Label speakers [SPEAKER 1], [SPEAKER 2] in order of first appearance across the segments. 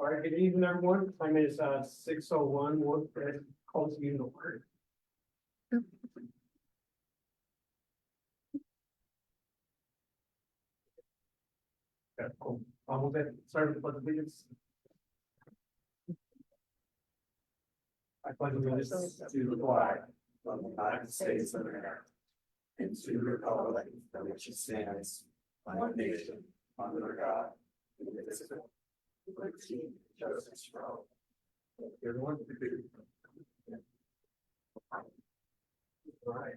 [SPEAKER 1] All right, good evening, everyone. Time is 6:01. We'll call to you to order. Okay, cool. We'll get started with the allegiance. I pledge allegiance
[SPEAKER 2] To the flag of the United States of America and to the republic for which it stands, one nation, under God, indivisible, with liberty and justice for all.
[SPEAKER 1] Everyone. All right.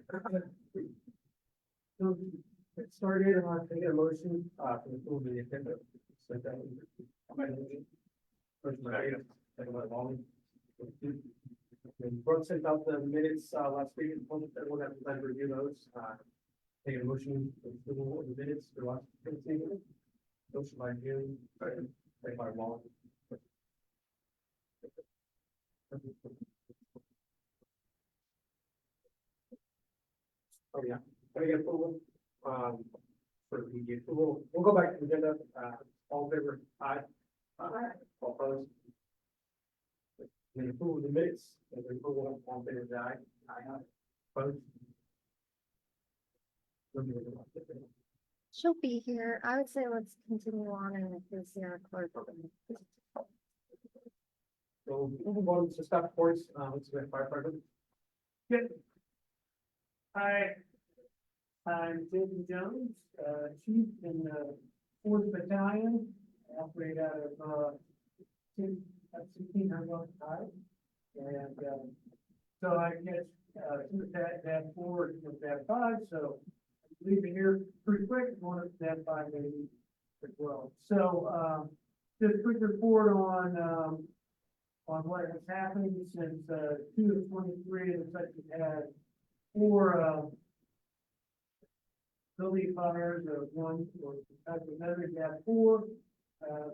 [SPEAKER 1] So get started. I'll take a motion for the full meeting agenda. So that motion by David, second by Molly. Brooke sent out the minutes last week. Everyone has time to review those. Take a motion for the approval of the minutes for last meeting. Motion by June, second by Molly. Oh, yeah, can I get approval, for the approval, we'll go back to the agenda, all in favor, aye. Aye. All opposed. And approval of the minutes, and the approval of all in favor, aye. Aye. Opposed.
[SPEAKER 3] She'll be here. I would say let's continue on and if there's the clerk.
[SPEAKER 1] So moving on to staff reports, let's go firefighter.
[SPEAKER 4] Good. Hi, I'm Jason Jones, chief in the 4th Battalion, operate out of 1600 High. And so I guess that 4 with that 5, so leaving here pretty quick, going up to that 5 maybe as well. So just a quick report on what has happened since 2 of 23, it looks like we had 4 building fires, one or another, you got 4,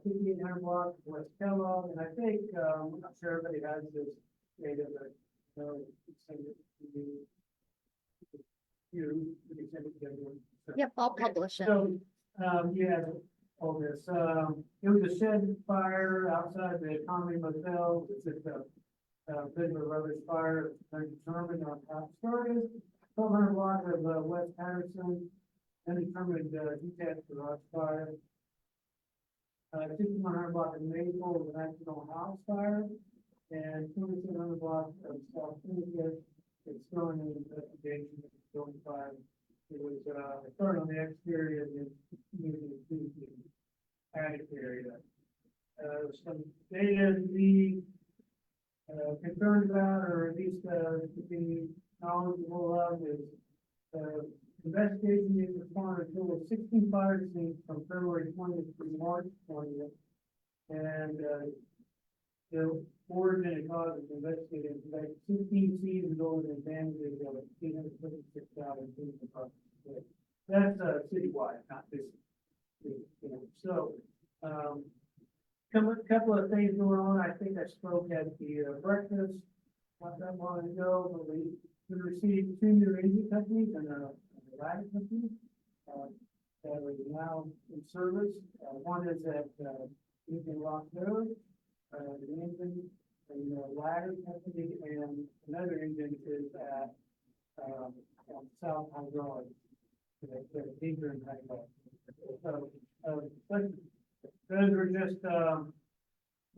[SPEAKER 4] 5800 block West Kellogg, and I think, I'm not sure everybody has this data, but, send it to you, we can send it to everyone. So-
[SPEAKER 3] Yep, I'll publish it.
[SPEAKER 4] So, yeah, all this, it was a shed fire outside the Economy Motel, it's just a bit of a rubbish fire, undetermined on how it started. 1200 block of West Patterson, undetermined detached garage fire. 6100 block of Maple was an accidental house fire, and 2700 block of South Syndicate, it's still in the investigation, it's still in fire. It was started on the exterior of the attic area. Some data to be concerned about, or at least to be knowledgeable of, is investigation is responded to with 16 fire scenes from February 20th through March 20th. And the origin and cause is investigated, like 16 seasons old and damages of 856,000 across the state. That's citywide, not this. So, couple of things going on. I think I spoke at the breakfast not that long ago, but we received 2 new energy companies and a ladder company that are now in service. One is at Union Rock Road, the engine and the ladder company, and another engine is at South Hydraulic. The Deeper and Hydraulic. So, but those are just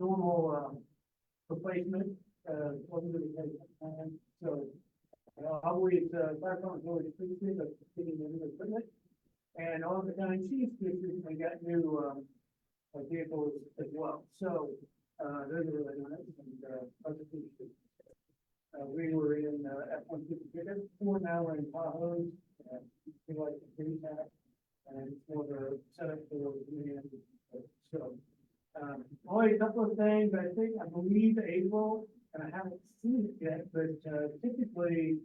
[SPEAKER 4] normal replacement. Wasn't really plan. So always fire department always appreciative of getting the new equipment. And all the county chiefs recently got new vehicles as well. So those are really nice and other things. We were in F-150 before, now we're in Tahoe. We like to do that. And for the setup for the command. So only a couple of things. I believe April, and I haven't seen it yet, but typically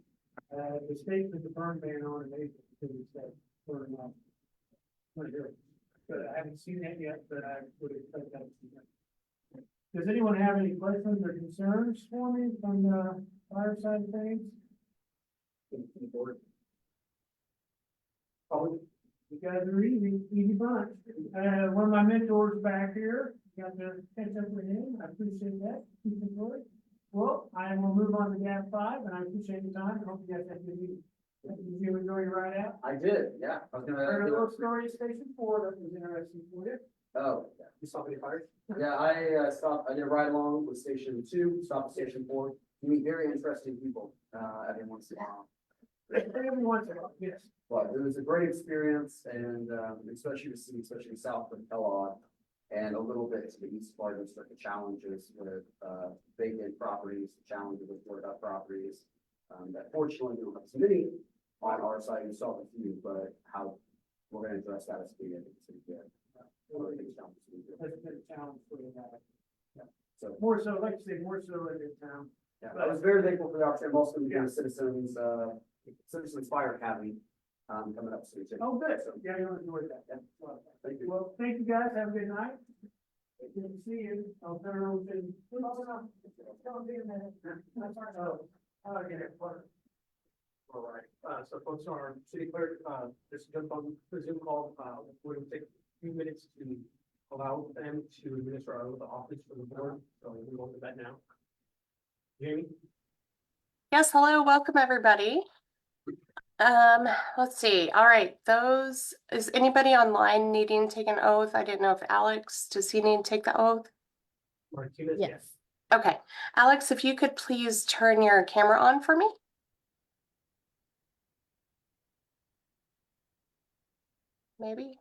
[SPEAKER 4] the state puts a burn ban on in April because it's burning off. But I haven't seen it yet, but I would expect that to see that. Does anyone have any questions or concerns for me from the fire side of things?
[SPEAKER 1] Probably.
[SPEAKER 4] You guys are easy bunch. One of my mentors back here, got to catch up with him. I appreciate that. Keep it going. Well, I will move on to GAP 5, and I appreciate your time. Hope you guys have a good meeting. Did you enjoy your ride out?
[SPEAKER 2] I did, yeah. I was
[SPEAKER 4] Heard a
[SPEAKER 2] gonna.
[SPEAKER 4] little story at Station 4 that was interesting for you.
[SPEAKER 2] Oh,
[SPEAKER 1] You saw any fires?
[SPEAKER 2] yeah, I stopped, I did a ride along with Station 2, stopped at Station 4. You meet very interesting people, every once in a while.
[SPEAKER 4] Every once in a while, yes.
[SPEAKER 2] But it was a great experience and, especially to see, especially south of Kellogg and a little bit to the east part of the challenges with, vacant properties, the challenges with boarded up properties. That fortunately we don't have so many on our side, we saw a few, but how we're gonna address that as we get into the, one of the biggest challenges we do.
[SPEAKER 4] That's been a challenge for you guys.
[SPEAKER 2] So,
[SPEAKER 4] More so, like I say, more so in this town.
[SPEAKER 2] yeah, I was very thankful for the opportunity, I'm also doing Citizens Fire Academy, coming up soon too.
[SPEAKER 4] Oh, good.
[SPEAKER 2] So,
[SPEAKER 4] Yeah, you enjoyed that.
[SPEAKER 2] Yeah. Thank you.
[SPEAKER 4] Well, thank you guys. Have a good night. Good to see you. I'll turn it over to. Oh, yeah.
[SPEAKER 1] All right, so folks, our city clerk, just jump on the Zoom call, we're gonna take a few minutes to allow them to administer our oath of office for the board, so we will do that now. Jamie?
[SPEAKER 5] Yes, hello, welcome everybody. Let's see. All right, is anybody online needing to take an oath? I didn't know if Alex, does he need to take the oath?
[SPEAKER 1] Martinez?
[SPEAKER 3] Yes.
[SPEAKER 5] Okay, Alex, if you could please turn your camera on for me. Maybe.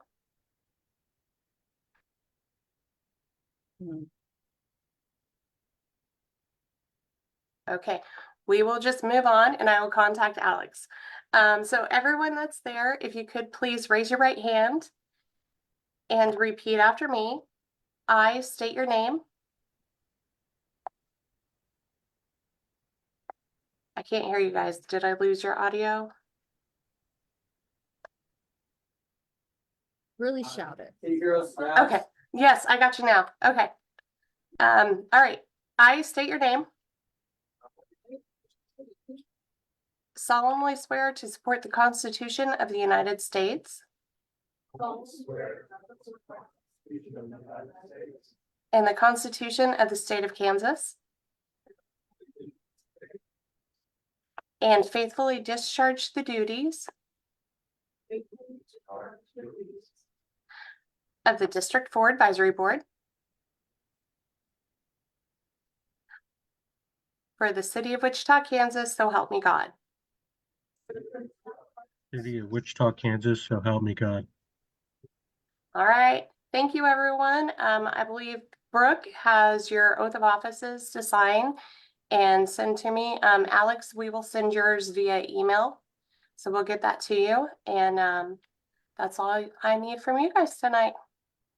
[SPEAKER 5] Okay, we will just move on and I will contact Alex. So everyone that's there, if you could please raise your right hand and repeat after me. I state your name. I can't hear you guys. Did I lose your audio?
[SPEAKER 3] Really shout it.
[SPEAKER 2] Can you hear us now?
[SPEAKER 5] Okay, yes, I got you now. Okay. All right. I state your name. Solemnly swear to support the Constitution of the United States and the Constitution of the State of Kansas, and faithfully discharge the duties of the District 4 Advisory Board for the City of Wichita, Kansas, so help me God.
[SPEAKER 6] City of Wichita, Kansas, so help me God.
[SPEAKER 5] All right. Thank you, everyone. I believe Brooke has your oath of offices to sign and send to me. Alex, we will send yours via email. So we'll get that to you. And that's all I need from you guys tonight.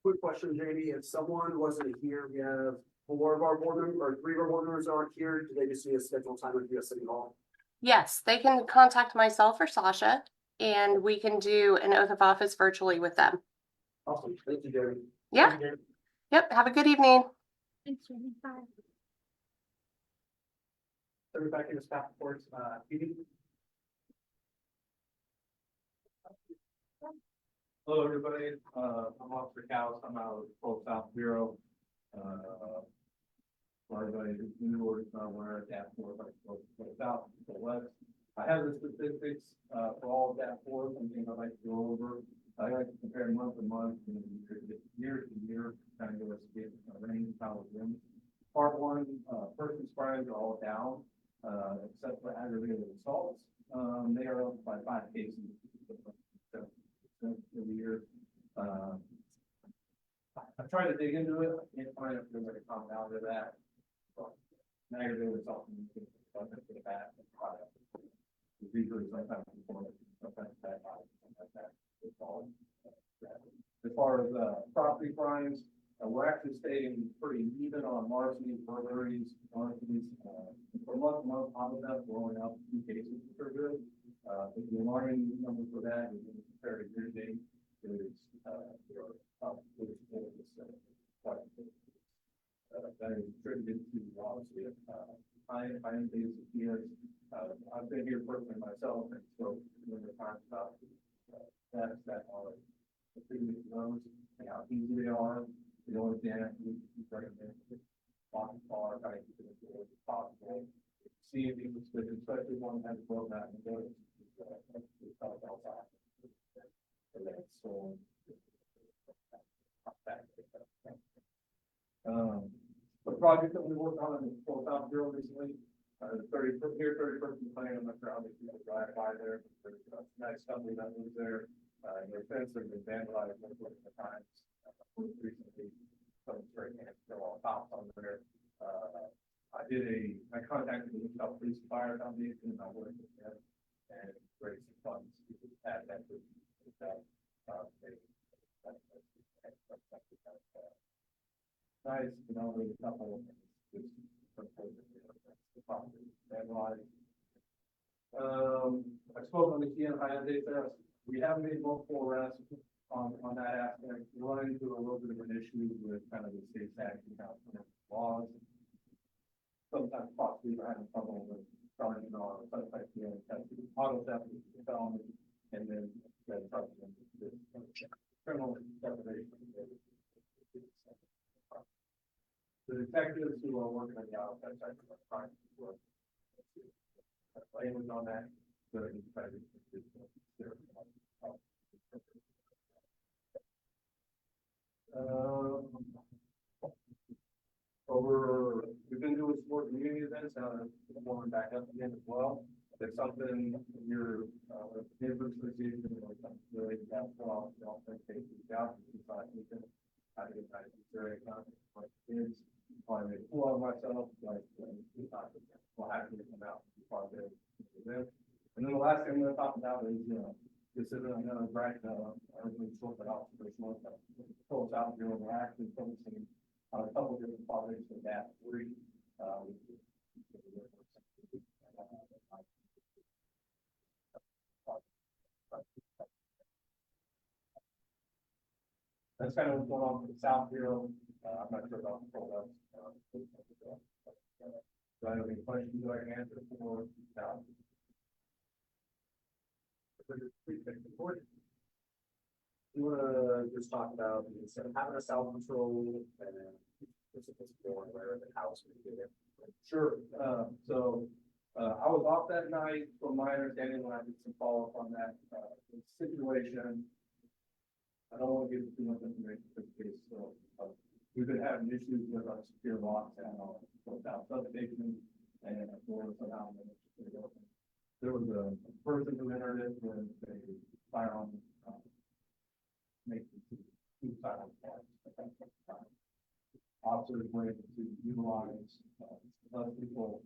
[SPEAKER 2] Quick question, Jamie, if someone wasn't here, we have 4 of our board members, or 3 of our board members aren't here, do they just need a scheduled time with you at City Hall?
[SPEAKER 5] Yes, they can contact myself or Sasha, and we can do an oath of office virtually with them.
[SPEAKER 2] Awesome, thank you, Jamie.
[SPEAKER 5] Yeah. Yep. Have a good evening.
[SPEAKER 3] Thanks, Jamie. Bye.
[SPEAKER 1] So we're back in the staff reports, Edie?
[SPEAKER 7] Hello, everybody. I'm Officer Cowles. I'm out of the Old South Bureau. For everybody who's new or is not aware, DAP 4, like south to the west. I have the statistics, for all of DAP 4, something I'd like to go over. I like to compare month to month and year to year, kind of give us a range of how we're doing. Part 1, persons crimes are all down, except for aggravated assaults. They are up by 5 cases. For the year. I tried to dig into it. I can't find if there's like a commonality of that. Aggravated assault. For the back. Usually sometimes before, sometimes bad, something like that. It's all. As far as property crimes, we're actually staying pretty even on larcenies, burglaries, larcenies. For month to month, on that, we're only up 2 cases, which are good. The alarming number for that is very year-to-date is that is attributed to obviously high days of years. I've been here personally myself, and so when we're talking about that are the previous roads, and how easy they are. You know, again, we recommend walk the car, try to keep it as low as possible. See if you can switch, especially one that has broken out and goes. So. The project that we worked on in Fort South Bureau recently, 31st plan, I'm not sure how many people drive by there, but there's a nice company that moves there. Their fence has been vandalized multiple times. Recently, some straight hands still all tops on there. I contacted the Wichita Police and Fire Company, and I worked with them and raised some funds to add that to that. Nice, you know, with a couple of things. I spoke on the Key and Hyundai Fest. We have made multiple arrests on that aspect. We run into a little bit of an issue with kind of the state statute laws. Sometimes possibly we're having trouble with starting on suspect auto theft, felony, and then the criminal deprivation. The detectives who are working on the auto theft side are trying to work. Language on that. We've been doing sport community events, warming back up again as well. If something your neighborhood association or something really that's well, you know, take these out, we can I think it's very exciting for kids. I made a fool of myself, like we'll have to come out and be part of it. And then the last thing I'm going to talk about is this isn't another brag everything's sorted out for this month. Close out here, we're actually focusing on a couple different projects in that three. That's kind of what's going on with South Bureau. I'm not sure about the product. Do I have any questions I can answer for now?
[SPEAKER 2] You wanna just talk about instead of having a cell control and then it's going where the house would get it.
[SPEAKER 7] Sure. I was off that night, from my understanding, when I did some follow-up on that situation. I don't want to give too much information for the case, so we've been having issues with our secure locks and our substation and doors around them. There was a person who entered it with a firearm, making two silent parts. Officers were able to utilize other people,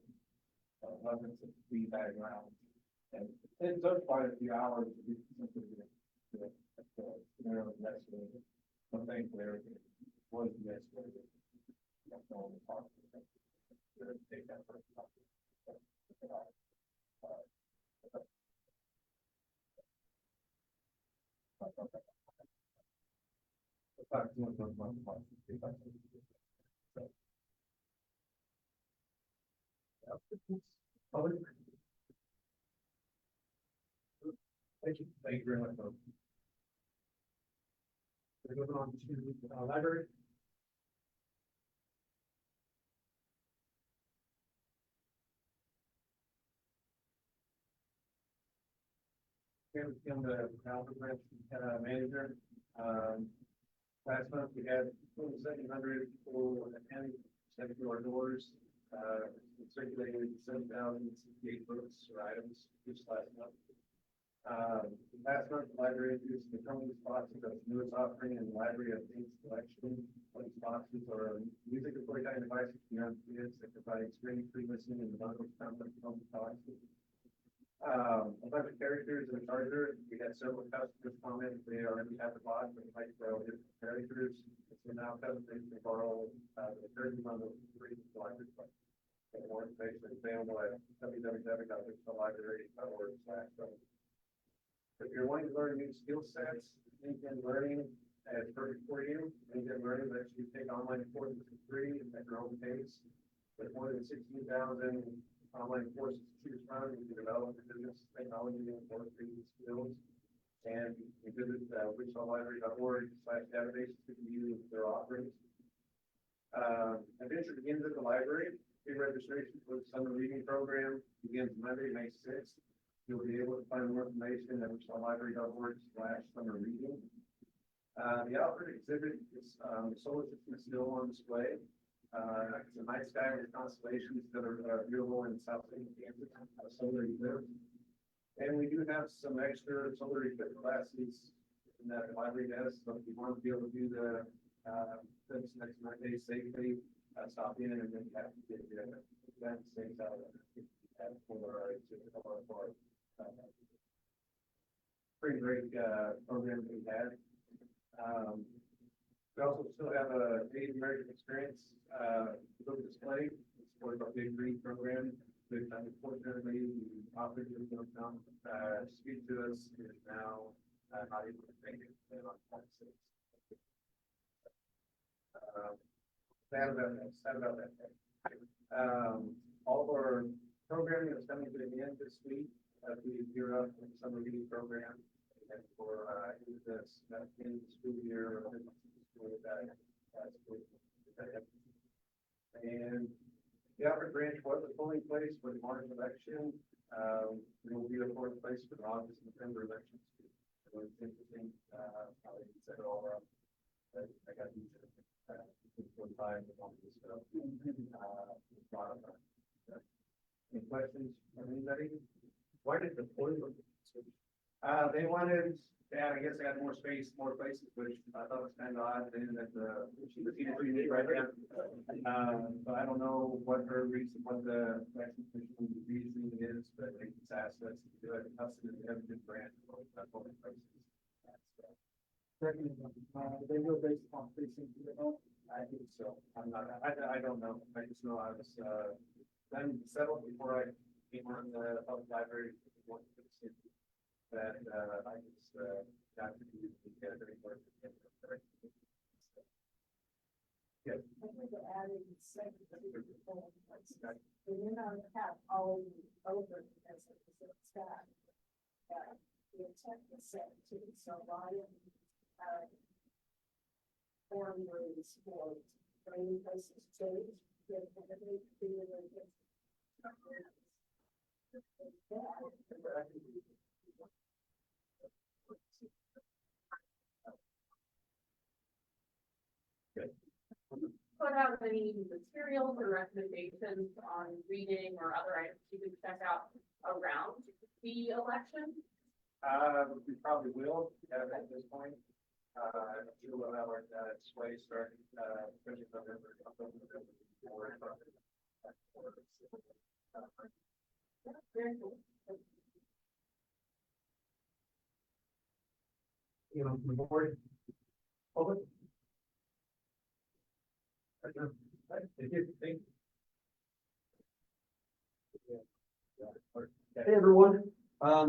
[SPEAKER 7] weapons to be background. And it took quite a few hours to get simply the scenario yesterday. But thankfully, everything was yesterday. Take that first. Thank you. Thank you very much, folks.
[SPEAKER 1] We're moving on to library. I'm the Alpha Branch manager. Last month we had 2,700 people attend, stepping through our doors. We circulated 7,068 books or items just last month. Last month, the library introduced the company's boxes of newest offering in the library of things collection. These boxes are music and playtime devices beyond kids that provide extreme free listening and bundles content from the boxes. A bunch of characters in the charger. We had several customers comment they already have the box, but like different characters. So now customers can borrow the 30 bundle free library. And more information is available at www.library.org/. If you're wanting to learn new skill sets, LinkedIn Learning is perfect for you. LinkedIn Learning lets you take online courses for free at your own pace. With more than 16,000 online courses to choose from, you can develop your business technology and work these skills.
[SPEAKER 7] And we visit, wichitalibrary.org/databases to view their offerings. Adventure begins at the library. Pre-registration for the summer reading program begins Monday, May 6th. You'll be able to find more information at wichitalibrary.org/summer reading. The Alfred exhibit is, the solar system is still on display. It's a night sky with constellations that are viewable in South St. Kansas, solar eclipse. And we do have some extra solar eclipse classes in that the library does, so if you want to be able to do the, eclipse next Monday safely, stop in and then you have to get the event things out of it. Spring break, program that we had. We also still have a Native American experience, book display, it's supported by Big Green program. But unfortunately, the operator who don't come, speak to us is now, not able to make it on point six. Sad about that. All of our programming is coming to the end this week, as we gear up for the summer reading program. And for, this, in the school year, and the Alfred branch was a polling place for the March election. It will be a fourth place for the August and November elections. So it's interesting, how they set it all up. I got these, 45 on this stuff. Any questions from anybody?
[SPEAKER 1] Why did the polling look?
[SPEAKER 7] They wanted, I guess they had more space, more places, which I thought was kind of odd, then that the right there. But I don't know what her reason, what the reason is, but they just asked us to do it. Us and the other branch.
[SPEAKER 4] They go based on precinct.
[SPEAKER 7] I think so. I don't know. I just know I was, then settled before I came on the public library. That, I just, got to do every work. Yeah.
[SPEAKER 8] We may not have all over as a staff. The intent is 17, so I am, form rooms for training places change.
[SPEAKER 9] Put out any materials or recommendations on reading or other items you can check out around the election?
[SPEAKER 7] We probably will, at this point. We will have our, sway starting, especially November.
[SPEAKER 9] Very cool.
[SPEAKER 1] You know, the board. Over.
[SPEAKER 10] Hey everyone,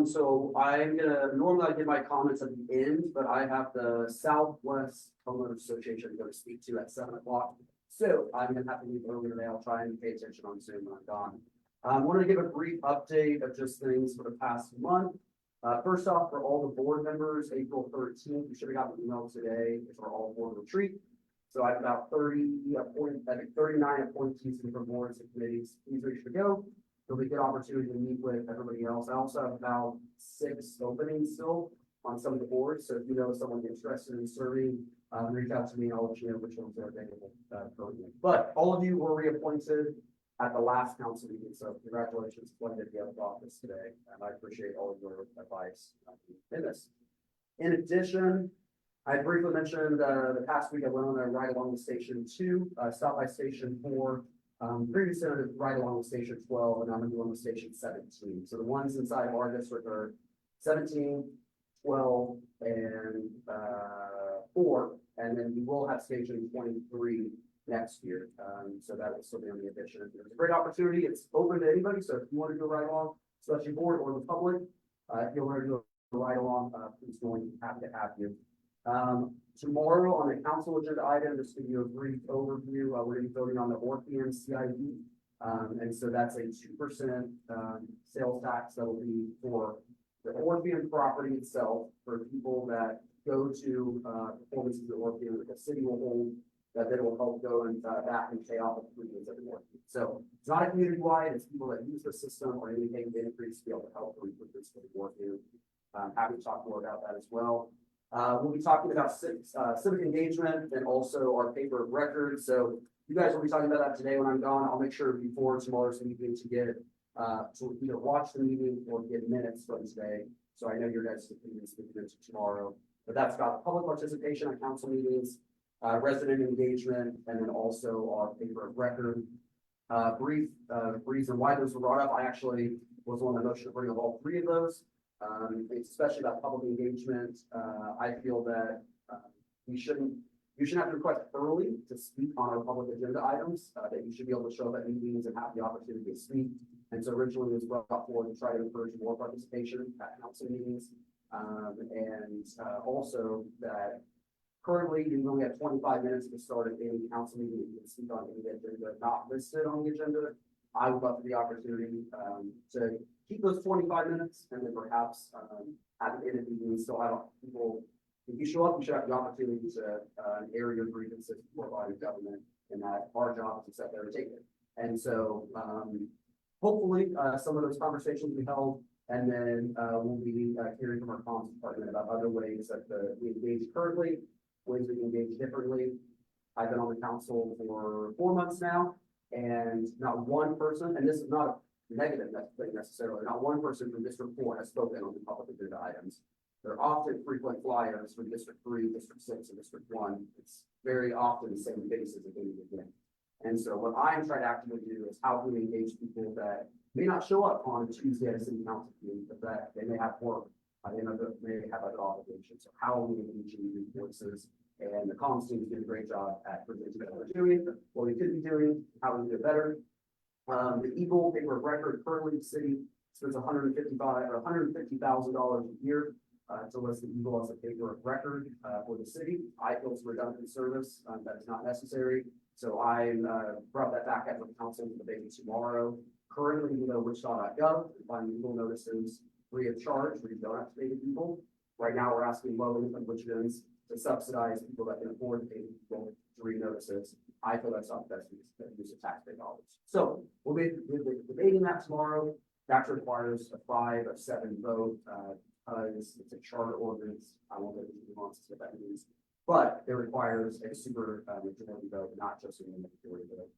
[SPEAKER 10] so I'm gonna, normally I give my comments at the end, but I have the Southwest Homeowners Association to go to speak to at 7 o'clock. So I'm gonna have to leave early today, I'll try and pay attention on Zoom when I'm gone. I wanted to give a brief update of just things for the past month. First off, for all the board members, April 13th, you should have gotten an email today for all board retreat. So I have about 39 appointees from boards and committees. Please reach to go. It'll be a good opportunity to meet with everybody else. I also have about 6 openings still on some of the boards. So if you know someone interested in serving, reach out to me. I'll let you know which ones are available currently. But all of you were reappointed at the last council meeting. So congratulations, plenty of the other office today. And I appreciate all of your advice in this. In addition, I briefly mentioned the past week I went on a ride along with Station 2, stopped by Station 4, previously on a ride along with Station 12, and I'm going to do on with Station 17. So the ones inside of our district are 17, 12, and 4, and then we will have Station 23 next year. So that will still be on the addition. It's a great opportunity. It's open to anybody. So if you want to do a ride along, especially board or the public, if you want to do a ride along, please join. Happy to have you. Tomorrow on the council agenda item, just to give you a brief overview, we're going to be voting on the Orpheum CID. And so that's a 2% sales tax that will be for the Orpheum property itself, for people that go to, performances at Orpheum, that the city will hold, that they will help go and, back and pay off the premiums at the Orpheum. So it's not a community-wide, it's people that use the system or anything to increase to be able to help them with this for the Orpheum. Happy to talk more about that as well. We'll be talking about civic engagement and also our paper of record. So you guys will be talking about that today when I'm gone. I'll make sure before tomorrow's meeting to get, to either watch the meeting or get minutes from today. So I know your guys' opinions will be tomorrow, but that's about public participation on council meetings, resident engagement, and then also our paper of record. Brief reason why those were brought up. I actually was on the motion to bring up all three of those. Especially about public engagement. I feel that you shouldn't have to request early to speak on our public agenda items, that you should be able to show up at meetings and have the opportunity to speak. And so originally it was brought forward to try to encourage more participation at council meetings. Also that currently you only have 25 minutes to start at any council meeting. You can speak on any agenda not listed on the agenda. I would love the opportunity to keep those 25 minutes and then perhaps at the end of the meeting, still have people, if you show up, you should have the opportunity to air your grievances before body of government, and that our job is to sit there and take it. And so hopefully some of those conversations we held, and then we'll be hearing from our comms department about other ways that we engage currently, ways we can engage differently. I've been on the council for 4 months now, and not one person, and this is not a negative necessarily, not one person from District 4 has spoken on the public agenda items. They're often frequent flyers from District 3, District 6, and District 1. It's very often the same faces again and again. And so what I'm trying to actively do is how can we engage people that may not show up on a Tuesday at a city council meeting, but that they may have work, they may have other obligations. So how are we engaging these voices? And the comms team is doing a great job at presenting what we're doing, what we could be doing, how we do it better. The Eagle paper of record, currently the city spends $150,000 a year to list the Eagle as a paper of record for the city. I feel it's a redundant service that is not necessary. So I brought that back at the council debate tomorrow. Currently, you know, wichita.gov, find Eagle notices free of charge, where you don't have to pay the people. Right now, we're asking low income Michigans to subsidize people that can afford to pay people to read notices. I feel that's not the best use of taxpayer dollars. So we'll be debating that tomorrow. That requires a 5 of 7 vote, because it's a charter ordinance. I won't go into the nuances of what that means, but it requires a super majority vote, not just a majority vote.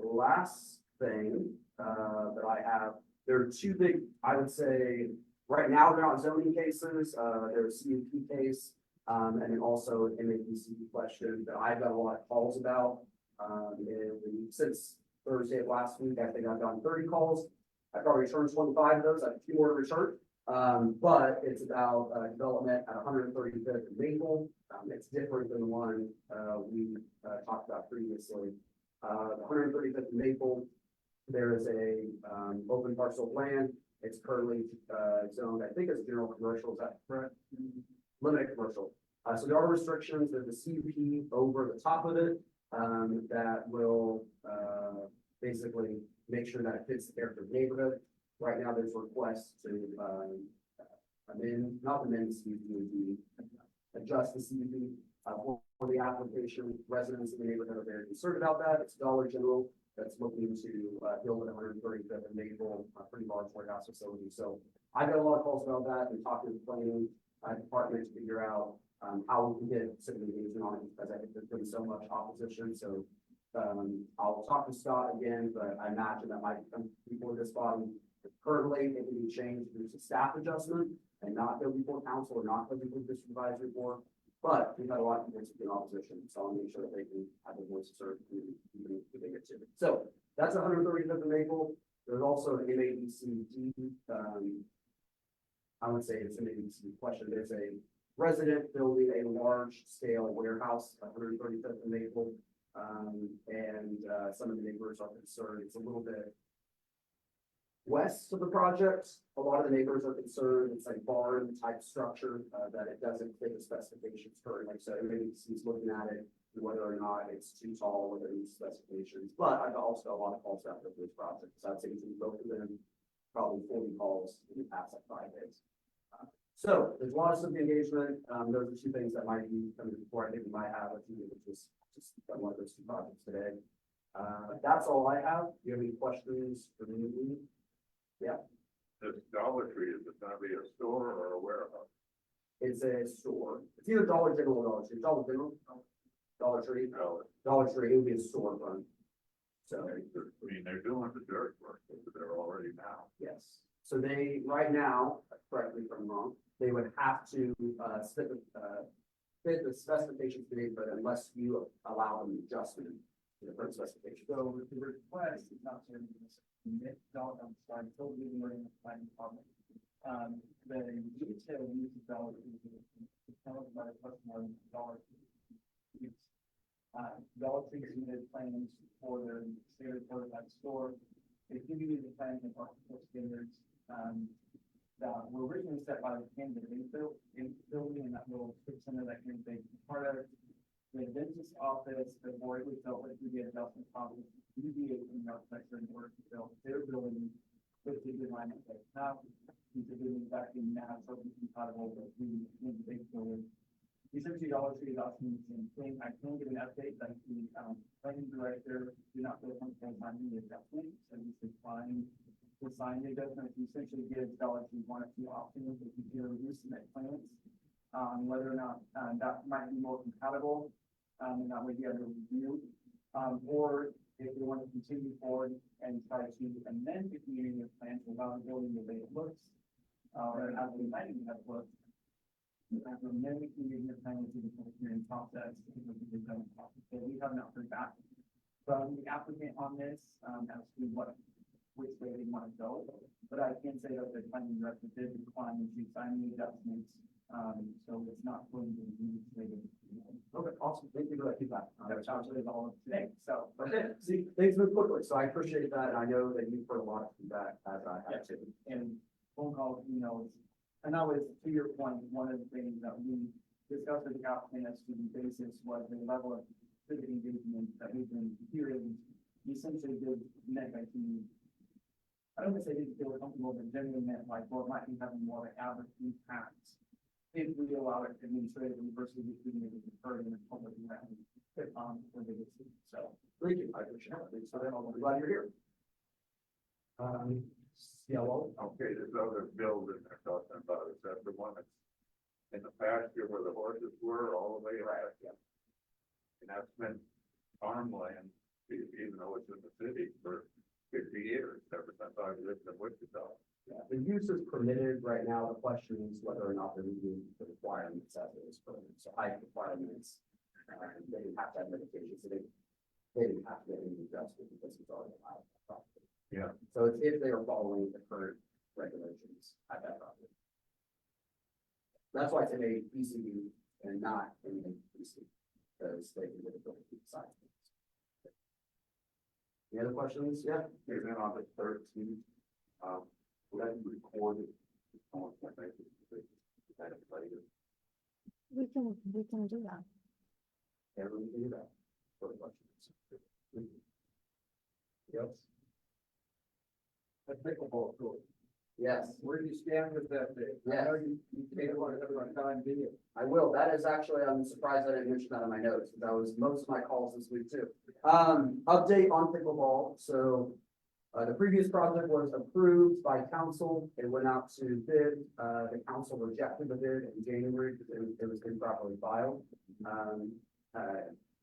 [SPEAKER 10] Last thing that I have, there are two big, I would say, right now they're not zoning cases. There's a CUP case. And then also an MAPC question that I've got a lot of calls about. And since Thursday of last week, I think I've done 30 calls. I've already returned 25 of those. I have a few more to return. But it's about development at 135th and Maple. It's different than the one we talked about previously. 135th and Maple, there is a open parcel of land. It's currently zoned, I think, as general commercial. Is that correct? Limited commercial. So there are restrictions. There's a CUP over the top of it that will basically make sure that it fits the character of the neighborhood. Right now, there's requests to not amend the CUP, adjust the CUP for the application. Residents in the neighborhood are very concerned about that. It's Dollar General that's looking to build an 135th and Maple, a pretty large warehouse facility. So I got a lot of calls about that and talking to the planning department to figure out how we can get civic engagement on it, because I think there's been so much opposition. So I'll talk to Scott again, but I imagine that might come before this body. Currently, it can be changed through a staff adjustment and not go before council or not go before the supervisory board. But we've had a lot of people in opposition, so I'll make sure that they can have their voices heard even if they get to it. So that's 135th and Maple. There's also an MABCD. I would say it's an MABC question. There's a resident building a large scale warehouse, 135th and Maple. Some of the neighbors are concerned. It's a little bit west of the project. A lot of the neighbors are concerned. It's like barn type structure that it doesn't fit the specifications currently. So maybe he's looking at it, whether or not it's too tall, whether it meets specifications. But I've also got a lot of calls out for this project. So I'd say between both of them, probably 40 calls in the past like 5 days. So there's a lot of civic engagement. Those are two things that might be coming before. I think we might have a few, which is just done one of those two projects today. That's all I have. Do you have any questions for me? Yeah,
[SPEAKER 2] This Dollar Tree, is it gonna be a store or a warehouse?
[SPEAKER 10] it's a store. It's either Dollar General or Dollar Tree. Dollar General, Dollar Tree, Dollar Tree. It would be a storefront. So.
[SPEAKER 2] I mean, they're doing the dirt work, they're already now.
[SPEAKER 10] Yes, so they, right now, correct me if I'm wrong, they would have to, fit the specifications today, but unless you allow them adjustment to the current specification.
[SPEAKER 7] So with the request, it's not certain, I'm sorry, totally ignoring the planning department. The retail use of dollars is covered by the customer dollar. Dollar Tree submitted plans for their standard prototype store. They give you the plans and architectural standards, that were originally set by the Camden building and that little center that can be part of. The dentist office, the board we felt like we get adjustment process, deviate from the architecture in order to build their building with the design that they have. These are doing exactly natural and compatible with the big building. Essentially, Dollar Tree is asking the same thing. I can get an update that the planning director do not feel comfortable signing the adjustment, so he's declined to sign the adjustment. He essentially gives Dollar Tree one or two options if you can resubmit plans, whether or not that might be more compatible, and that way you have a review, or if they want to continue forward and try to amend the community of plans without building the way it looks, or as we might even have looked. After many community plans through the public hearing process, so we have not heard back from the applicant on this, as to which way they want to go. But I can say that the planning director did decline to sign the adjustments, so it's not going to be slated.
[SPEAKER 10] Okay, awesome. Thank you for that feedback.
[SPEAKER 7] That's actually all of today, so.
[SPEAKER 10] Okay, see, things move quickly, so I appreciate that, and I know that you've heard a lot of feedback as I have too.
[SPEAKER 7] And phone calls, emails, and that was, to your point, one of the things that we discussed with the applicant as to the basis was the level of civic engagement that we've been hearing. Essentially did meant that he, I don't want to say didn't feel comfortable, but generally meant like, well, it might be having more of an average impact if we allow it administratively versus it being able to occur in the public realm. For the city. So.
[SPEAKER 10] Thank you, I appreciate it. Thanks for that. I'm glad you're here. Yellow.
[SPEAKER 2] Okay, this other building they're talking about, is that the one that's in the pasture where the horses were all the way around?
[SPEAKER 10] Yeah.
[SPEAKER 2] And that's been farmland, even though it's in the city for 50 years, ever since I lived in Wichita.
[SPEAKER 10] Yeah, the use is permitted right now. The question is whether or not they're meeting the requirements as it is permitted. So height requirements, they didn't have to have medication, so they didn't have to get any adjustment because it's already allowed.
[SPEAKER 2] Yeah.
[SPEAKER 10] So it's if they are following the current regulations at that property. That's why it's in a PCD and not in a PC, because they can get a building side. Any other questions? Yeah.
[SPEAKER 2] And then on the 13th, let me record it.
[SPEAKER 3] We can do that.
[SPEAKER 10] Everyone can do that. Further questions? Yes.
[SPEAKER 7] The pickleball court.
[SPEAKER 10] Yes.
[SPEAKER 7] Where do you stand with that thing?
[SPEAKER 10] Yes.
[SPEAKER 7] I know you made a lot of everyone time, didn't you?
[SPEAKER 10] I will. That is actually, I'm surprised I didn't mention that in my notes, because that was most of my calls this week too. Update on pickleball. So, the previous project was approved by council. It went out to bid. The council rejected the bid in January because it was improperly filed.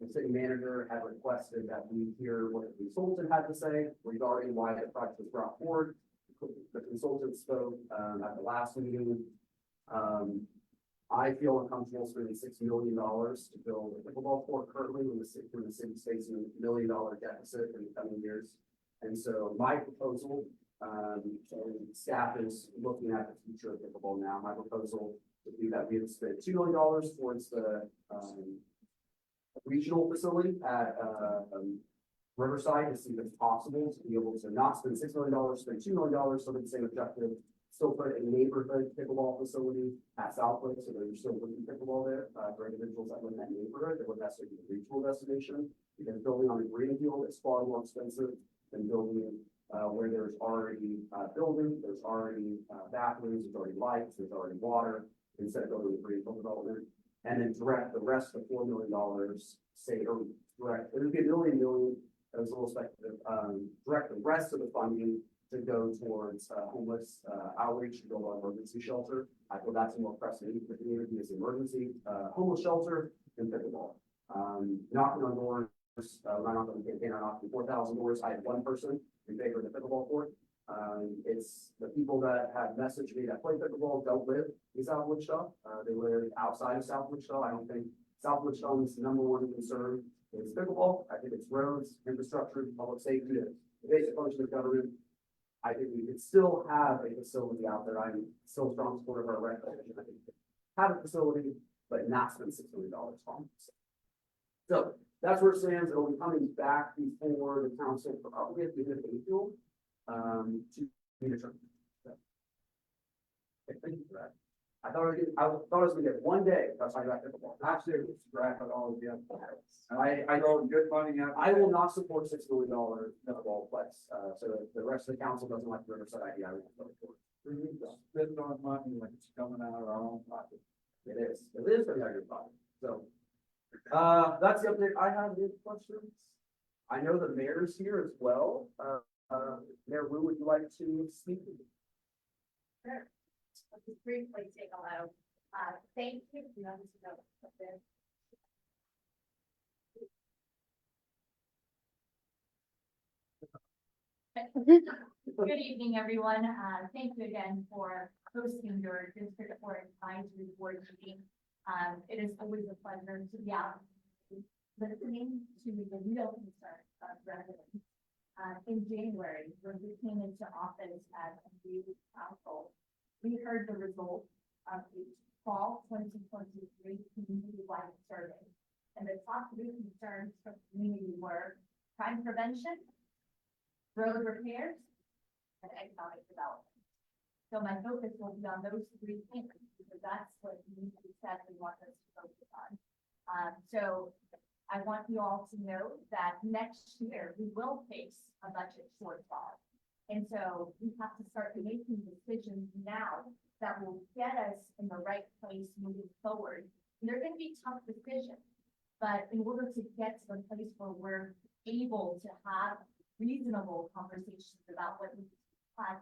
[SPEAKER 10] The city manager had requested that we hear what the consultant had to say regarding why the project was brought forward. The consultant spoke, at the last meeting. I feel uncomfortable spending $6 million to build a pickleball court currently when the city's facing $1 million deficit in the coming years. And so my proposal, and staff is looking at the future of pickleball now. My proposal would be that we would spend $2 million towards the, regional facility at, Riverside to see if it's possible to be able to not spend $6 million, spend $2 million, so the same objective. Still put a neighborhood pickleball facility at Southwick, so there's still looking pickleball there, for individuals that live in that neighborhood. That would necessarily be a regional destination, because building on a greenfield is far more expensive than building where there's already, building, there's already, bathrooms, there's already lights, there's already water, instead of building a greenfield development. And then direct the rest of the $4 million, say, or direct, it would be $1 million, that was a little speculative, direct the rest of the funding to go towards, homeless, outreach, to build an emergency shelter. I feel that's a more pressing need for the community is emergency, homeless shelter and pickleball. Knocking on doors, when I knocked on the campaign, I knocked on 4,000 doors. I had one person in favor of the pickleball court. It's the people that have messaged me that play pickleball don't live in South Wichita. They live outside of South Wichita. I don't think South Wichita's number one concern is pickleball. I think it's roads, infrastructure, public safety, the basic function of government. I think we could still have a facility out there. I'm still a strong supporter of our rec division. I think we could have a facility, but not spend $6 million on it. So that's where it stands. It'll be coming back before the council for probably at the end of April, to be determined. So, okay, thank you for that. I thought I was gonna get one day. That's how I got pickleball.
[SPEAKER 7] Absolutely, wrap it all together.
[SPEAKER 10] I
[SPEAKER 7] throw good money out.
[SPEAKER 10] I will not support $6 million pickleball place. So if the rest of the council doesn't like the Riverside idea, I will vote for it.
[SPEAKER 7] We need to spend our money like it's coming out of our own pocket.
[SPEAKER 10] It is coming out of your pocket. So, that's the update I have. Any questions? I know the mayor's here as well. Mayor Wu, would you like to speak?
[SPEAKER 8] Sure. I'll just briefly say hello. Thank you. You know, this is a- Good evening, everyone. Thank you again for hosting your district court advisory board meeting. It is always a pleasure to be out listening to the real concerns of residents. In January, when we came into office as a new council, we heard the results of the fall 2023 community-wide survey. And the top three concerns from the community were crime prevention, road repairs, and economic development. So my focus will be on those three things because that's what we said we want us to focus on. So I want you all to know that next year we will face a budget shortfall. And so we have to start making decisions now that will get us in the right place moving forward. And they're going to be tough decisions, but in order to get to the place where we're able to have reasonable conversations about what we cut,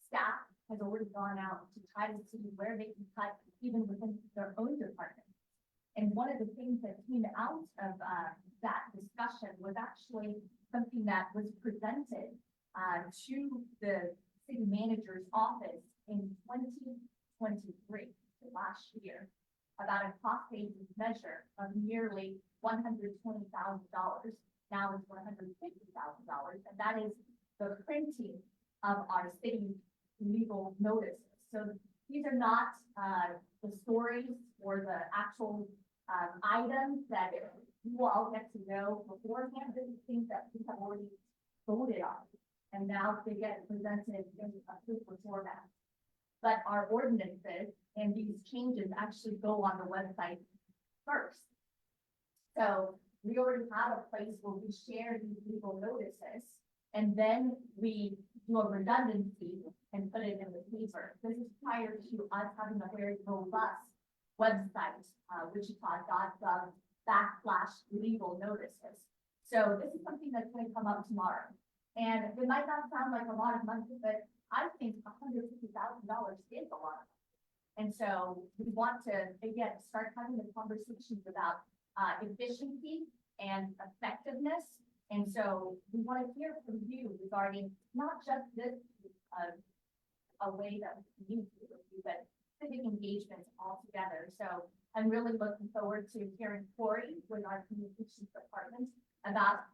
[SPEAKER 8] staff has already gone out to try to see where they can cut even within their own department. And one of the things that came out of that discussion was actually something that was presented to the city manager's office in 2023, last year, about a cost savings measure of nearly $120,000. Now it's $150,000, and that is the printing of our city legal notices. So these are not the stories or the actual items that you all get to know beforehand. These are things that we have already voted on, and now they get presented in a paper format. But our ordinances and these changes actually go on the website first. So we already have a place where we share these legal notices, and then we do a redundancy and put it in the paper. This is prior to us having a very robust website, wichita.gov/legal notices. So this is something that's going to come up tomorrow. And it might not sound like a lot of money, but I think $150,000 is a lot. And so we want to, again, start having the conversations about efficiency and effectiveness. And so we want to hear from you regarding not just this a way that we use it, but civic engagement altogether. So I'm really looking forward to hearing Corey with our communications department about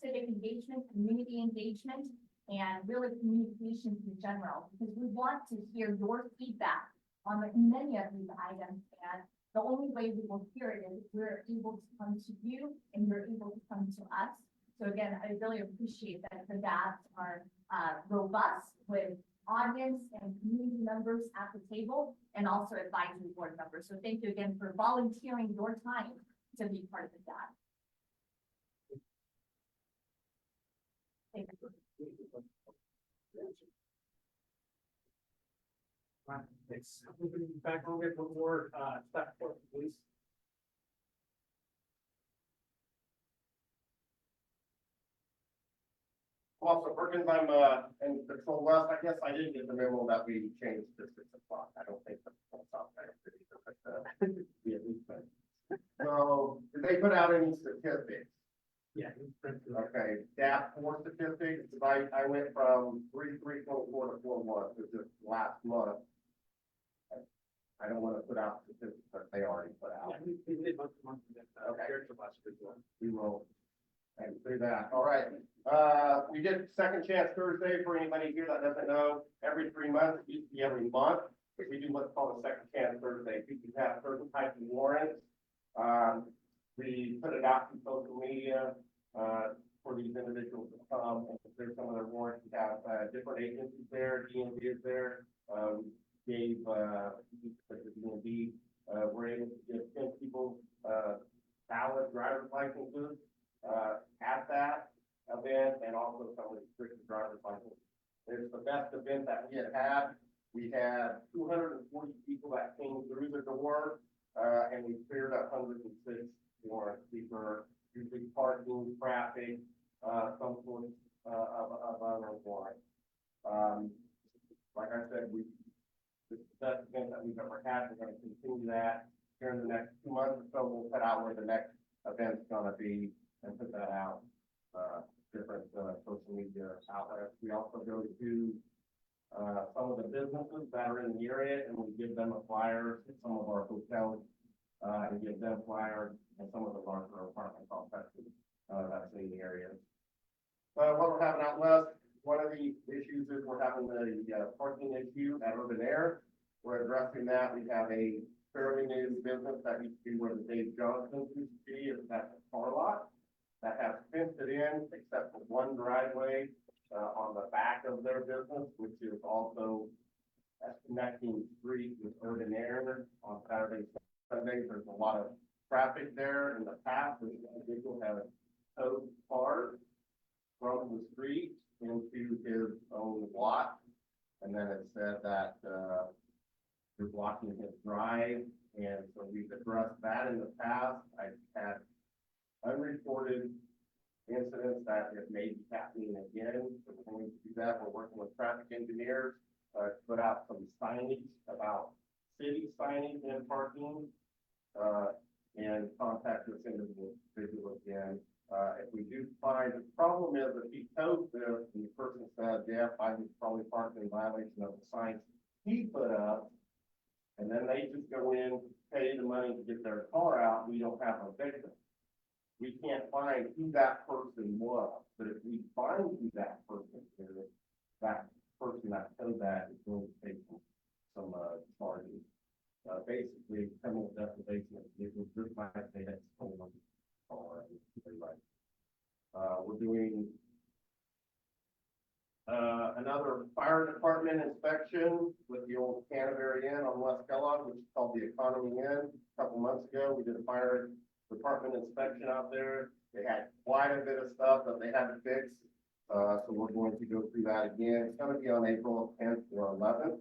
[SPEAKER 8] civic engagement, community engagement, and really communications in general, because we want to hear your feedback on many of these items. And the only way we will hear it is if we're able to come to you and you're able to come to us. So again, I really appreciate that the DABs are robust with audience and community members at the table and also advisory board members. So thank you again for volunteering your time to be part of the DAB. Thank you.
[SPEAKER 1] Right, thanks. Moving back on, get one more, staff report, please.
[SPEAKER 11] Officer Perkins, I'm, in Patrol West, I guess I didn't get the memo that we changed to 6 o'clock, I don't think that's off there. Yeah, we could. So, did they put out any statistics?
[SPEAKER 1] Yeah.
[SPEAKER 11] Okay, DAP 4 statistics, I went from 3.4 to 4.1, which is last month. I don't wanna put out statistics that they already put out.
[SPEAKER 1] Yeah, we did month to month,
[SPEAKER 11] Okay.
[SPEAKER 1] character last week.
[SPEAKER 11] We will. And do that, all right. We did Second Chance Thursday for anybody here that doesn't know, every 3 months, it used to be every month. We do what's called a Second Chance Thursday. People have certain types of warrants. We put it out through social media, for these individuals to come and clear some of their warrants. We have, different agencies there, DMV is there. Gave, the DMV, we're able to give 10 people, valid driver's licenses, at that event, and also some restricted driver's licenses. It's the best event that we had. We had 240 people that came through the door, and we cleared 106 warrants. These were usually parking, traffic, some sort of other warrants. Like I said, this is the best event that we've ever had. We're gonna continue that here in the next 2 months or so. We'll put out where the next event's gonna be and put that out, different, social media outlets. We also go to, some of the businesses that are in the area, and we give them a flyer to some of our hotels, and give them flyers, and some of the larger apartment complexes, that's in the area. What we're having out west, one of the issues is we're having the parking issue at Urban Air. We're addressing that. We have a fairly new business that used to be where the Dave Johnson used to be, is that car lot that has fenced it in except for one driveway, on the back of their business, which is also a connecting street with Urban Air on Saturdays, Sundays. There's a lot of traffic there. In the past, the individual has towed cars from the street into his own lot. And then it said that, you're blocking his drive. And so we've addressed that in the past. I've had unreported incidents that it may be happening again. So we're going to do that. We're working with traffic engineers, to put out some signage about city signage and parking, and contact this individual again. If we do find, the problem is if he tows this and the person says, yeah, I was probably parked in violation of the signs he put up, and then they just go in, pay the money to get their car out, we don't have a victim. We can't find who that person was, but if we find who that person is, that person that towed that is going to take some charges. Basically, criminal defamation, it was just like they had stolen the car. We're doing another fire department inspection with the old Canterbury Inn on West Kellogg, which is called the Economy Inn. A couple months ago, we did a fire department inspection out there. They had quite a bit of stuff that they had to fix. So we're going to go through that again. It's going to be on April 10th or 11th.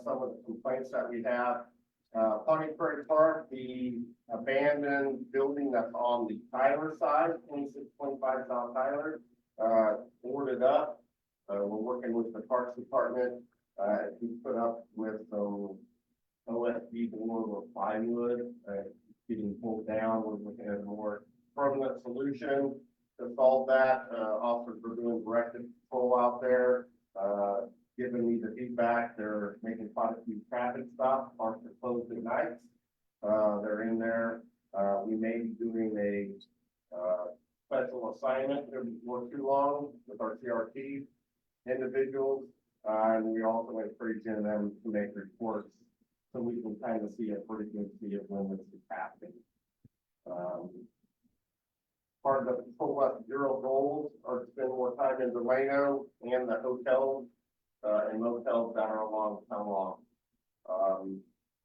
[SPEAKER 11] Some of the complaints that we have, Pawnee Prairie Park, the abandoned building that's on the Tyler side, 2625 South Tyler, boarded up. We're working with the Parks Department. We put up with some OSB board or plywood, getting pulled down. We're looking at a more permanent solution to solve that. Officers are doing directed patrol out there, giving me the feedback. They're making quite a few traffic stops. Parks are closed at nights. They're in there. We may be doing a special assignment before too long with our CRT individuals. And we also encouraging them to make reports so we can kind of see a frequency of when this is happening. Part of the Patrol West Bureau goals are to spend more time in Delano and the hotels and motels that are along town long.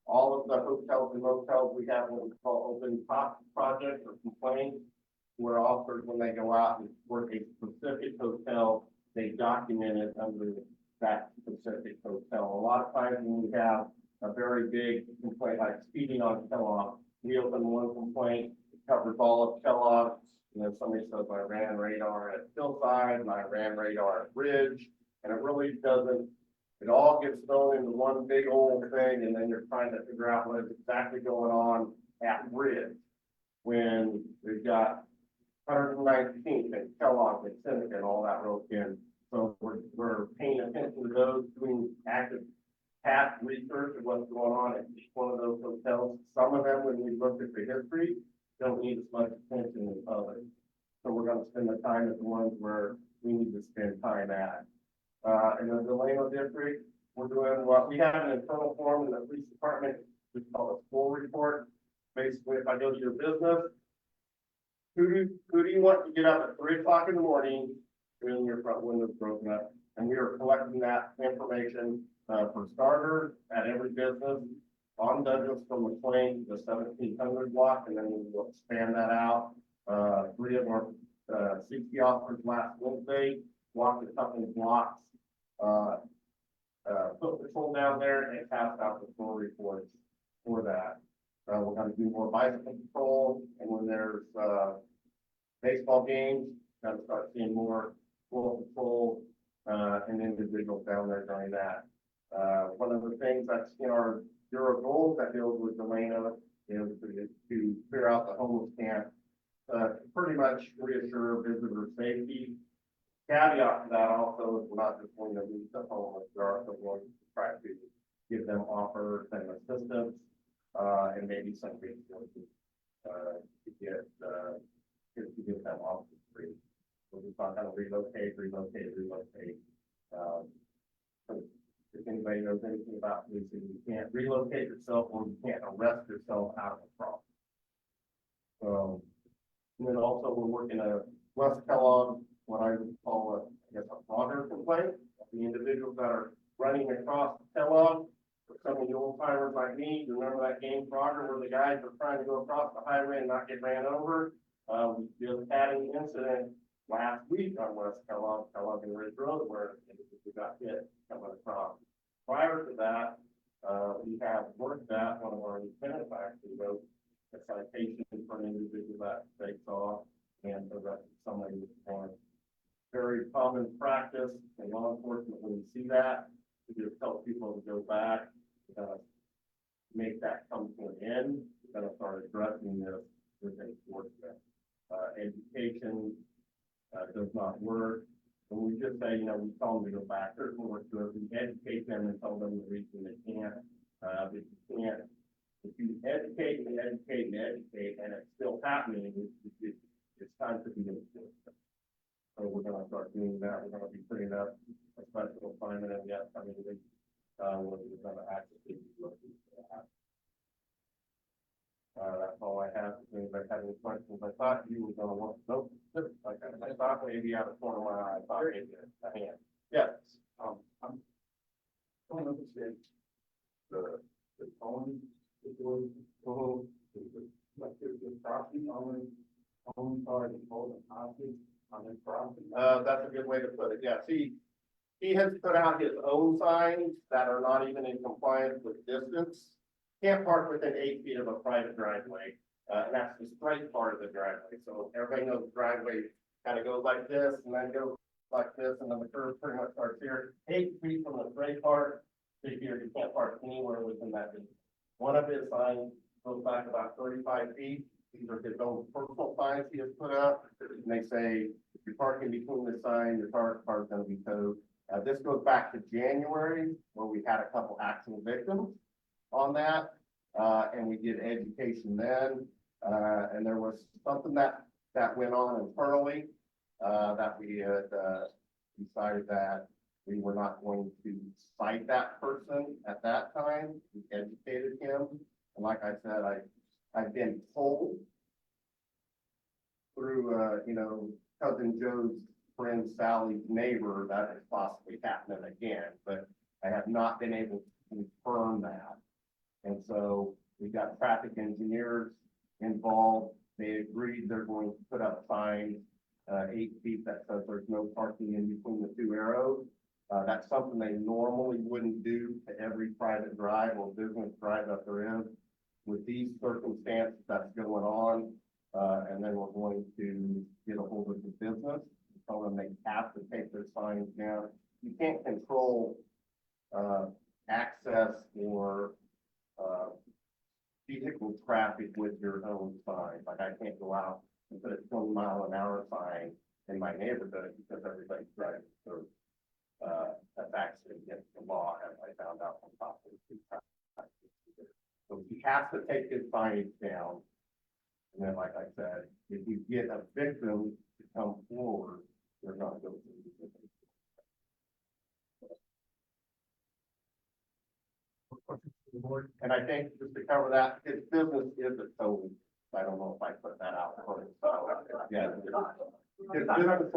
[SPEAKER 11] All of the hotels and motels, we have what we call open top projects or complaints. where officers, when they go out and work a specific hotel, they document it under that specific hotel. A lot of times when we have a very big complaint like speeding on Kellogg, we open one complaint, it covers all of Kellogg. You know, somebody says I ran radar at Hillside and I ran radar at Ridge, and it really doesn't, it all gets thrown into one big old thing, and then you're trying to figure out what is exactly going on at Ridge. When we've got 119th and Kellogg and Seneca and all that roped in. So we're paying attention to those, doing active past research of what's going on at each one of those hotels. Some of them, when we look at the history, don't need as much attention as others. So we're gonna spend the time at the ones where we need to spend time at. In the Delano district, we're doing what, we have an internal form in the police department, we call it full report. Basically, if I go to your business, who do you want to get up at 3 o'clock in the morning when your front window's broken up? And we are collecting that information, for starters, at every business on Douglas from McLean to the 1700 block, and then we will expand that out. 3 of our, 60 officers last Wednesday walked a couple of blocks, foot patrol down there and passed out the full reports for that. We're gonna do more bicycle patrol, and when there's, baseball games, gonna start seeing more full patrol, and individuals down there during that. One of the things that's in our Bureau goals that deals with Delano is to clear out the homeless camp, pretty much reassure visitor safety. Caveat to that also is we're not just going to leave the homeless, we're also going to try to give them offers and assistance, and maybe some resources, to get them off the street. We're just not gonna relocate. If anybody knows anything about policing, you can't relocate yourself or you can't arrest yourself out of a problem. So, and then also we're working a West Kellogg, what I would call a broader complaint of the individuals that are running across Kellogg. For some of the old timers like me, you remember that game Frogger where the guys were trying to go across the highway and not get ran over? We just had an incident last week on West Kellogg and Ridge Road where we got hit coming across. Prior to that, we have worked that one of our lieutenants actually wrote a citation for an individual that they saw and arrested somebody with one. Very common practice in law enforcement when you see that, we just tell people to go back, make that come to an end. We're gonna start addressing this with enforcement. Education does not work. When we just say, we tell them to go back, there's more to it. We educate them and tell them the reason they can't. But you can't. If you educate and educate and educate, and it's still happening, it's time to be enforcement. So we're gonna start doing that. We're gonna be putting up a special assignment in the upcoming week, where we're gonna actually look at that. That's all I have. If anybody had any questions, I thought you were gonna want, nope, I thought maybe out of the corner of my eye, I thought maybe a hand. Yes.
[SPEAKER 2] I'm don't understand the own situation. Like the property owned by the whole property on the property.
[SPEAKER 11] That's a good way to put it. Yeah, see, he has put out his own signs that are not even in compliance with distance. Can't park within 8 feet of a private driveway. And that's the straight part of the driveway. So everybody knows the driveway kind of goes like this and then goes like this, and then the curve pretty much starts here. 8 feet from the straight part, figure you can't park anywhere within that distance. One of his signs goes back about 35 feet. These are his own personal signs he has put up. And they say, if you're parking between the sign, your car's going to be towed. This goes back to January, where we had a couple actual victims on that, and we did education then, and there was something that went on internally, that we had decided that we were not going to cite that person at that time. We educated him, and like I said, I've been told through cousin Joe's friend Sally's neighbor that it's possibly happening again, but I have not been able to confirm that. And so we got traffic engineers involved They agreed they're going to put up signs, 8 feet that says there's no parking in between the two arrows. That's something they normally wouldn't do to every private drive or business drive that there is. With these circumstances that's going on, and then we're going to get a hold of the business, tell them they have to take their signs down. You can't control, access or, vehicle traffic with your own sign. Like I can't go out and put a 20-mile-an-hour sign in my neighborhood because everybody's driving. So, that's actually against the law, as I found out from talking to. So he has to take his signage down. And then, like I said, if we get a victim to come forward, they're gonna go through the system.
[SPEAKER 1] Questions from the board?
[SPEAKER 11] And I think just to cover that, his business is a towing. I don't know if I put that out. Yeah. His business is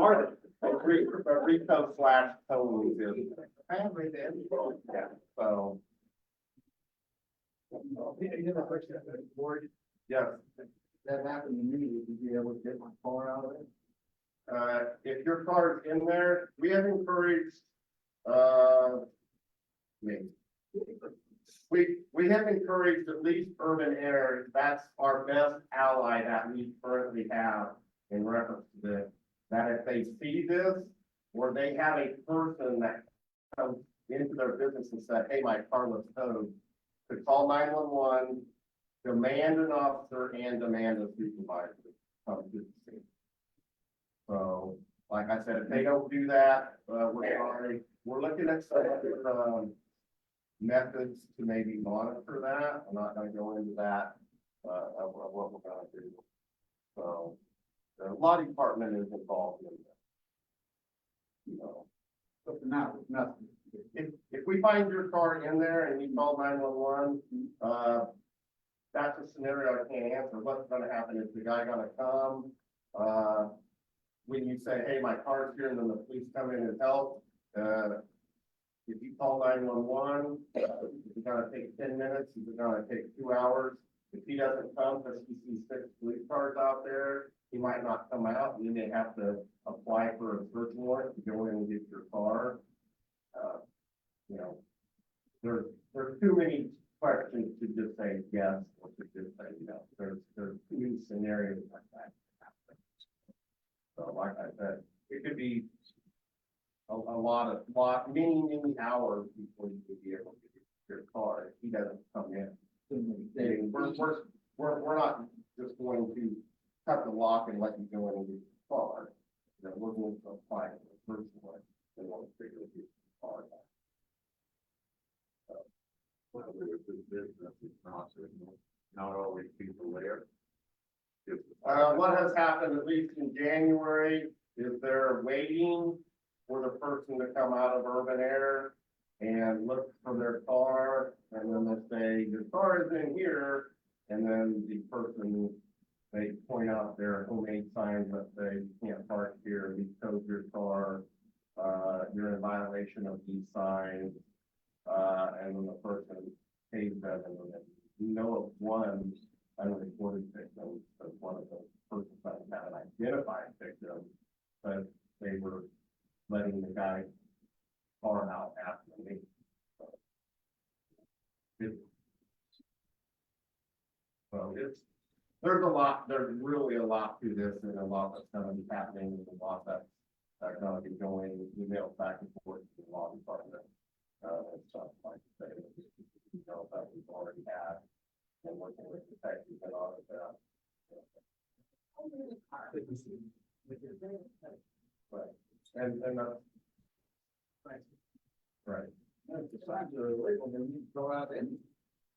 [SPEAKER 11] a retail slash towing business. Yeah, so,
[SPEAKER 1] Any other questions from the board?
[SPEAKER 11] yes.
[SPEAKER 2] That happened to me, would you be able to get my car out of it?
[SPEAKER 11] If your car is in there, we have encouraged, maybe. We have encouraged at least Urban Air, that's our best ally that we currently have in reference to this. That if they see this, or they have a person that comes into their business and said, hey, my car was towed, to call 911, demand an officer and demand a supervisor to come to the scene. So, like I said, if they don't do that, we're sorry. We're looking at some other, methods to maybe monitor that. I'm not gonna go into that, of what we're gonna do. So, the law department is involved in that. You know,
[SPEAKER 2] But for now, it's nothing.
[SPEAKER 11] if we find your car in there and you call 911, that's a scenario I can't answer. What's gonna happen is the guy gonna come, when you say, hey, my car's here, and then the police come in and help, if you call 911, it's gonna take 10 minutes, it's gonna take 2 hours. If he doesn't come, because he sees 6 police cars out there, he might not come out, and you may have to apply for a search warrant to go in and get your car. You know, there's too many questions to just say yes, or to just say no. There's too many scenarios like that. So like I said, it could be many hours before you could be able to get your car if he doesn't come in. And we're not just going to cut the lock and let you go in and get your car. You know, we're going to apply for the first one and we'll figure out your car.
[SPEAKER 2] Not always people there.
[SPEAKER 11] What has happened, at least in January, is they're waiting for the person to come out of Urban Air and look for their car, and then they'll say, your car is in here, and then the person, they point out their homemade signs that say, you can't park here, we towed your car, you're in violation of these signs, and then the person pays them, and then we know of one unreported victim, as one of the persons that had an identified victim, but they were letting the guy car out after me. So there's really a lot to this, and a lot that's gonna be happening, and a lot that's gonna be going emails back and forth to the law department, and stuff like that. You know, that we've already had, and working with detectives and all of that. Right, and that's. Right.
[SPEAKER 2] If the signs are illegal, then you go out and.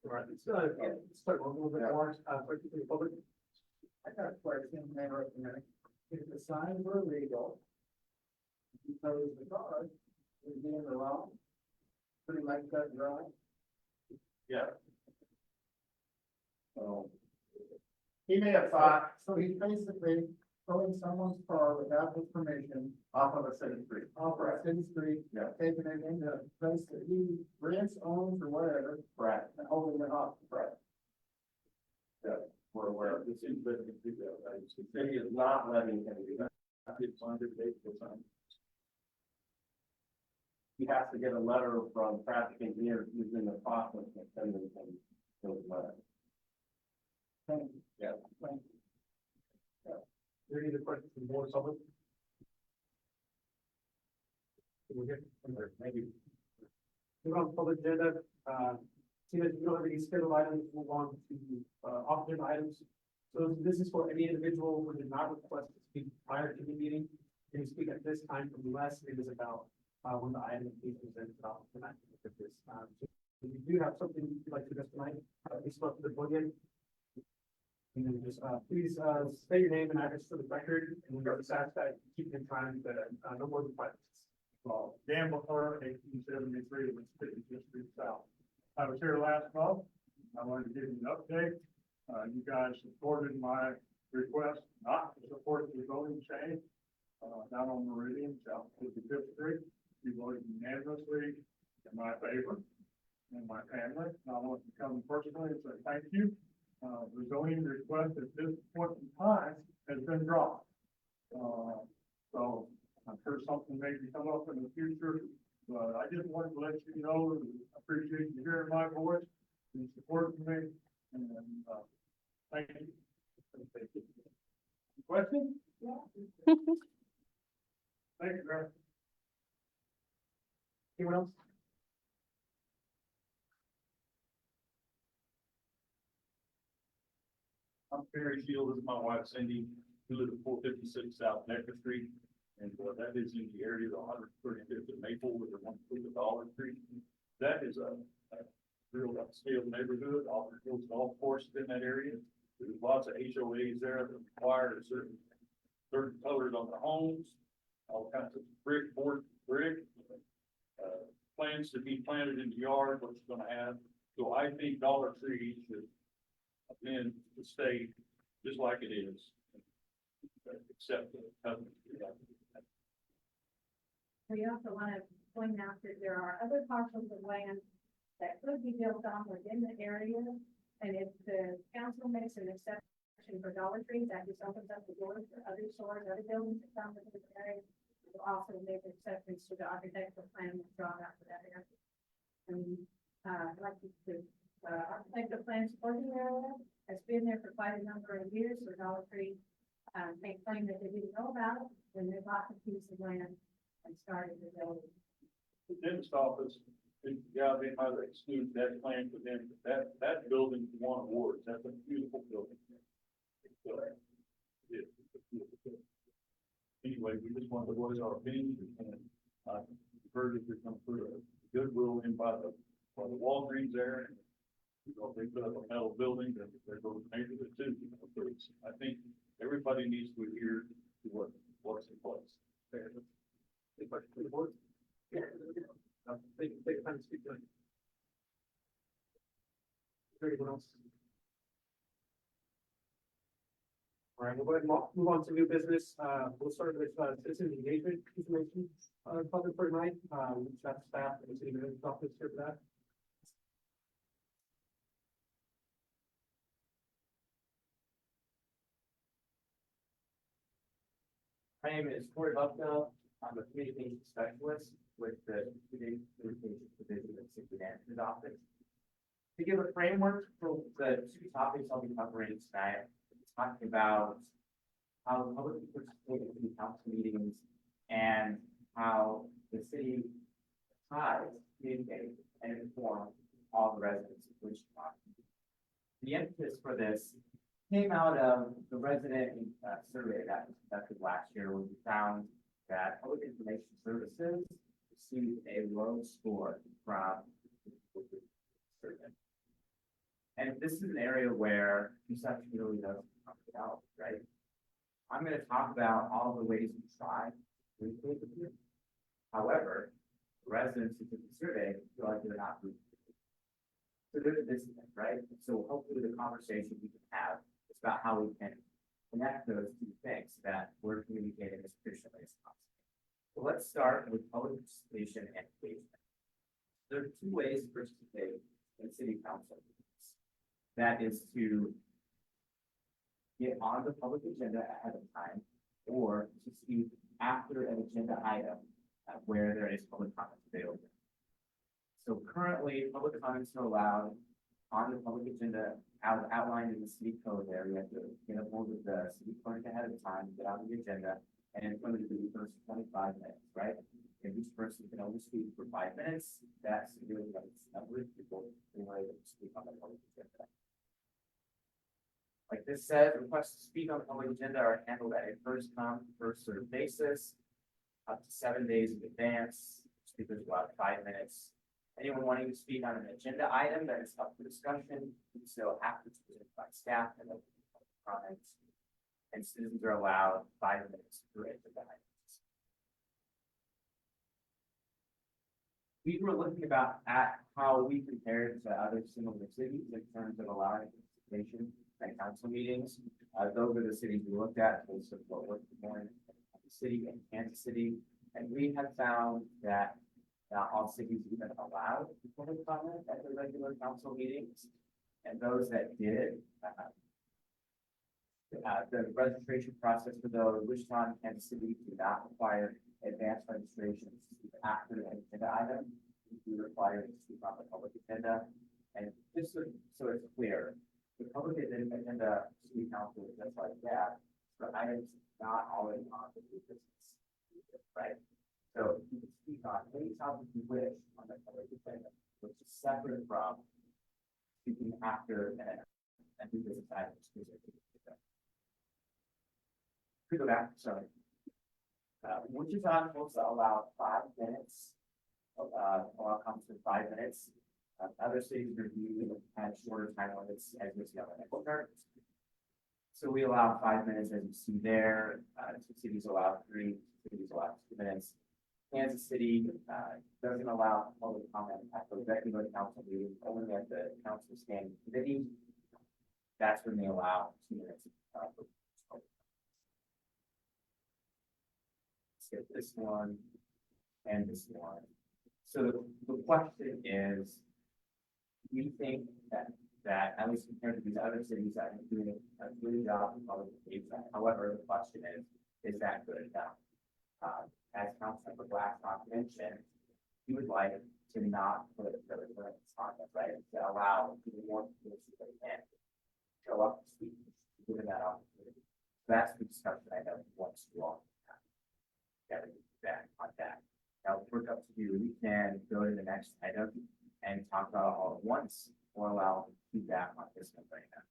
[SPEAKER 1] Right, let's talk a little bit more, for the public.
[SPEAKER 2] I got a question there a minute. If the signs were illegal, you chose the car, would be in the wrong? Pretty much cut and dry.
[SPEAKER 11] Yeah. So. He may have thought
[SPEAKER 2] So he's basically towing someone's car without his permission
[SPEAKER 11] off of a city street.
[SPEAKER 2] off of a city street.
[SPEAKER 11] Yeah.
[SPEAKER 2] Taking it into a place that he rents, owns, or whatever,
[SPEAKER 11] Correct.
[SPEAKER 2] and holding it off.
[SPEAKER 11] Right. Yeah. we're aware of. The city doesn't do that, right? The city is not letting him do that. It's under the he has to get a letter from traffic engineer who's in the process of sending him those letters. Yeah.
[SPEAKER 1] There any other questions from the board of public? We're good. Thank you. Move on to public agenda, seeing that you don't have any scheduled items, move on to, off agenda items. So this is for any individual who did not request to speak prior to the meeting, can speak at this time unless it is about, when the item is presented off tonight. So if you do have something you'd like to address tonight, please come up to the podium. And then just, please, state your name and address for the record, and we're satisfied, keep in time that, no more than 5 minutes.
[SPEAKER 4] Well, Dan McClure, 1873, with City District South. I was here last month. I wanted to give you an update. You guys supported my request not to support the zoning change, down on Meridian, South 55th Street. You voted unanimously in my favor and my family. And I want to come personally and say thank you. The zoning request at this point in time has been dropped. So I'm sure something may come up in the future, but I just wanted to let you know, I appreciate you hearing my voice and supporting me, and, thank you. Questions?
[SPEAKER 8] Yeah.
[SPEAKER 4] Thank you, Mayor.
[SPEAKER 1] Anyone else?
[SPEAKER 7] I'm Barry Shield, this is my wife Cindy, we live at 456 South Necker Street. And that is in the area of 135th and Maple with the 1 Dollar Tree. That is a real upscale neighborhood. Auburn Hills Golf Course is in that area. There's lots of HOAs there that require certain colors on the homes, all kinds of board brick. Plants to be planted in the yard, what you're gonna have. So I think Dollar Tree should amend the state just like it is. Except the covenant.
[SPEAKER 8] We also want to point out that there are other parcels of land that could be built on within the area. And if the council makes an exception for Dollar Tree, that just opens up the doors for other stores, other buildings that come within the area. We'll also make exceptions to the architectural plan that's drawn out for that area. And, I'd like to, architectural plan supporting area has been there for quite a number of years, so Dollar Tree, may claim that they didn't know about it when they bought the piece of land and started the building.
[SPEAKER 7] The dentist office, yeah, they might exclude that plan for them, but that building won awards, that's a beautiful building. So, it's a beautiful building. Anyway, we just wanted to voice our opinion, and, heard that there's some sort of goodwill in by the Walgreens there. And, you know, they put up a metal building, and they're going to neighborhood too, you know, so it's, I think everybody needs to adhere to what's in place.
[SPEAKER 1] Any questions from the board? Yeah. Take time to speak to it. Is there anyone else? All right, we'll go ahead and move on to new business. We'll start with, citizen engagement information, public for tonight. We've got staff and the city manager's office here for that.
[SPEAKER 10] My name is Corey Bucknell. I'm a communications specialist with the Communications Division of City Manager's Office. To give a framework for the two topics I'll be covering tonight, talking about how the public can participate in city council meetings and how the city tries to communicate and inform all the residents of Wichita. The impetus for this came out of the resident survey that was conducted last year, where we found that public information services received a low score from the survey. And this is an area where perception really doesn't come out, right? I'm going to talk about all the ways we try to communicate with you. However, the residents who took the survey feel like they're not doing it. So there's a disconnect, right? So hopefully the conversation we can have is about how we can connect those two things so that we're communicating as efficiently as possible. So let's start with public participation and engagement. There are two ways to participate in city council meetings. That is to
[SPEAKER 2] get on the public agenda ahead of time, or to speak after an agenda item where there is public comment available. So currently, public comments are allowed on the public agenda as outlined in the city code there. We have to get a hold of the city clerk ahead of time, get on the agenda, and it's going to be the first 25 minutes, right? And each person can only speak for 5 minutes. That's really the number of people who are able to speak on the public agenda. Like this said, requests to speak on the public agenda are handled at a first come, first served basis, up to 7 days in advance. Speakers will have 5 minutes. Anyone wanting to speak on an agenda item that is up for discussion, so have to be presented by staff and then comments. And citizens are allowed 5 minutes per agenda items. We were looking at how we compared to other similar cities in terms of allowing participation at council meetings. Those are the cities we looked at, most of what was born in the city and Kansas City. And we have found that not all cities even allowed public comment at the regular council meetings. And those that did, the registration process for those, Wichita and Kansas City do not require advanced registration after an agenda item. We require to speak on the public agenda. And just so it's clear, the public agenda city council is just like that for items not already on the new business, right? So you can speak on any topic you wish on the public agenda, which is separate from speaking after and new business items. We go back, sorry. Wichita folks allow 5 minutes. Allow comments for 5 minutes. Other cities review had shorter time limits, as we see on the next chart. So we allow 5 minutes, as you see there. 2 cities allow 3, cities allow 2 minutes. Kansas City doesn't allow public comment at the regular council meeting, only at the council standing committee. That's when they allow 2 minutes. Skip this one and this one. So the question is, we think that at least compared to these other cities that are doing a good job of public engagement. However, the question is that good enough? As Councilmember Blackstock mentioned, he would like to not put the limits on it, right? To allow even more people to can show up to speak, given that opportunity. That's the discussion I know wants to all have. That on that. Now it's work up to you. We can go to the next item and talk about it all at once, or allow feedback on this one right now.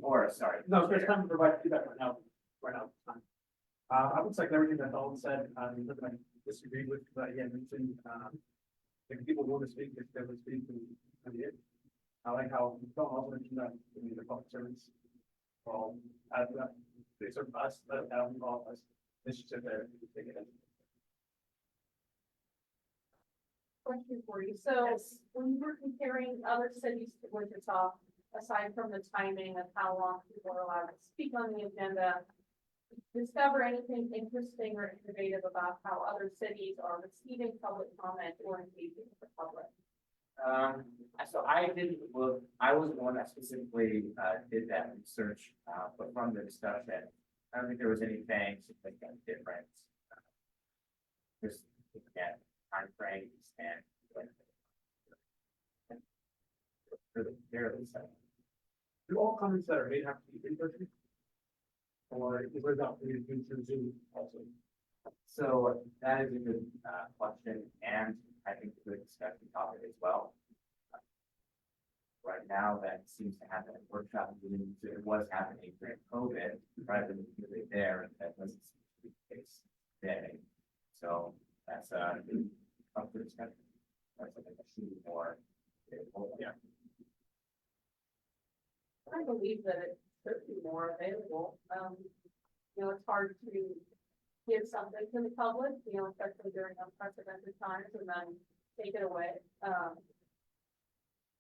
[SPEAKER 2] Or sorry.
[SPEAKER 1] No, there's time to provide feedback right now. I would like everything that Dalton said, I disagreed with, but again, mentioned, if people want to speak, if they want to speak, and it. I like how Dalton also mentioned that in the public servants. Well, as that, they serve us, let them involve us. They should sit there and take it in.
[SPEAKER 9] Question for you. So when you were comparing other cities to Wichita, aside from the timing of how long people are allowed to speak on the agenda, discover anything interesting or innovative about how other cities are receiving public comment or engaging with the public?
[SPEAKER 2] So I didn't look, I was the one that specifically did that research, but from the discussion, I don't think there was anything significant different. Just again, timeframes and fairly simple.
[SPEAKER 1] Do all comments that are made have to be in person? Or is there not to do through Zoom also?
[SPEAKER 2] So that is a good question, and I think a good discussion topic as well. Right now, that seems to happen at workshop meetings. It was happening during COVID, rather than there, and that doesn't seem to be the case today. So that's up for discussion. That's something that should be more. Yeah.
[SPEAKER 9] I believe that it should be more available. You know, it's hard to give something to the public, you know, especially during unprecedented times, and then take it away.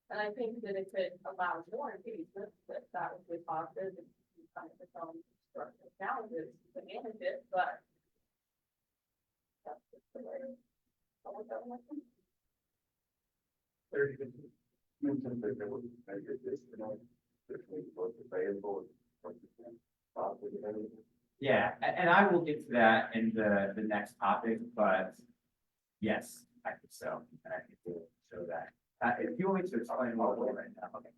[SPEAKER 9] And I think that if it allows more engagement, that would be positive and kind of its own structural challenges to manage it, but that's just the way public government is.
[SPEAKER 1] Very good.
[SPEAKER 11] Mentioned that there was measures this,
[SPEAKER 2] Yeah, and I will get to that in the next topic, but yes, I think so, and I think we'll show that. If you want me to explain more right now, okay.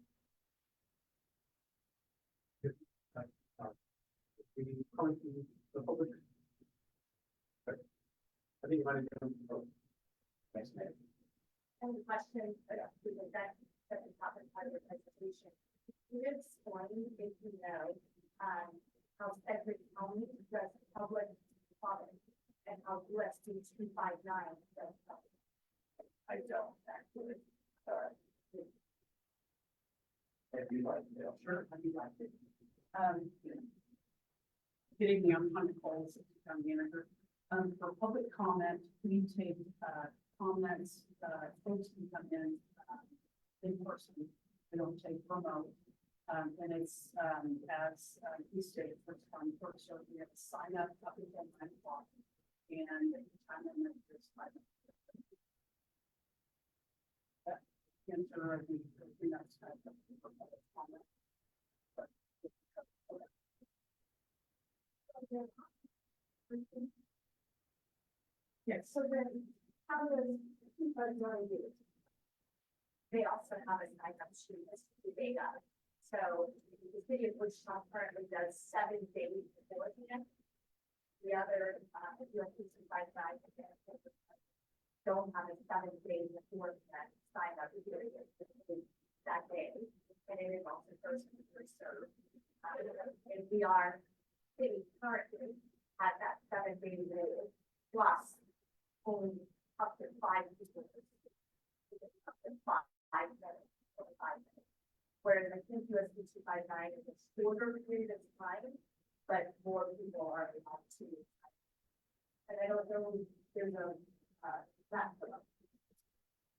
[SPEAKER 1] We come to the public. I think you might have done.
[SPEAKER 2] Thanks, man.
[SPEAKER 8] And the question, because that's the topic part of the presentation. You explain if you know, how every county does public comment and how USD 259 does public.
[SPEAKER 2] I don't actually. If you like, yeah, sure.
[SPEAKER 4] I'd be like it. Good evening, I'm Tanya Cole, Assistant Town Manager. For public comment, we take, comments, folks can come in person, we don't take remote. And it's, as, you stated, first come, first served, we have to sign up until 9 o'clock. And the time limit is 5 minutes. Enter the next time for public comment.
[SPEAKER 8] Yes, so then how does people know you? They also have a sign up sheet as to data. So the city of Wichita currently does 7 days beforehand. The other, USC 259 don't have a 7 days beforehand sign up period that day. And it is also first come, first served. And we are city currently at that 7 day rule plus only up to 5 people. Up to 5 minutes, 5 minutes. Whereas I think USD 259 is a shorter period of time, but more people are able to. And I don't know, there's a,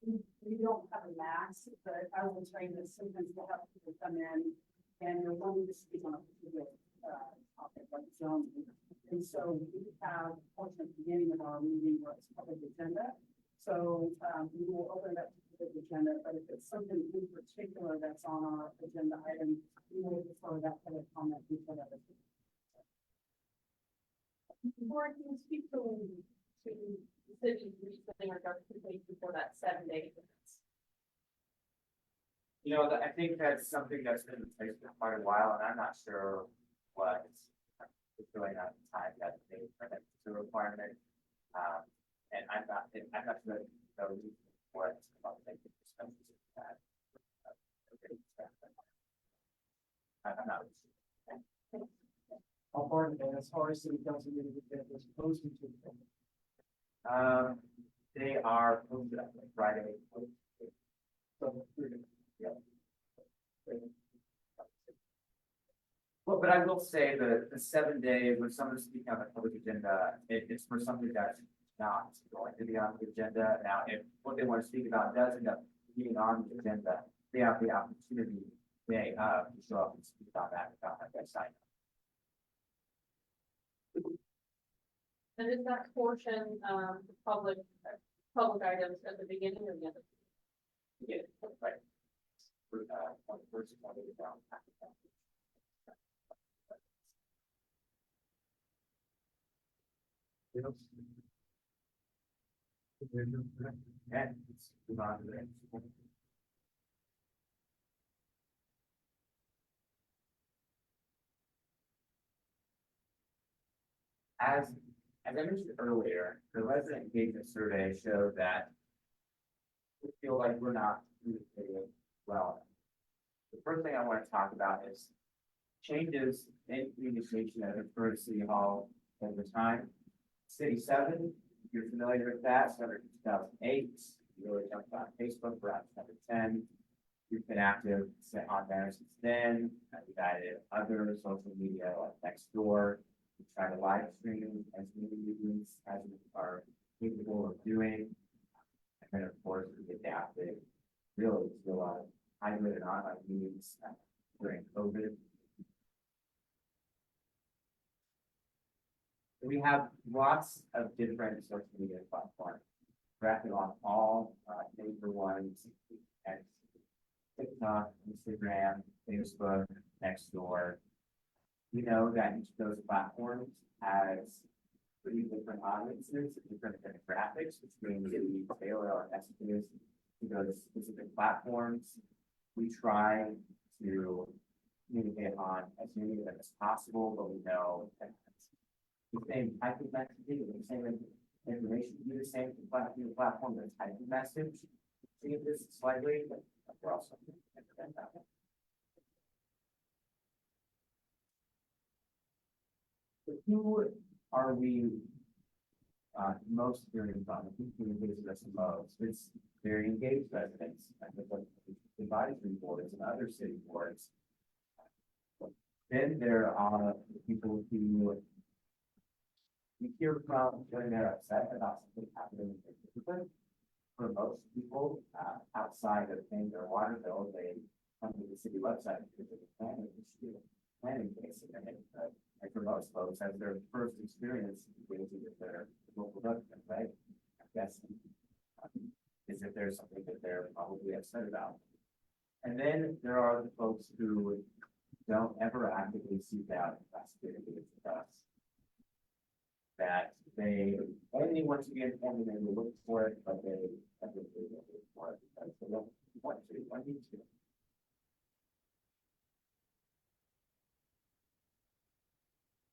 [SPEAKER 4] We don't have a max, but I will tell you that sometimes we'll have people come in and they're wanting to speak on a particular, topic like zoning. And so we have, a portion at the beginning of our meeting where it's public agenda. So, we will open it up to the agenda, but if it's something in particular that's on our agenda item, we will defer that public comment before that.
[SPEAKER 9] Or can you speak to the city's recently representation for that 7 day?
[SPEAKER 2] You know, I think that's something that's been in place for quite a while, and I'm not sure what is going on at the time that they permit the requirement. And I'm not sure that what about the expenses of that. I'm not.
[SPEAKER 1] How far in advance, as far as city council meeting that was supposed to.
[SPEAKER 2] They are posted up like Friday.
[SPEAKER 1] So,
[SPEAKER 2] Yeah. Well, but I will say the 7 days when someone's speaking on the public agenda, it's for something that's not going to be on the agenda. Now, if what they want to speak about does end up being on the agenda, they have the opportunity to show up and speak on that without that sign.
[SPEAKER 9] And is that portion, public items at the beginning or the end?
[SPEAKER 2] Yeah, right. First, down. And let's move on to the next one. As I mentioned earlier, the resident engagement survey showed that we feel like we're not communicating well. The first thing I want to talk about is changes in communication that occurred at City Hall over time. City 7, if you're familiar with that, started in 2008. You really jumped on Facebook around 2010. We've been active on there since then. We've added other social media like Nextdoor. We try to live stream as many meetings as we are capable of doing. And then, of course, we adapted really to a lot of hybrid and online meetings during COVID. We have lots of different social media platforms. We're active on all major ones, and TikTok, Instagram,
[SPEAKER 11] Facebook, Nextdoor. We know that each of those platforms has pretty different audiences, different demographics, which means we tailor our messages to those specific platforms. We try to communicate on as many of them as possible, but we know that the same type of messaging, the same information, can be the same from platform, the type of message changes slightly, but we're also. Who are we most hearing from? Who communicates with us the most? It's very engaged residents, like the advisory boards and other city boards. Then there are the people who we hear from when they're upset about something happening in their neighborhood. For most people, outside of paying their water bill, they come to the city website because of the planning issue, planning case in their neighborhood. And for most folks, as their first experience with their local government, right? I guess is if there's something that they're probably upset about. And then there are the folks who don't ever actively seek out investigative with us. That they only want to be informed and they look for it, but they never really look for it because they don't want to or need to.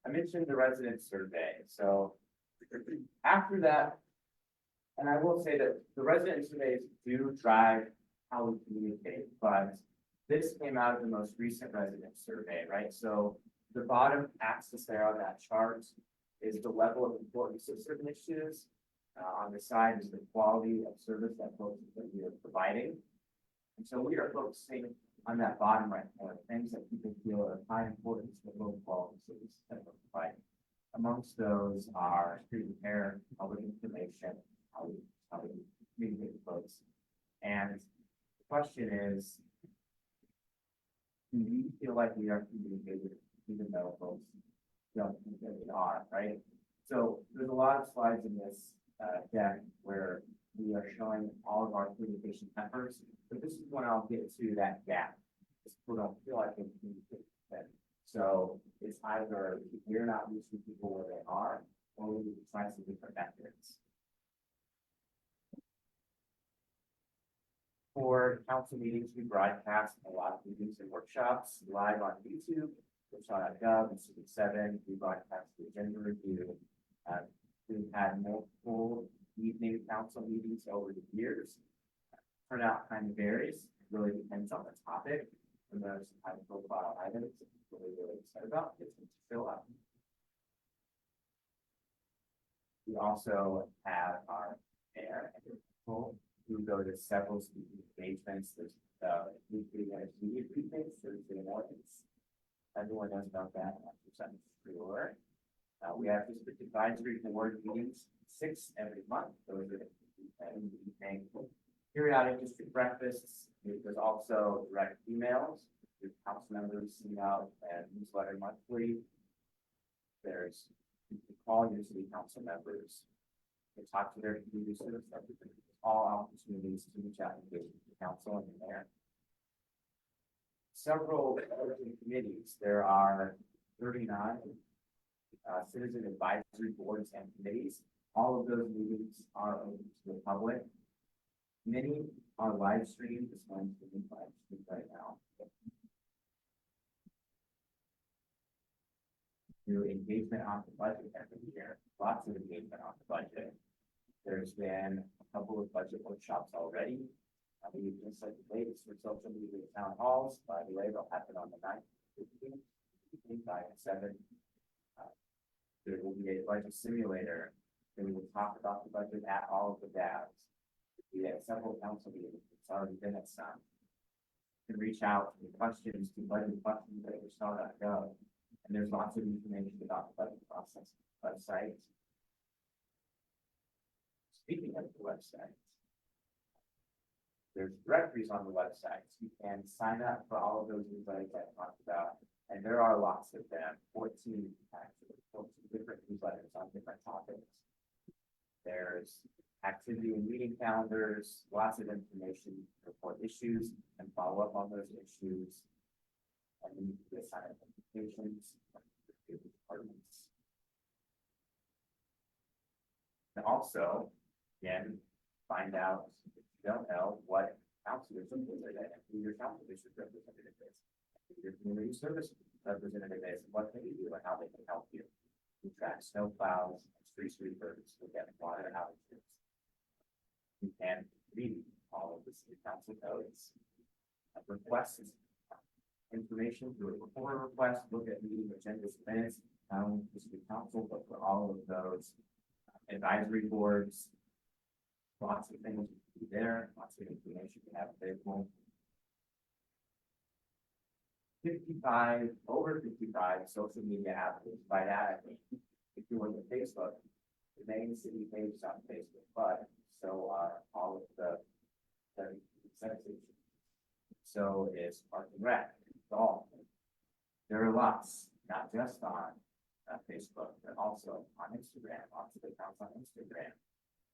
[SPEAKER 11] I mentioned the resident survey. So after that, and I will say that the resident surveys do drive how we communicate, but this came out of the most recent resident survey, right? So the bottom axis there on that chart is the level of importance of certain issues. On the side is the quality of service that folks that we are providing. And so we are focusing on that bottom right corner, things that people feel are of high importance for low quality services that we're providing. Amongst those are street repair, public information, how we communicate with folks. And the question is, do we feel like we are communicating even though folks don't think that we are, right? So there's a lot of slides in this deck where we are showing all of our communication efforts, but this is when I'll get to that gap. People don't feel like they communicate. So it's either we're not reaching people where they are, or we try some different methods. For council meetings, we broadcast a lot of meetings and workshops live on YouTube, Wichita.gov, and Civic 7. We broadcast the agenda review. We've had multiple evening council meetings over the years. Turnout kind of varies. It really depends on the topic. And there's high profile items that we're really excited about, get them to fill up. We also have our mayor and people who go to several speaking engagements. There's weekly media briefings, Thursday mornings. Everyone knows about that. Sure. We have district advisory board meetings, 6 every month. Those are in the evening. Periodic district breakfasts. There's also direct emails. Your council members send out a newsletter monthly. There's you can call your city council members and talk to their community service representatives. All opportunities to reach out and engage with the council and the mayor. Several committees. There are 39 citizen advisory boards and committees. All of those meetings are open to the public. Many are live streamed. This one's being live streamed right now. Do engagement on the budget every year. Lots of engagement on the budget. There's been a couple of budget workshops already. I believe just like the latest for social media town halls. By the way, they'll happen on the 9th, 15th, 5 and 7. There will be a budget simulator. And we will talk about the budget at all of the DABs. We have several council meetings. It's already been at some. You can reach out with questions to budget questions at Wichita.gov. And there's lots of information about the budget process website. Speaking of the website, there's directories on the website. You can sign up for all of those newsletters I talked about. And there are lots of them, 14 actually, 14 different newsletters on different topics. There's activity and meeting calendars, lots of information to report issues and follow up on those issues.
[SPEAKER 2] and then you can assign applications, departments. And also, again, find out if you don't know what council is represented, and who your council district representative is, who your community service representative is, and what they do and how they can help you. You track snow plows, street sweepers, we get water outages. You can read all of the city council codes. Requests information through a reporter request, look at meeting agendas, minutes, not only for city council, but for all of those advisory boards. Lots of things to do there, lots of information you have available. 55, over 55 social media applicants. By that, I mean, if you look at Facebook, the main city page is on Facebook, but so are all of the senators. So is Park and Rec, golf. There are lots, not just on Facebook, but also on Instagram, lots of accounts on Instagram.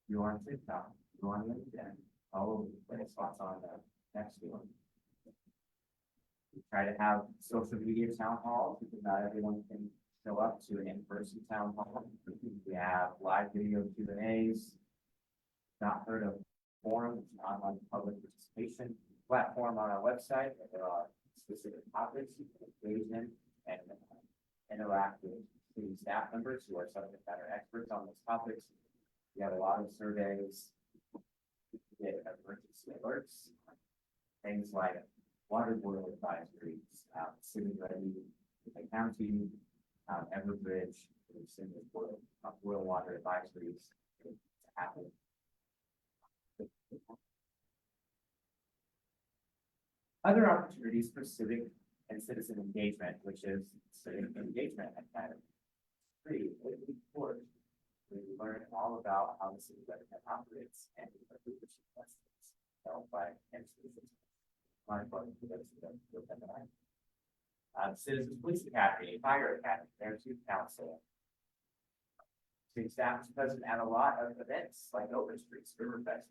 [SPEAKER 2] You're on TikTok, you're on LinkedIn, all over the place, lots on the next one. We try to have social media town halls because not everyone can show up to an in-person town hall. We have live video Q&As. Not heard of forum, which is an online public participation platform on our website. There are specific topics you can engage in and interact with city staff members who are subject matter experts on those topics. We have a lot of surveys. We get emergency alerts, things like water boil advisories, city ready, the county, Everbridge, boil water advisories to happen. Other opportunities for civic and citizen engagement, which is civic engagement academy. We learn all about how the city government operates and the leadership lessons held by institutions. Citizens Police Academy, Fire Academy, their youth council. City staff is present at a lot of events like Open Streets, Riverfest,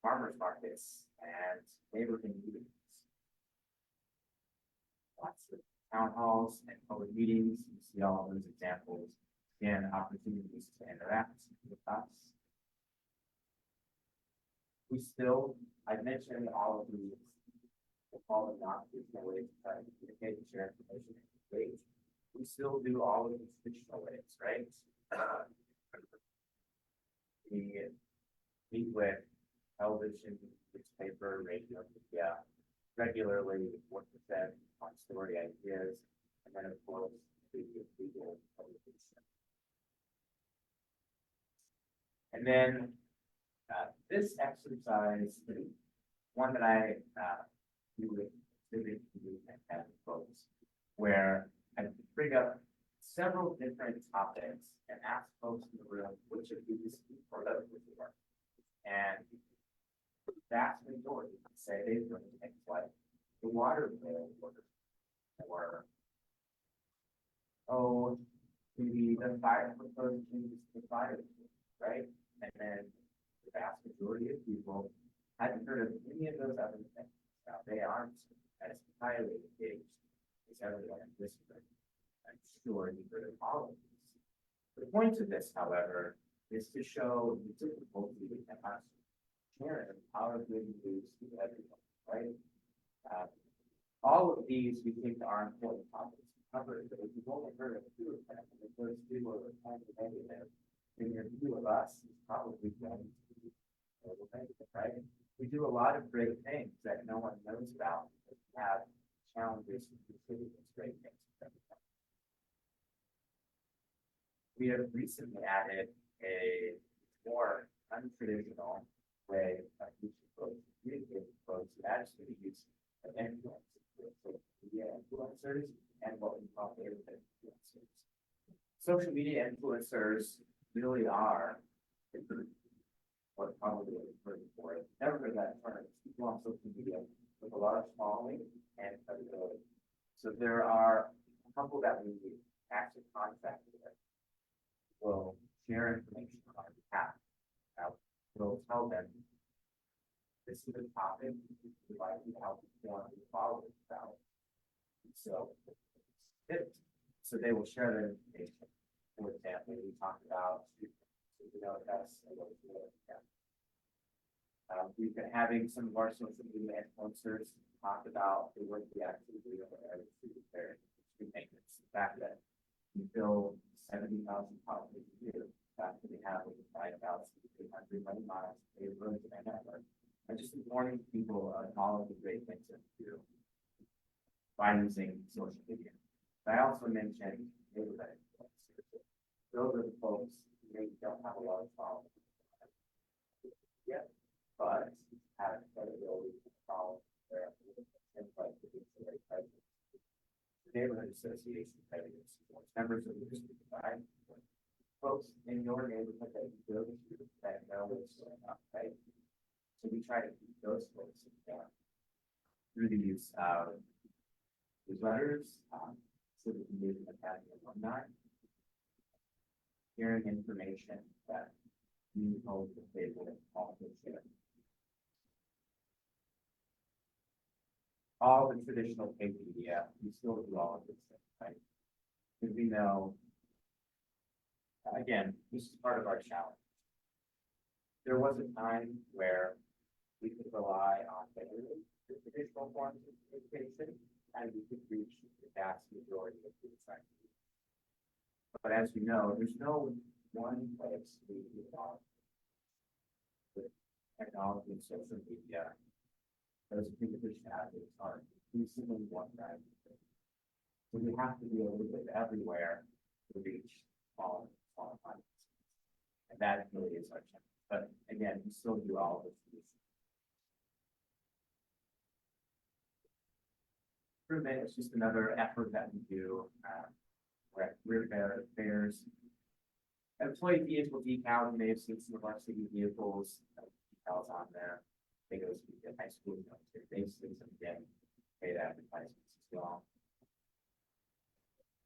[SPEAKER 2] farmers markets, and neighborhood meetings. Lots of town halls and public meetings. You see all of those examples. Again, opportunities to interact with us. We still, I mentioned all of these, all the non-traditional ways to try to communicate and share information and engage. We still do all of these traditional ways, right? We meet with television, newspaper, radio, media regularly, work with them on story ideas, and then of course, legal publication. And then this exercise, one that I do with civic and folks, where I bring up several different topics and ask folks in the room which of these or those would work. And the vast majority say they've done things like the water bill or maybe the fire proposed changes to the fire, right? And then the vast majority of people hadn't heard of any of those other things. Now they aren't as highly engaged as everyone in this room. I'm sure you've heard of all of these. The point of this, however, is to show the difficulty in us sharing our good news to everyone, right? All of these we think are important topics to cover, but if you've only heard of two of them, and the first two are kind of negative, then your view of us is probably going to be a little negative, right? We do a lot of great things that no one knows about because we have challenges to consider those great things. We have recently added a more untraditional way of using folks, communicating with folks, that is through the use of influencers, social media influencers, and what we call neighborhood influencers. Social media influencers really are what probably was referred for it. Never heard that term. People on social media with a large following and credibility. So there are a couple that we actually contract with. Will share information on our behalf. We'll tell them this is a topic we'd like you to help inform the followers about. So. So they will share their information. For example, we talked about, that's. We've been having some of our social media influencers talk about the work we actually do over there to their street maintenance. The fact that we fill 70,000 pounds a year, the fact that we have about 800 miles of roads in our network. And just warning people of all of the great things that we do by using social media. But I also mentioned neighborhood influencers. Those are the folks who maybe don't have a lot of followers yet, but have credibility to follow their input to be the right president. Neighborhood association presidents, members of the district, right? Folks in your neighborhood that you go to that know what's going on, right? So we try to keep those folks informed through the use of newsletters, civic engagement academy alumni, hearing information that you hold the table and also share. All the traditional paid media, we still do all of this stuff, right? Because we know, again, this is part of our challenge. There was a time where we could rely on the traditional forms of education, and we could reach the vast majority of the society. But as you know, there's no one place we can follow with technology and social media. Those traditional avenues are increasingly one time. So we have to be a little bit everywhere to reach all audiences. And that really is our challenge. But again, we still do all of this. Improvement is just another effort that we do. We're at career fairs. Employee vehicle decals, you may have seen some of our city vehicles, decals on there. They go to high school, bases, and again, paid advertisements as well.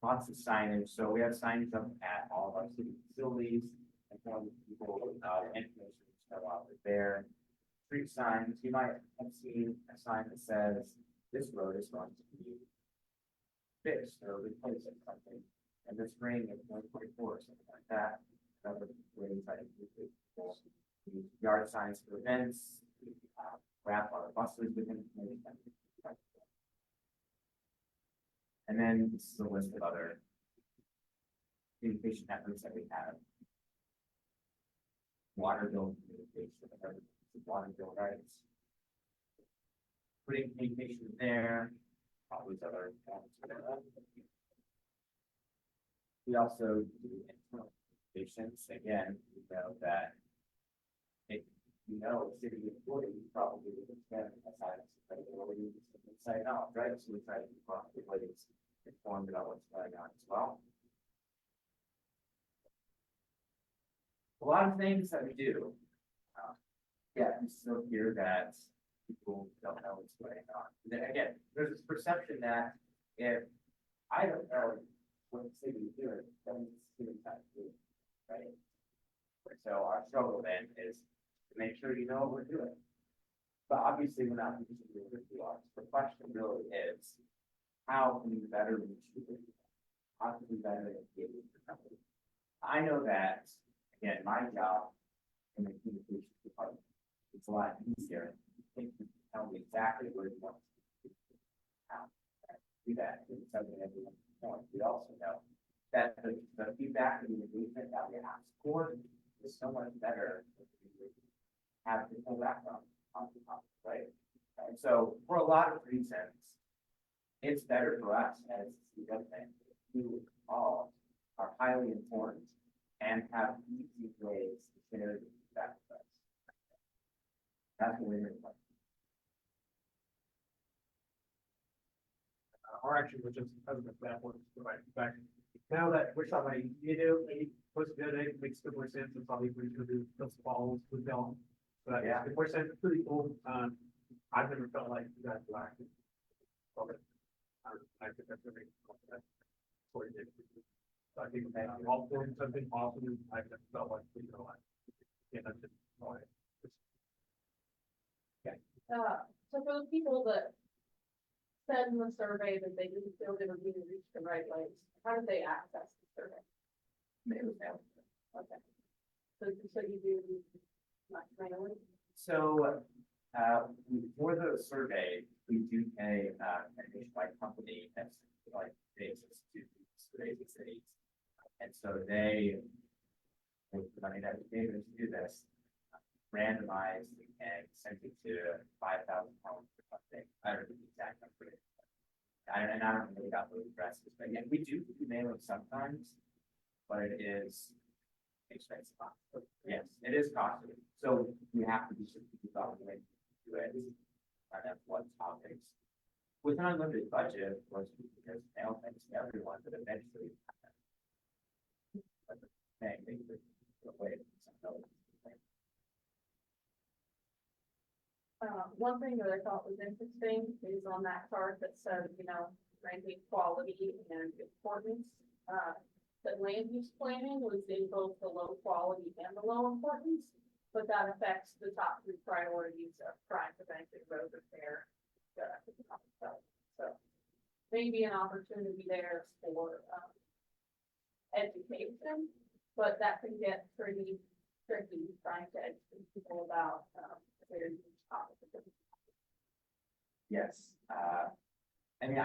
[SPEAKER 2] Lots of signage. So we have signage up at all of our city facilities, informing people information out there. Street signs, you might have seen a sign that says this road is going to be fixed or replaced or something. And this spring in 2024 or something like that. Another way to try to use yard signs for events, wrap our buses with information. And then this is a list of other communication efforts that we have. Water bill communication, water bill rights. Putting communication there, all these other forms. We also do internal communications. Again, we know that if you know city employees probably would spend inside out, right? So we try to keep our employees informed about what's going on as well. A lot of things that we do. Yeah, we still hear that people don't know what's going on. And then again, there's this perception that if I don't know what the city is doing, then the city has to do it, right? So our struggle then is to make sure you know what we're doing. But obviously we're not using the rituals. The question really is, how can we better reach people? How can we better engage with the company? I know that, again, my job in the communications department, it's a lot easier. You can tell me exactly where you want to do that. It's something that we want. We also know that the feedback and the engagement that we ask for is so much better if we have the full background on the top, right? And so for a lot of reasons, it's better for us as the government who all are highly informed and have easy ways to share the feedback with us. That's what we're here for.
[SPEAKER 1] Our action, which is president that works right back. Now that we're talking, you know, what's good, it makes good more sense. It's probably pretty good to those follows with them. But yeah, the more sense, it's pretty cool. I've never felt like you guys were acting. Okay. I think that's a big compliment. So I think all forms have been awesome. I've never felt like, you know, yeah, that's it. All right.
[SPEAKER 9] So for the people that said in the survey that they didn't feel they were being reached the right ways. How did they access the survey? Okay. So you do, like, mailing?
[SPEAKER 7] So, for the survey, we do pay, a nationwide company that's like, basis to surveys the cities. And so they, with the money that we gave them to do this, randomized and sent it to 5,000 homes or something. I don't know the exact number. I don't know really got those addresses, but yeah, we do mail it sometimes, but it is expensive. Yes, it is costly. So we have to be strategic about the way to do it. And that's what topics. With an unlimited budget, of course, because mail things to everyone, but eventually. But the thing, they could go away.
[SPEAKER 9] One thing that I thought was interesting is on that chart that said, ranking quality and importance. That land use planning was in both the low quality and the low importance, but that affects the top three priorities of crime prevention, road repair. So maybe an opportunity there for education, but that can get pretty tricky trying to educate people about their topic.
[SPEAKER 7] Yes, I mean,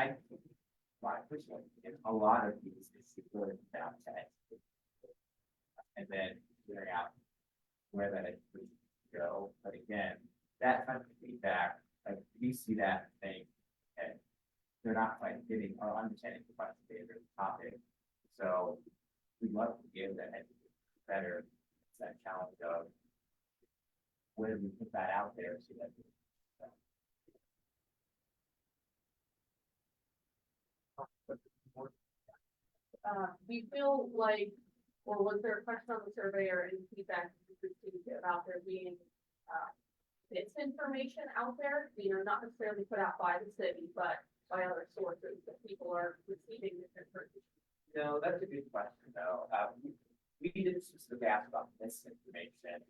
[SPEAKER 7] my personal opinion, a lot of these is really down to education. And then figuring out where that education should go, but again, that type of feedback, like, we see that thing, and they're not quite getting or understanding the question of the topic. So we'd love to give that education better, it's that challenge of where we put that out there so that.
[SPEAKER 9] We feel like, or was there a question on the survey or any feedback you received about there being misinformation out there? Not necessarily put out by the city, but by other sources that people are receiving this information.
[SPEAKER 7] No, that's a good question, though. We didn't specifically ask about misinformation.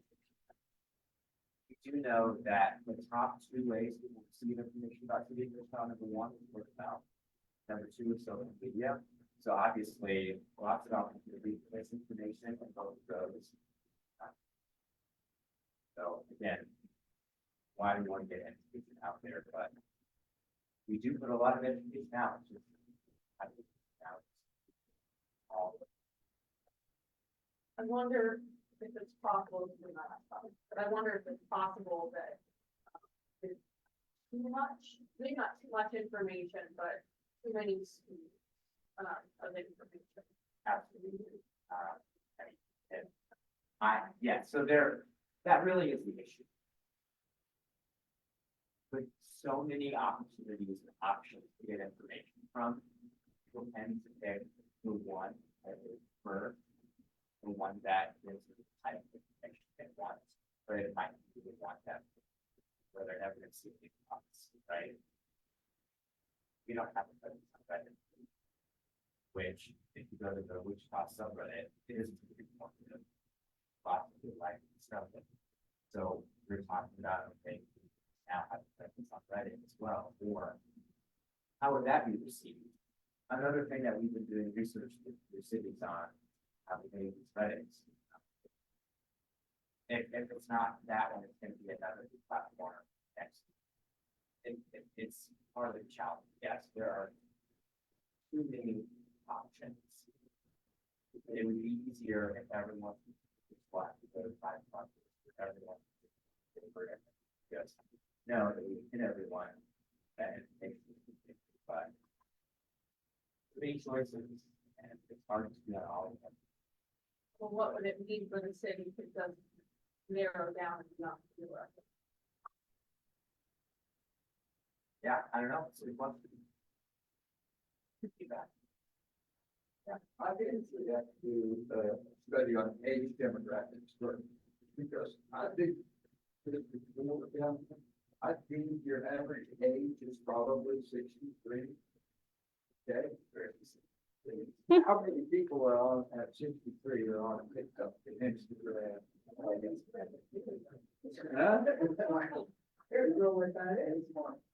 [SPEAKER 7] We do know that the top two ways people receive information about city of Georgetown, number one is word of mouth. Number two is social media. So obviously, lots of opportunity for misinformation on both of those. So again, why do we want to get education out there? But we do put a lot of education out. It's just,
[SPEAKER 9] I wonder if it's possible, but I wonder if it's possible that there's too much, maybe not too much information, but too many of information.
[SPEAKER 7] Absolutely. Yeah, so that really is the issue. With so many opportunities and options to get information from, people tend to pick the one that is first, the one that is the type of information they want, but it might be the one that where they're never going to see it, right? We don't have a presence on Reddit, which, if you go to the Wichita subreddit, it is pretty informative. Lots of people like stuff. So we're talking about, okay, now have a presence on Reddit as well, or how would that be received? Another thing that we've been doing research with the cities on how we make these Reddits. If it's not that one, it's going to be another platform next. It's part of the challenge. Yes, there are too many options. It would be easier if everyone was flat to go to 5 months, if everyone just know that we hit everyone that it takes, but many choices, and it's hard to do that all of them.
[SPEAKER 9] Well, what would it mean for the city if it does narrow down enough to do it?
[SPEAKER 7] Yeah, I don't know. It's a question. Feedback.
[SPEAKER 2] Yeah, I didn't see that to study on age demographics, but because I think your average age is probably 63. Okay. How many people are on at 63 are on TikTok and Instagram? Huh? There's no way that is.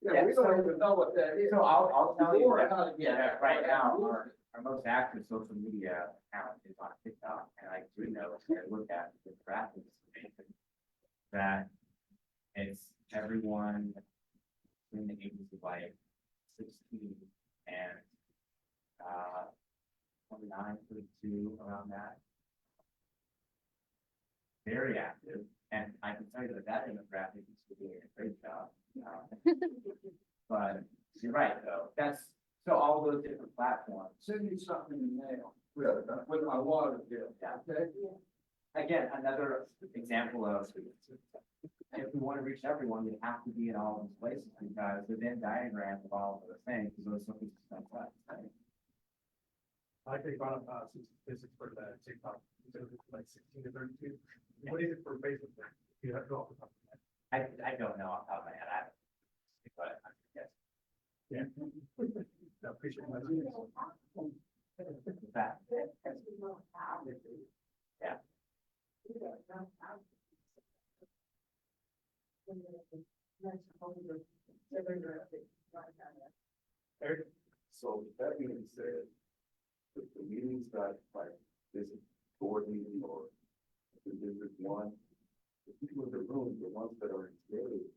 [SPEAKER 2] Yeah, we don't even know what
[SPEAKER 10] what that is.
[SPEAKER 7] So I'll tell you
[SPEAKER 10] Or,
[SPEAKER 7] that,
[SPEAKER 10] yeah,
[SPEAKER 7] that right now, our most active social media account is on TikTok, and I do know, if I look at the graphics, that it's everyone in the ages of like 16 and 29, 32, around that. Very active, and I can tell you that demographic is doing a great job. But you're right, though, so all those different platforms.
[SPEAKER 4] Send me something in the mail with my water bill.
[SPEAKER 7] Yeah.
[SPEAKER 4] Okay?
[SPEAKER 7] Again, another example of, if we want to reach everyone, we have to be in all these places, because the Venn diagrams of all of those things, because those something just like that.
[SPEAKER 1] I think brought up, some statistics for the TikTok, so it's like 16 to 32. What is it for Facebook? You have to go off the top of your head.
[SPEAKER 7] I don't know off the top of my head, but yes.
[SPEAKER 1] Yeah. I appreciate that.
[SPEAKER 7] That, yeah.
[SPEAKER 1] Eric?
[SPEAKER 2] So that being said, the meetings that like this board meeting or the district one, the people in the room, the ones that are engaged,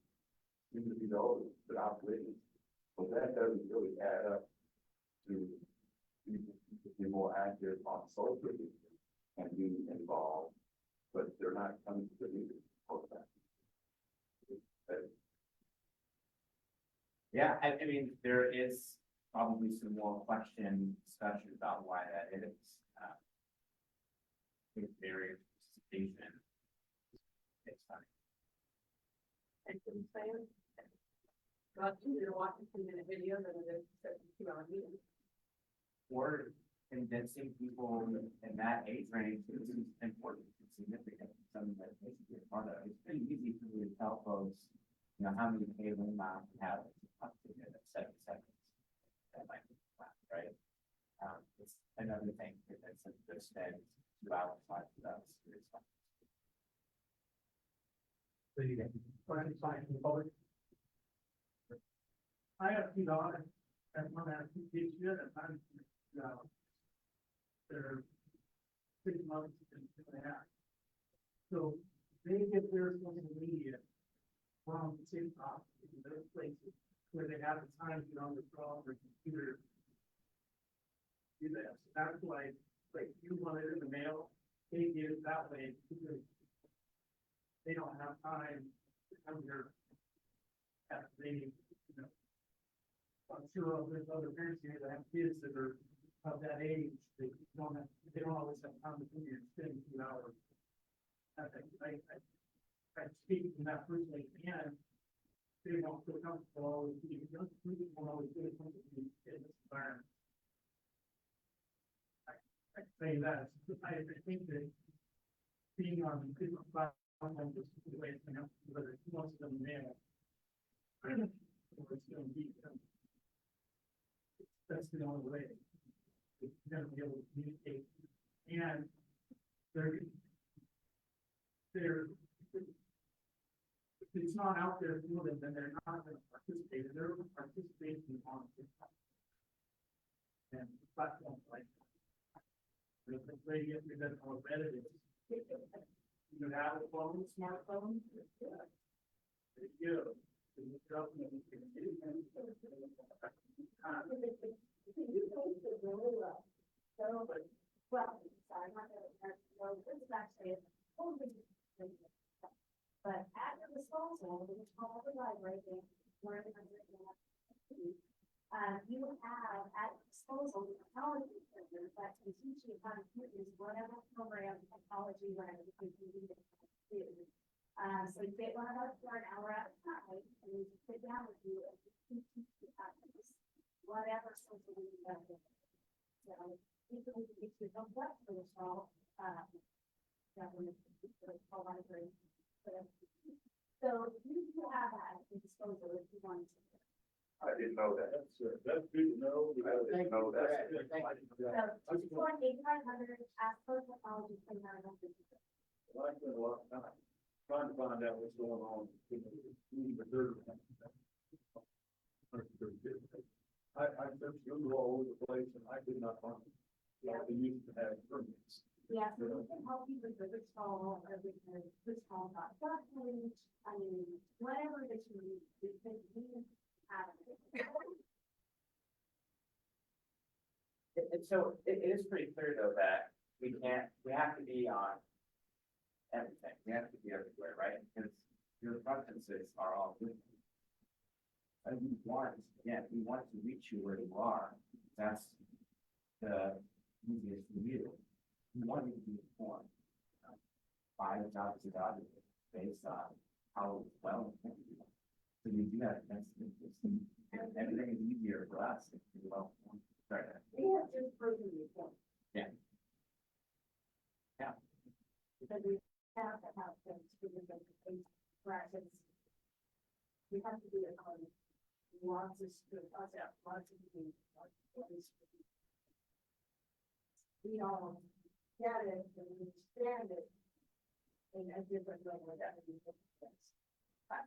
[SPEAKER 2] seem to be those that operate. But that doesn't really add up to be more active on social media and being involved, but they're not coming to the meeting for that.
[SPEAKER 7] Yeah, I mean, there is probably some more question, discussion about why that is. With various participation. It's funny.
[SPEAKER 9] And what I'm saying? Well, you're watching 2-minute video, then it's a 2-hour meeting.
[SPEAKER 7] Or convincing people in that age range that this is important and significant, something that they should be a part of. It's pretty easy for me to tell folks, you know, how many cable amounts you have up to at 7 seconds. That might be flat, right? It's another thing that that's to spend 2 hours, 5 hours.
[SPEAKER 1] So you get, questions, sign from the public?
[SPEAKER 4] I have 2 daughters, and one has 2 kids here, and I'm, they're 6 months and 2.5. So they get their social media from TikTok in those places where they have the time to get on the phone or computer. Do that, so that's why, like, you want it in the mail, they get it that way, because they don't have time to come here. After they, you know, I'm sure there's other parents here that have kids that are of that age, they don't have, they don't always have time to come here and spend 2 hours. I speak from that personally, and they don't feel comfortable, you don't, people won't always feel comfortable in this environment. I say that, I think that being on different platforms is the way it's going to, whether it's most of them now. Or it's going to be, that's the only way. It's going to be able to communicate, and they're, if it's not out there for them, then they're not going to participate, they're participating on TikTok. And platforms like that. There's a way you that on Reddit is. You have a phone, smartphone? Yeah. There you go. You look up and you can see it.
[SPEAKER 8] But at your disposal, which all the library, where you have at your disposal technology centers that can teach you how to use whatever program, technology, whatever you can do. So you get one of us for an hour at a time, and we sit down with you and teach you how to use whatever social media. So even if you don't work for the small, government, or library. So you have that at your disposal if you want to.
[SPEAKER 2] I didn't know that.
[SPEAKER 4] That's good to know.
[SPEAKER 2] I didn't know that.
[SPEAKER 8] So, 24800 ask for technology from our number.
[SPEAKER 4] Well, I spent a lot of time trying to find out what's going on.
[SPEAKER 7] I've been all over the place and I did not find. They used to have permits.
[SPEAKER 8] Yeah, so we can help you with the stall, or with the stall, not definitely, I mean, whatever that you need, because we have it.
[SPEAKER 2] And so it is pretty clear though that we have to be on everything. We have to be everywhere, right? Because your preferences are all different. And we want to reach you where you are. That's the easiest for you. We want you to be informed. By the jobs of God based on how well you can do. So you do have that's interesting. And everything is easier for us if you're well informed. Right.
[SPEAKER 8] They have just proven your point.
[SPEAKER 2] Yeah. Yeah.
[SPEAKER 8] Because we have to have things to do with the practice. We have to do it on lots of good, lots of things. We all get it and we understand it in a different level that we do.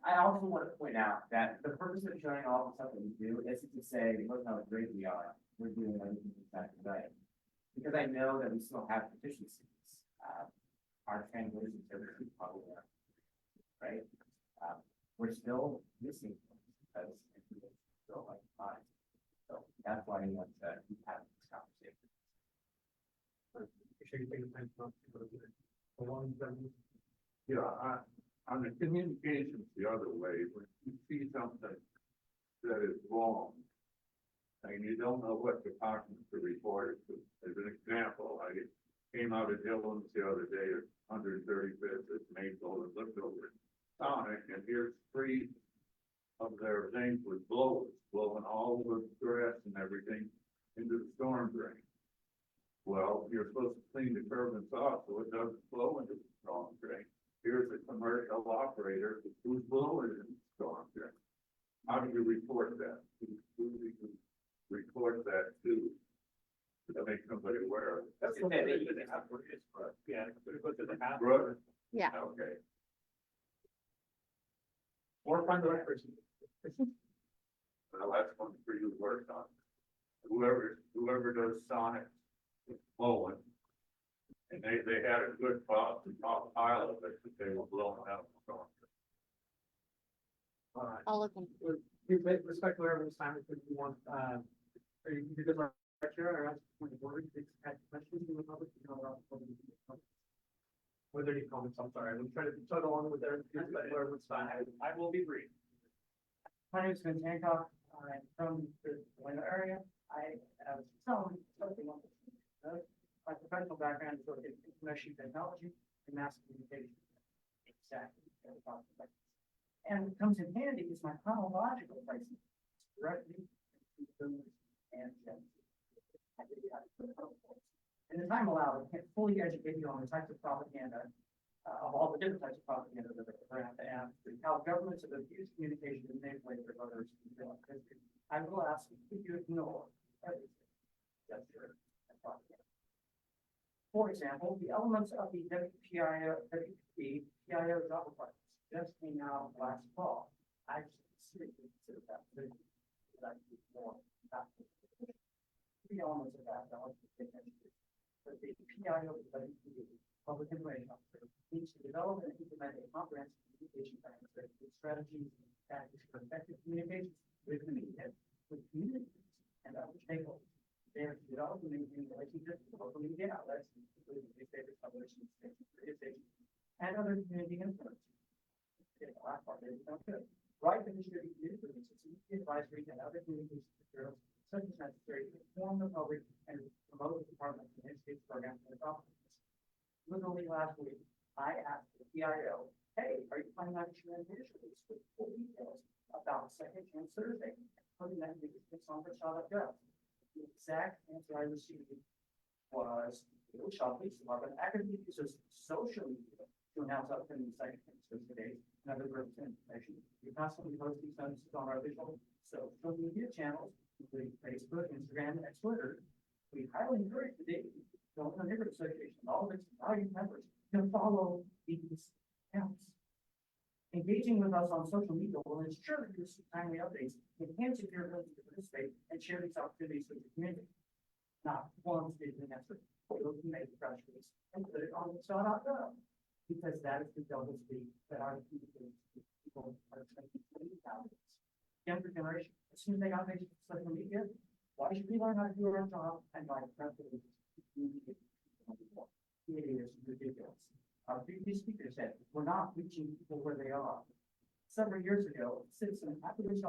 [SPEAKER 2] I also want to point out that the purpose of showing all the stuff that we do isn't to say, look how great we are. We're doing everything exactly right. Because I know that we still have deficiencies. Our translation services probably are, right? We're still missing things because it's still like fine. So that's why I want to keep having this conversation.
[SPEAKER 1] Make sure you take the time to talk to them. Along with them.
[SPEAKER 7] Yeah, on the communications the other way, when you see something that is wrong, and you don't know what department to report it to. As an example, I came out of Dillon's the other day at 135th at Maple and looked over at Sonic, and here's 3 of their things with blowers, blowing all the grass and everything into the storm drain. Well, you're supposed to clean the curb and saw so it doesn't flow into the storm drain. Here's a commercial operator who's blowing in the storm drain. How do you report that? Who do you report that to make somebody aware of it?
[SPEAKER 1] That's the way they have for it, but yeah, we go to the app.
[SPEAKER 7] Brooke?
[SPEAKER 3] Yeah.
[SPEAKER 7] Okay.
[SPEAKER 1] Or find the right person.
[SPEAKER 7] Well, that's one for you to work on. Whoever does Sonic blowing. And they had a good pile of it that they were blowing out.
[SPEAKER 3] I'll look into it.
[SPEAKER 1] We respect everyone's time, if you want, are you good right here, or ask point of order, you have questions in the public, you know, were there any comments? I'm sorry, I'm trying to chug along with their, everyone's time. I will be brief.
[SPEAKER 4] My name is Vince Hancock. I'm from the Atlanta area. I have something my professional background is in information technology and mass communication. Exactly. And what comes in handy is my chronological placement directly and and the time allowed, I can't fully educate you on the types of propaganda, of all the different types of propaganda that are out there, and how governments have abused communication in many ways that others can. I will ask you to ignore everything. That's your propaganda. For example, the elements of the WPIO job requirements just came out last fall. I seriously consider that more. The elements of that, but the PIO, Public Information Officer, needs to develop and implement a comprehensive communication plan with strategies and tactics for effective communications with the media, with communities, and other stakeholders. They are to develop and maintain relationships with local media outlets, including newspapers, publications, radio stations, and other community influencers. The last part is not good. Write and distribute news releases, advisories, and other communication materials such as necessary to inform the public and promote the Department of the United States programs and its offices. Literally last week, I asked the PIO, hey, are you planning on issuing a news release with full details about Second Chance Thursday? Putting that in the congress.gov. The exact answer I received was, it will shall police department actively uses social media to announce upcoming Second Chance Thursday and other groups and information. We constantly post these notices on our official social media channels, including Facebook, Instagram, and Twitter. We highly encourage the Dayton Neighborhood Association, all of its valued members, to follow these accounts. Engaging with us on social media will ensure that you receive timely updates, enhance your ability to participate, and share these opportunities with the community. Not one statement effort, we'll make a press release and put it on the .gov. Because that is the double speed that our people are thinking about. Younger generation, as soon as they got mixed with social media, why should we learn how to do our job and write press releases? It is ridiculous. Our previous speaker said, we're not reaching people where they are. Several years ago, citizen acquisition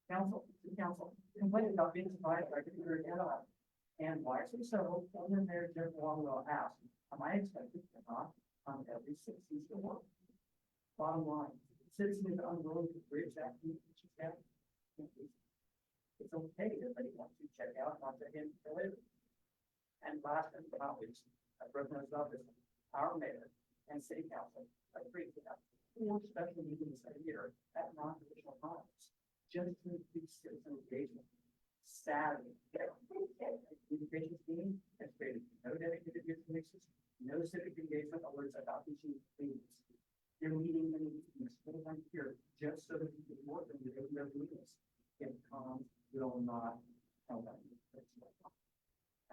[SPEAKER 4] council complained about being surprised by computer analysis. And wisely so, former Mayor Jeff Longwell asked, am I expected to not on every citizen's to work? Bottom line, citizen is unwilling to bridge that communication gap. It's okay if they want to check out, not check in later. And last but not least, at President's office, our mayor and city council agreed to have 4 special meetings a year at non-traditional times, just to increase citizen engagement. Sadly, communications team has created no dedicated youth mixes, no civic engagement alerts about issues things. They're meeting in the full time here just so that we can work them to do their meetings. If Tom will not tell them.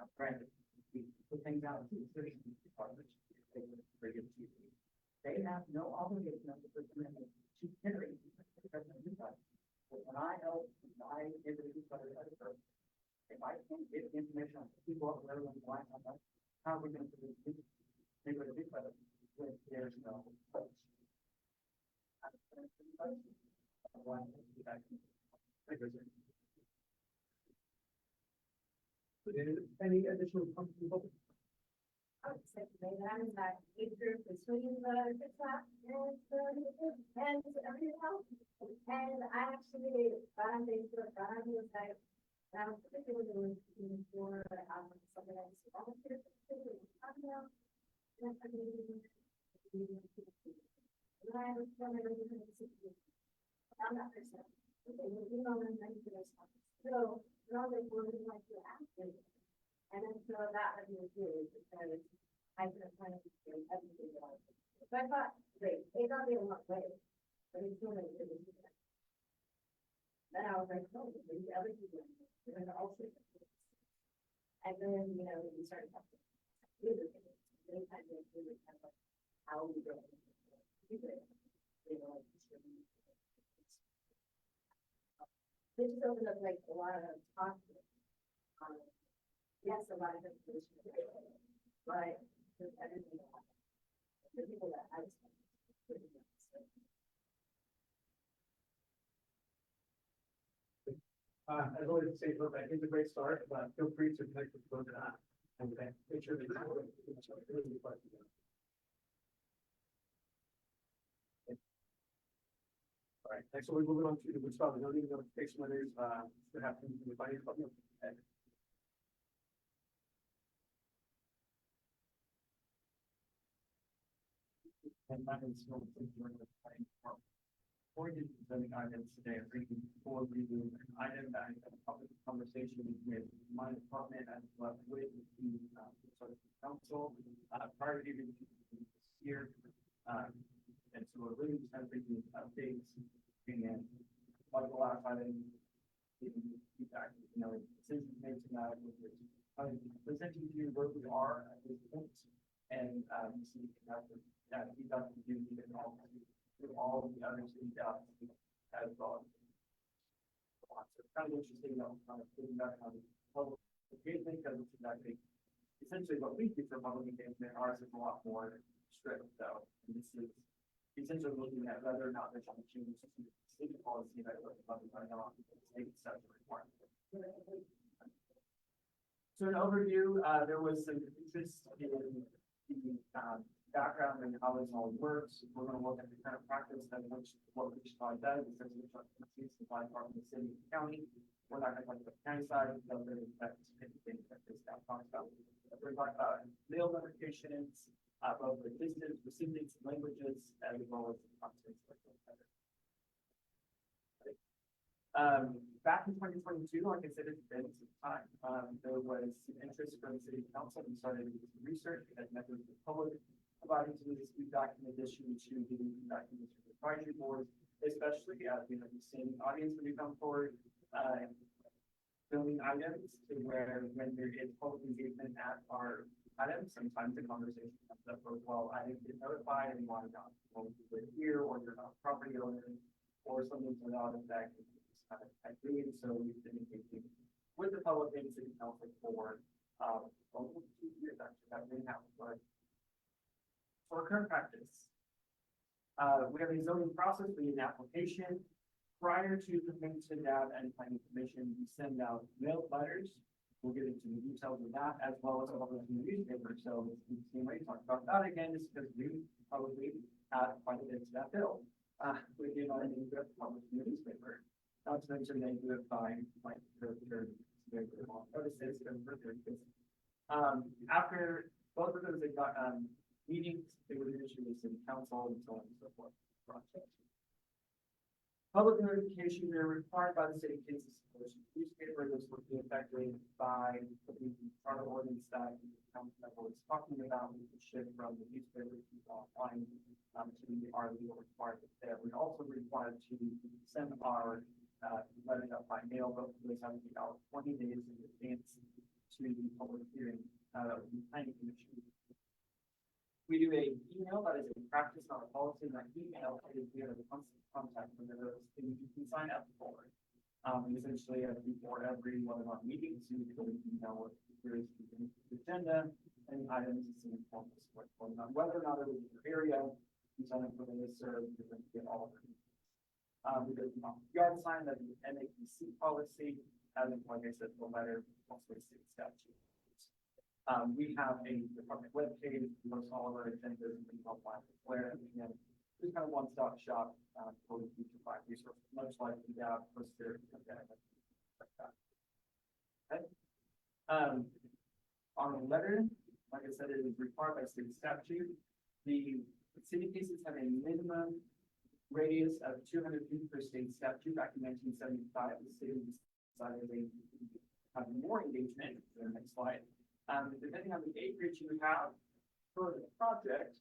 [SPEAKER 4] Now, granted, we put things out to the citizen department, they have no obligation to put them in to generate the president. But when I help my neighborhood editor, if I can't get information on people up there on the line, how are we going to do it? Neighborhood better when there's no coach.
[SPEAKER 1] Any additional people?
[SPEAKER 8] I would say maybe I'm in that age group between the TikTok and everything else. And I actually found Facebook, found the site, and I was particularly looking for something that was volunteer. I'm not person. So, now they were like to ask me. And then so that would be good because I could have planned to do everything else. So I thought, great, they got me a lot later, but it's doing it. Then I was like, oh, maybe other people, and also. And then, you know, we started talking. Really kind of really kind of how we go. You know, this just opened up like a lot of talk. Yes, a lot of information, but there's everything. The people that I was.
[SPEAKER 1] As always, say, look, I think it's a great start, but feel free to connect with those that are. And make sure that all right, next we're moving on to the Woodstock zoning notification letters, that happen in the finance department.
[SPEAKER 7] And that is still during the planning department. Before you do zoning items today, I'm bringing forward reading an item that I had a public conversation with my department and with the sort of council prior to even this year. And so we're really just kind of bringing updates and like the last item, giving feedback, you know, decisions made tonight, presenting to you where we are at this point. And you see that feedback to do even all the other city as well. So it's kind of interesting, you know, kind of thinking back on public engagement, because it's exactly essentially what we do for public engagement. Ours is a lot more strict, though. And this is essentially looking at whether or not there's some changes to city policy that the public are not taking such a requirement. So an overview, there was some interest in the background and how this all works. We're going to look at the current practice and what Wichita does in terms of the supply department, the city, and county. We're not going to talk about the county side, because that's anything that this staff talks about. We're going to talk about mail notifications, both the distance, recipients, languages, as well as the content. Back in 2022, like I said, it's been some time. There was some interest from the city council. We started to do some research and met with the public
[SPEAKER 10] providing to the dispute document addition to the documents for the advisory board, especially as we have the same audience when we come forward, filming items to where when there is public engagement at our items, sometimes the conversation comes up as well. I didn't get notified and want to know, well, you live here or you're not a property owner or something to that effect. I agree, so we've been engaging with the public and city council for almost 2 years actually. That didn't happen, but for current practice, we have a zoning process, we need an application. Prior to coming to that and planning commission, we send out mail letters. We'll get into the details of that as well as all of the newspaper. So it's the same way to talk about that again, is because we probably add quite a bit to that bill. We did not need to publish in the newspaper. Not to mention they do it by like their notices and further. After both of those, they got meetings, they would initially the city council and so on and so forth. Project. Public notification, they're required by the city of Kansas newspaper. This would be affected by the charter ordinance that the council was talking about. We could shift from the newspaper to online to our legal requirements there. We're also required to send our letters out by mail, but we have to be out 20 days in advance to the public hearing the planning commission. We do a email that is a practice, not a policy. That email is we have a constant contact with those things you can sign up for. Essentially, before every one of our meetings, you can email what there is the agenda and items is informed us what's going on, whether or not it is in your area. You sign up for the listserv, you're going to get all of it. We go to yard sign, that is NAPC policy, as in, like I said, the letter, also state statute. We have a department webpage, we post all of our agendas and things online, where we have just kind of one-stop shop for the future 5 resources, much like we have posted like that. Okay. On the letter, like I said, it is required by state statute. The city cases have a minimum radius of 200 feet per state statute. Back in 1975, the city decided they have more engagement. The next slide. Depending on the acreage you have for the project,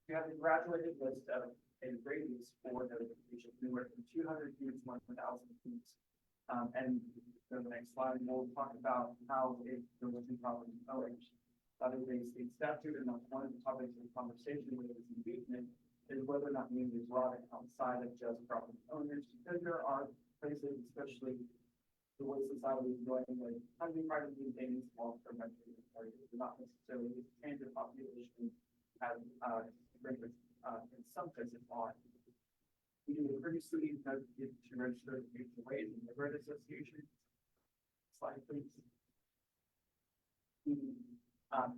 [SPEAKER 10] you have a graduated list of a radius for notification, anywhere from 200 feet to 1,000 feet. And the next slide, we'll talk about how it goes to property owners. That is a state statute, and that's one of the topics of conversation with this engagement is whether or not we need to draw it outside of just property owners, because there are places, especially the way society is going, with having private things long-term rentals areas, not necessarily the transit population has in some places on. We do a previously to register the ways in the neighborhood association. Slide please. The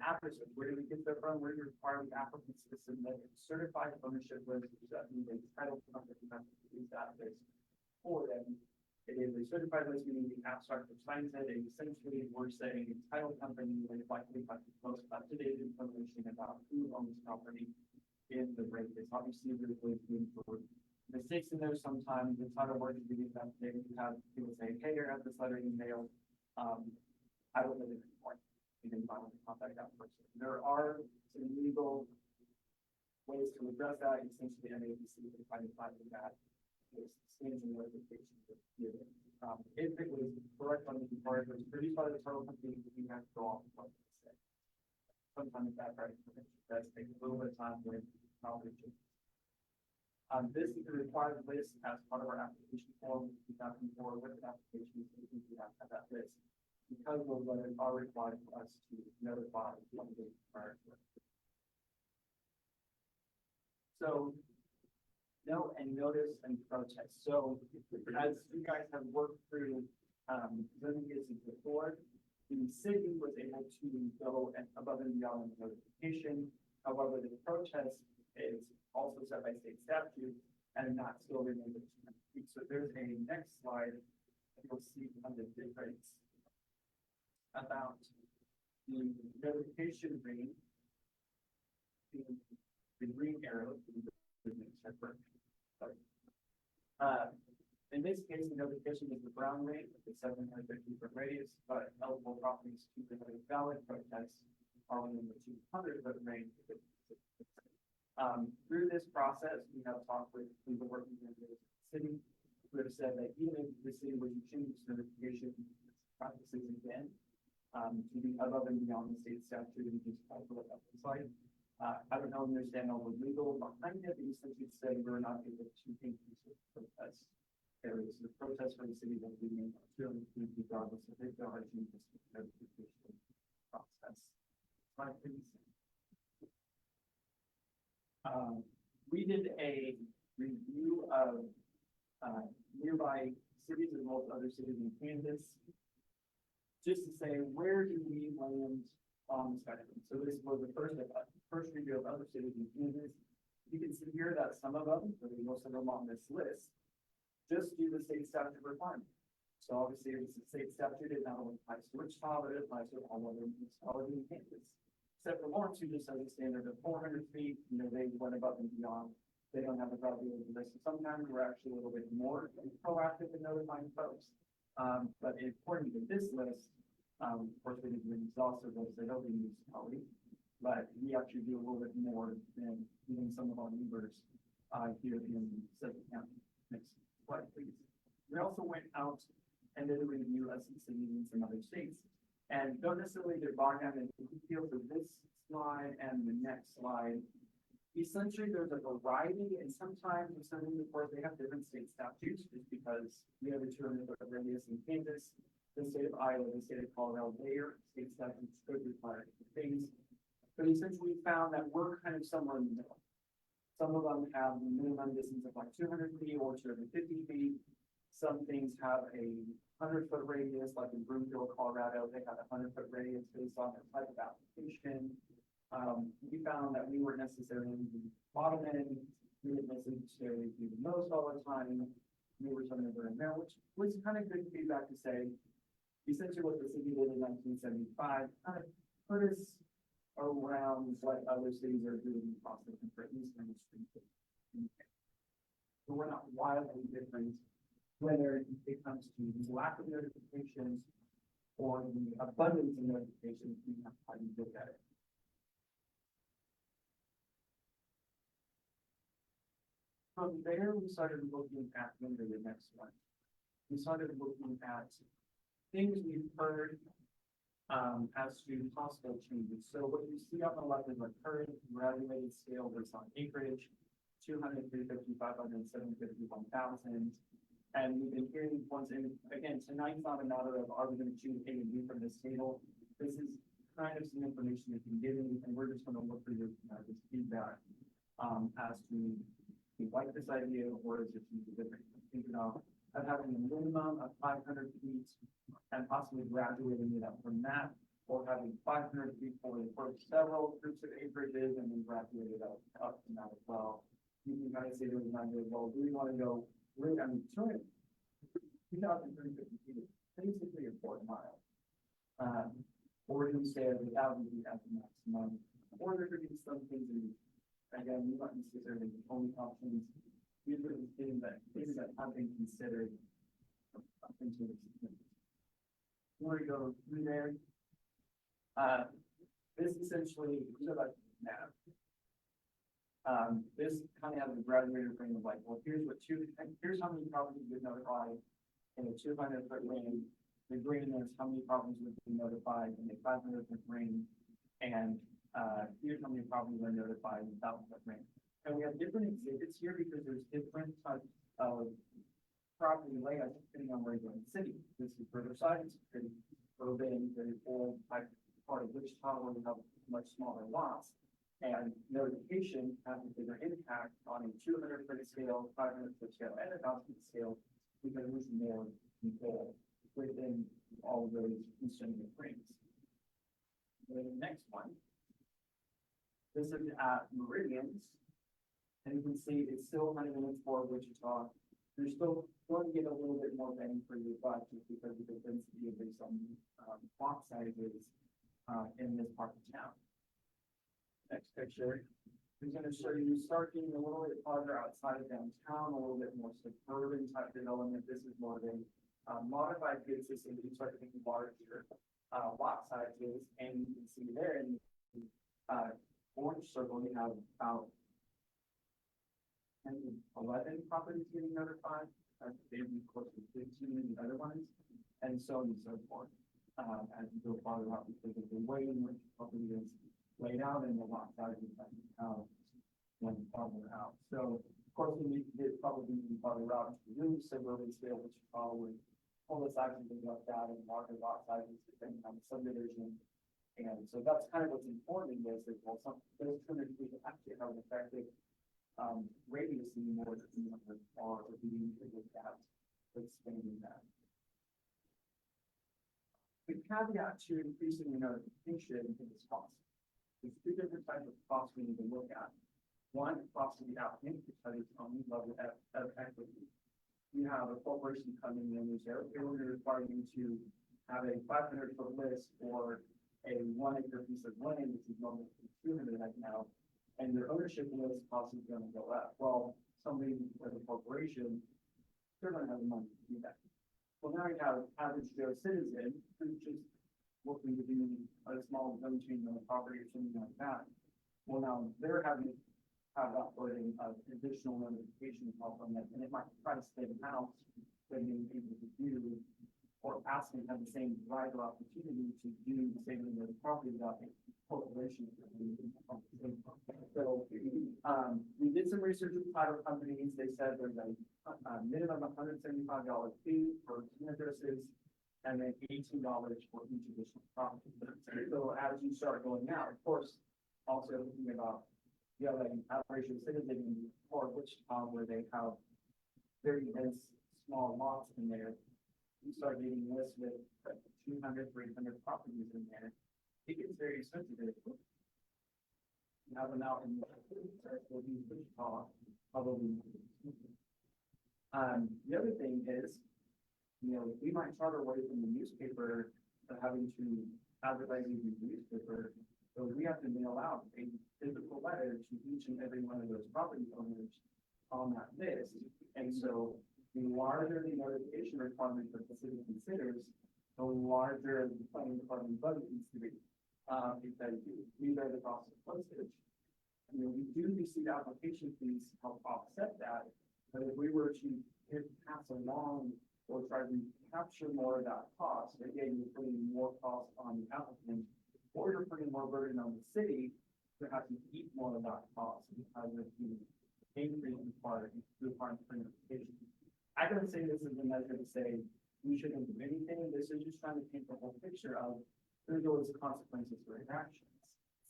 [SPEAKER 10] applicants, where do we get that from? We're requiring applicants to submit a certified ownership list, that means a title company has to use that list for them. It is a certified list, meaning the abstract which signs it, and essentially we're saying a title company would likely have the most up-to-date information about who owns property in the rate. It's obviously really good for mistakes in there sometimes. The title work is really that they have people say, hey, I got this letter in the mail. I don't live in anymore. You can finally contact that person. There are some legal ways to address that. Essentially, NAPC can find that. There's stands and notifications of given. If it was correct on the part, it was produced by the title company, we have to go off what they say. Sometimes that right does take a little bit of time when knowledge changes. This is the required list as part of our application form. We have to forward with the application, so we have to have that list. Because those letters are required for us to notify the prior to it. So no and notice and protest. So as you guys have worked through zoning cases before, the city was able to go above and beyond the notification. However, the protest is also set by state statute and not still remain. So there's a next slide that you'll see on the difference about the notification range, the green arrow, in this case, the notification is the brown rate with the 750 foot radius, but eligible properties to the valid protests are within the 200 foot range. Through this process, we have talked with people working in the city, who have said that even if the city were to change certification practices again, to be above and beyond the state statute and just kind of look up the site. I don't know, understand all the legal behind it, but essentially say we're not able to increase the protest areas. The protest for the city that we make still regardless of if there are changes to the certification process. Right, please. We did a review of nearby cities as well as other cities in Kansas, just to say where do we land on the spectrum. So this was the first review of other cities in Kansas. You can see here that some of them, or most of them on this list, just do the state statute requirement. So obviously, if it's a state statute, it not only applies to Wichita, but it applies to all other municipalities in Kansas. Except for Lawrence, who just has a standard of 400 feet, they went above and beyond. They don't have a value of this. Sometimes we're actually a little bit more proactive in notifying folks. But according to this list, of course, we didn't really exhaustive list of every municipality, but we actually do a little bit more than even some of our neighbors here in Sedgwick County. Next slide, please. We also went out and did a review of some cities in some other states. And don't necessarily get bogged down in the details of this slide and the next slide. Essentially, there's a variety, and sometimes in some of the course, they have different state statutes, just because we have a 200-foot radius in Kansas, the state of Iowa, the state of Colorado, their state statutes could require different things. But essentially, we found that we're kind of somewhere in the middle. Some of them have a minimum distance of like 200 feet or 250 feet. Some things have a 100-foot radius, like in Broomfield, Colorado, they have a 100-foot radius based on the type of application. We found that we weren't necessarily the bottom end, we didn't necessarily do the most all the time. We were somewhere in there, which was kind of good feedback to say, essentially what the city did in 1975 kind of put us around what other cities are doing across the country, at least in the street. So we're not wildly different, whether it comes to the lack of notifications or the abundance of notifications, we have how you look at it. From there, we started looking at the next one. We started looking at things we've heard as to possible changes. So what you see on the left is our current graduated scale based on acreage, 200, 350, 500, 750, 1,000. And we've been hearing once, and again, tonight's not a matter of are we going to choose A and B from this table. This is kind of some information we've been given, and we're just going to look for your this feedback as to do you like this idea or is it different? Thinking of having a minimum of 500 feet and possibly graduating it up from that, or having 500 feet for several groups of acreages and then graduate it up from that as well. You can kind of say to the idea, well, do we want to go? I mean, 2,350 feet is basically a 4 mile. Or do we say 1,000 feet at the maximum? Or there could be some things in, again, we not necessarily the only options. These are the things that have been considered. We're going to go through there. This essentially, this kind of has a graduated frame of like, well, here's how many properties would notify in a 200-foot range. The green is how many properties would be notified in a 500-foot range, and here's how many properties are notified in a 1,000-foot range. And we have different exhibits here because there's different types of property layouts depending on where you're in the city. This is Riverside, it's pretty urban, very old type part of Wichita where we have much smaller lots. And notification has a bigger impact on a 200-foot scale, 500-foot scale, and a 1,000-foot scale because there's more control within all of those constrained frames. The next one. This is at meridians. And you can see it's still 100 minutes for Wichita. You're still going to get a little bit more bang for your buck just because of the density based on block sizes in this part of town. Next picture is going to show you start getting a little bit farther outside of downtown, a little bit more suburban type development. This is more of a modified grid system. You start getting larger lot sizes, and you can see there in the orange circle, you have about
[SPEAKER 7] 11 properties getting notified, maybe close to 15 in the other ones, and so on and so forth. As you go farther out, because of the way in which the property is laid out and the lot sizes that you have when farther out. So, of course, we need to get probably farther out to the room, so we'll be able to probably pull the sizes and like that and mark the lot sizes depending on the subdivision. And so that's kind of what's important in this, is well, some, those 200 feet actually have an effective radius in more than 200, or if we need to look at expanding that. The caveat to increasing the notification is cost. There's two different types of costs we need to look at. One, cost to the applicant, because it's on the level of equity. You have a corporation coming in, which they're going to require you to have a 500-foot list or a 1 acre piece of land, which is normally 200 right now, and their ownership list cost is going to go up. Well, somebody with a corporation, they're going to have the money to do that. Well, now you have average Joe citizen who's just looking to do a small donation on a property or something like that. Well, now they're having to have that burden of additional notification help on that, and it might try to stay in-house than being able to do, or asking to have the same right or opportunity to do the same thing with the property without a corporation. So, we did some research with title companies. They said there's a minimum $175 fee for 10 addresses, and then $18 for each additional property. So as you start going out, of course, also thinking about the other average citizen in Port Wichita, where they have very dense small lots in there, you start getting lists with 200, 300 properties in there. It gets very expensive. You have them out in Wichita, probably. The other thing is, we might charter away from the newspaper of having to advertise in the newspaper, so we have to mail out a physical letter to each and every one of those property owners on that list. And so the larger the notification requirement that the city considers, the larger the planning department budget needs to be. Because these are the costs of postage. We do receive application fees to help offset that, but if we were to pass along or try to capture more of that cost, again, you're putting more cost on the applicant, or you're putting more burden on the city to have to keep more of that cost because of the increase in part for notification. I don't say this is a measure to say we shouldn't do anything. This is just trying to paint the whole picture of there's always consequences for actions.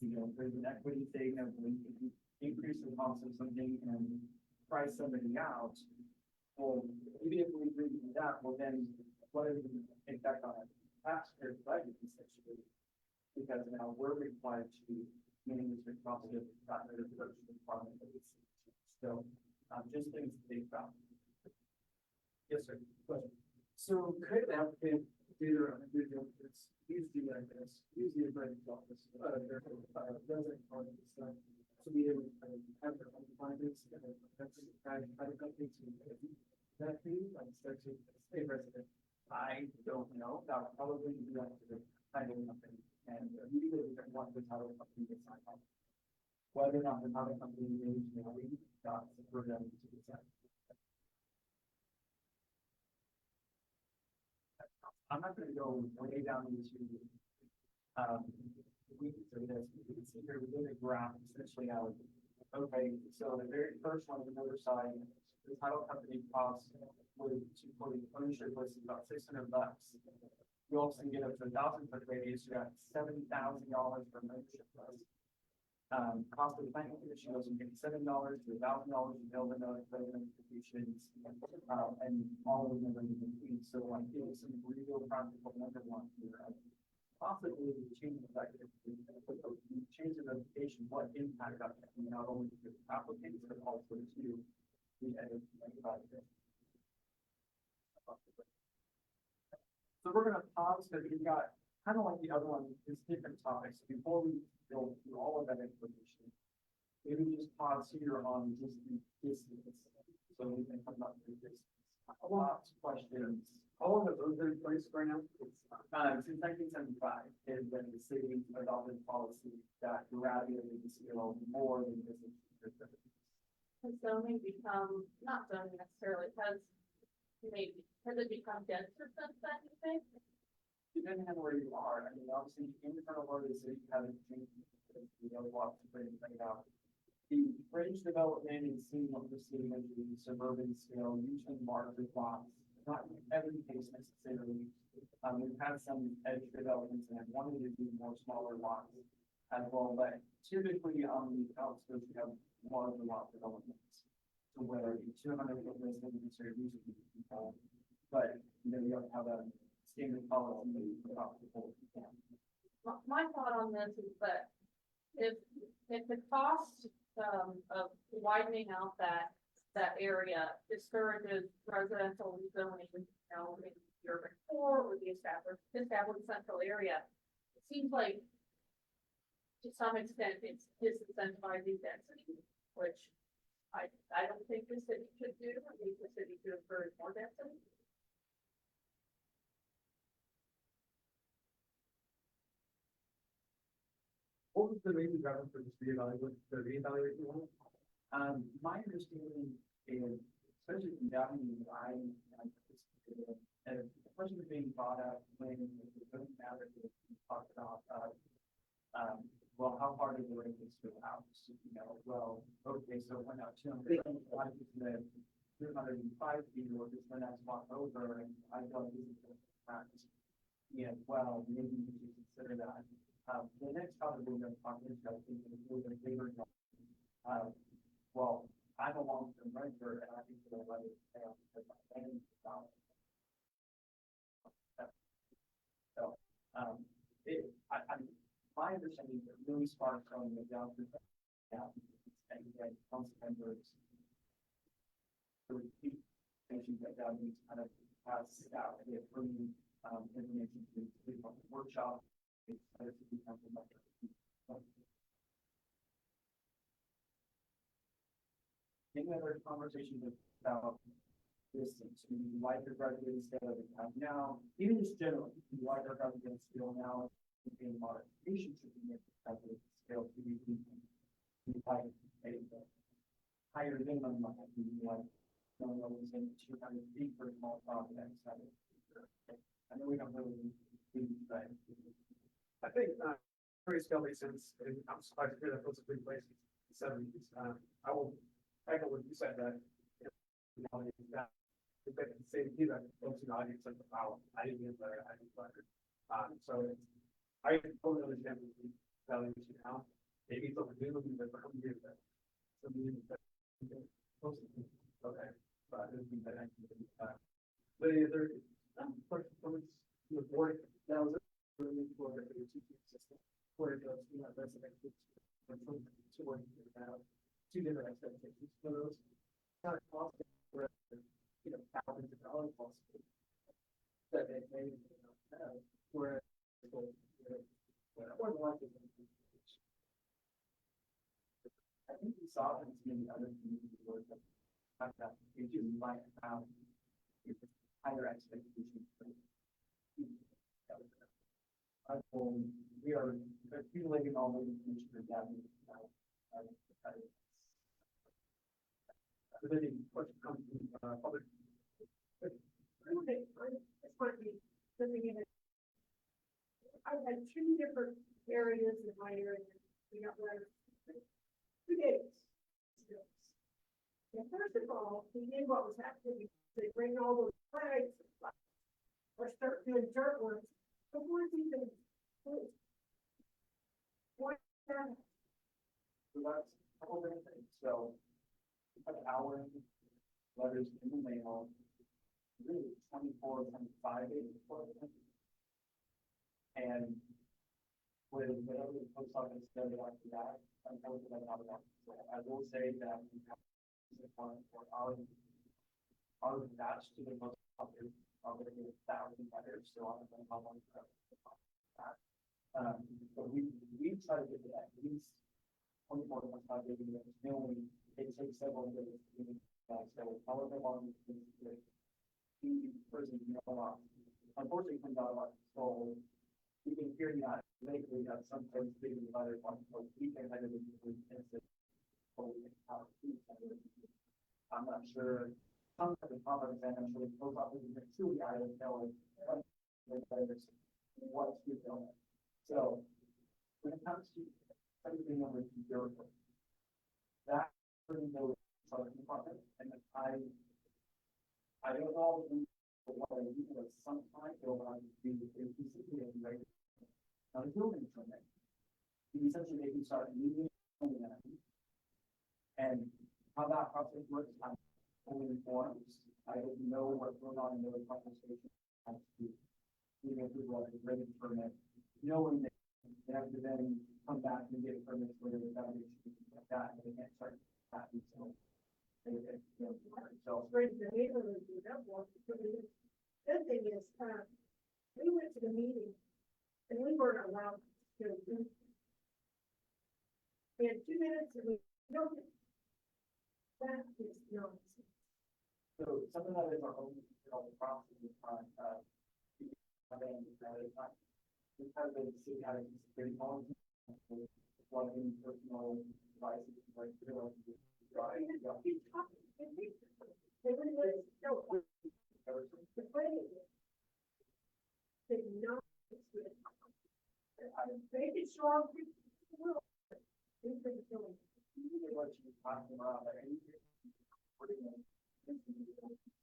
[SPEAKER 7] There's an equity thing of when you increase the cost of something and price somebody out. Well, even if we agree to that, well then what is the impact on a taxpayer budget essentially? Because now we're required to manage the cost of that approach to the department. So just things to think about. Yes, sir. Question. So could the applicant do their own due diligence, use the evidence, use the attorney's office, doesn't part of the stuff to be able to have their own findings and that's kind of company to that fee, like start to stay resident? I don't know. That would probably be up to the title company, and usually we don't want the title company to sign off. Whether or not the title company is mailing, that's for them to decide. I'm not going to go way down into we can say this. You can see here we did a graph essentially out. Okay, so the very first one on the other side, the title company cost for the ownership was about $600. You also get up to 1,000-foot radius. You got $70,000 for ownership list. Cost of the planning commission goes from $57 to $1,000 to build another notifications, and all of them are in between. So I feel some real practical number one here. Possibly the change of that, change of notification, what impact that can not only to the applicants but also to the edit. So we're going to pause because we've got kind of like the other one, it's different topics. Before we go through all of that information, maybe just pause here on just the distance, so we can come up with this. Lots of questions. How long have those been in place right now? Since 1975 is when the city adopted policy that gradually scale more than business.
[SPEAKER 9] zoning become, not zoning necessarily, has it become denser since then, you think?
[SPEAKER 7] Depending on where you are, I mean, obviously, in front of where the city haven't changed, you know, lots of things right now. The fringe development is seen what we're seeing in the suburban scale, usually larger lots, not in every case necessarily. We've had some edge developments and I wanted to do more smaller lots as well, but typically on the outskirts, we have larger lot developments. To where the 200 foot residence are usually, but you know, you have to have a standard policy about the whole.
[SPEAKER 9] My thought on this is that if the cost, of widening out that area discourages residential rezoning, you know, in the urban core or the established central area, it seems like to some extent it's disincentivizing density, which I don't think the city should do. I think the city should encourage more density.
[SPEAKER 1] What was the main driver for this reevaluation one?
[SPEAKER 7] My understanding is, especially from down in the line, and the question was being brought up when the zoning matter was talked about, well, how far did the radius go out? You know, well, okay, so it went out 200, 205 feet, or just the next block over, and I thought this is practice. Yeah, well, maybe you should consider that. The next topic we're going to talk about, I think, is a little bit bigger. Well, I'm a long-term renter, and I think that I let it fail because my land is down. So, my understanding is that really sparks on the down to and then consequences. The repeat issues that down needs kind of has out and bringing information to the workshop. Any other conversations about distance? We like the graduated scale that we have now, even just generally, we like our graduated scale now, being modifications should be made to graduated scale to be like a higher minimum, like no levels in 200 feet for small projects. I know we don't really do that.
[SPEAKER 1] I think, pretty scale makes sense, and I'm surprised to hear that those are big places, in the 70s. I will echo what you said that, you know, that, it's the same thing that folks in the audience like, wow, I didn't get better, I didn't better. So I totally understand the valuation now. Maybe it's overdue, but for how many years that? Some years that. Okay, but I didn't think that actually. But any other, questions, comments, from the board? That was really for the teaching system, where it goes, you know, residential, to work out two different expectations for those. Not a cost, for, you know, thousands of dollars possibly. That they may not have, whereas, or the like.
[SPEAKER 7] I think we saw this in other communities where that you might have higher expectations. We are accumulating all the information for gathering.
[SPEAKER 1] Any question comes from, public?
[SPEAKER 8] This might be living in it. I've had two different areas in my area. We got letters. 2 days. And first of all, we knew what was happening. They bring all those flags or start doing dirt work. Before it's even. What?
[SPEAKER 7] So that's a couple different things. So we put our letters in the mail, really 24, 25 days before the country. And with whatever the post office does after that, unfortunately, I'm not about. So I will say that we have for our batch to the post office, probably 1,000 letters, so I don't know how long that. But we try to get it at least 24 to 25 days, knowing it takes several days to do that. So however long it takes to the person unfortunately comes out a lot. So you can hear that lately that some folks big letters on the weekend, I didn't really I'm not sure. Some of the properties, I'm sure the post office is truly out of telling what's good on it. So when it comes to everything over to Jericho, that pretty knows the department, and I don't know what I do, but sometimes they'll have to do the PCP and right on a building permit. Essentially, they can start moving that. And how that process works, I'm only informed. I don't know what's going on in those conversations. As to even if people are ready for permit, knowing that they have to then come back and get permits for their foundation like that, and they can't start that until they so.
[SPEAKER 8] Right, the neighborhood, that was, the thing is, we went to the meeting and we weren't allowed to do. We had 2 minutes and we, no. That is nonsense.
[SPEAKER 7] So something that is our own, the process is on, because the city had a security policy, one in personal devices, like,
[SPEAKER 8] They wouldn't let us know. The plan is, they not. Make it strong. Will. These things are going.
[SPEAKER 7] what she was talking about, like, we're gonna-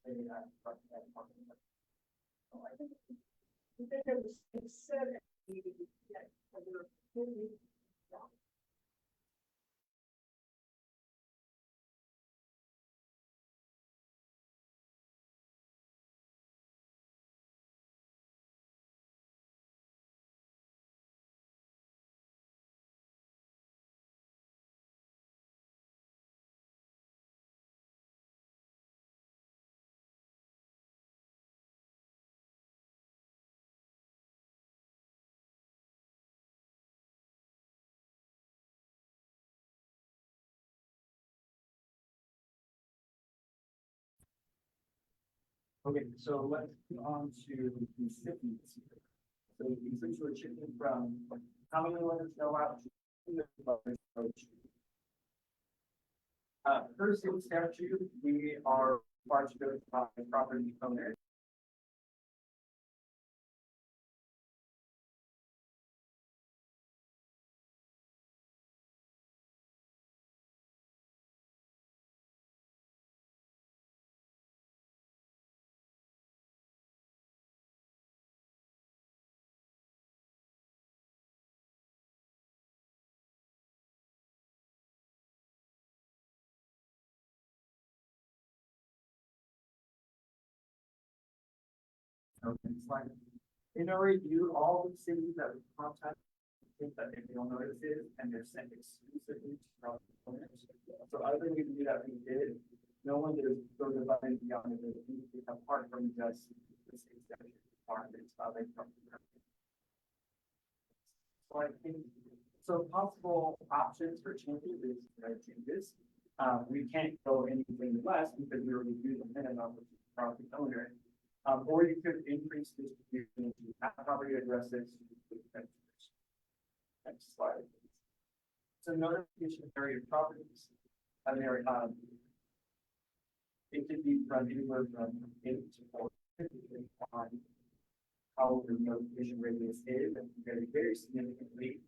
[SPEAKER 7] maybe not, but that's talking about. So I think
[SPEAKER 8] There was said at the meeting that we're totally wrong.
[SPEAKER 7] Okay, so let's go on to recipients. So since we're shifting from how many letters go out to per state statute, we are required to notify property owners. Okay, slide. In our review, all the cities that we contact, think that they don't notice it, and they're sent exclusively to property owners. So other than we do that, we did, no one is sort of above and beyond it, apart from just the state statute requirements of a property. So I think, so possible options for changes is, changes. We can't go anything less because we already do the minimum with the property owner. Or you could increase distribution to property addresses. Next slide. So notification of area properties. It could be from anywhere from 8 to 4 on how the notification radius is, and very significantly.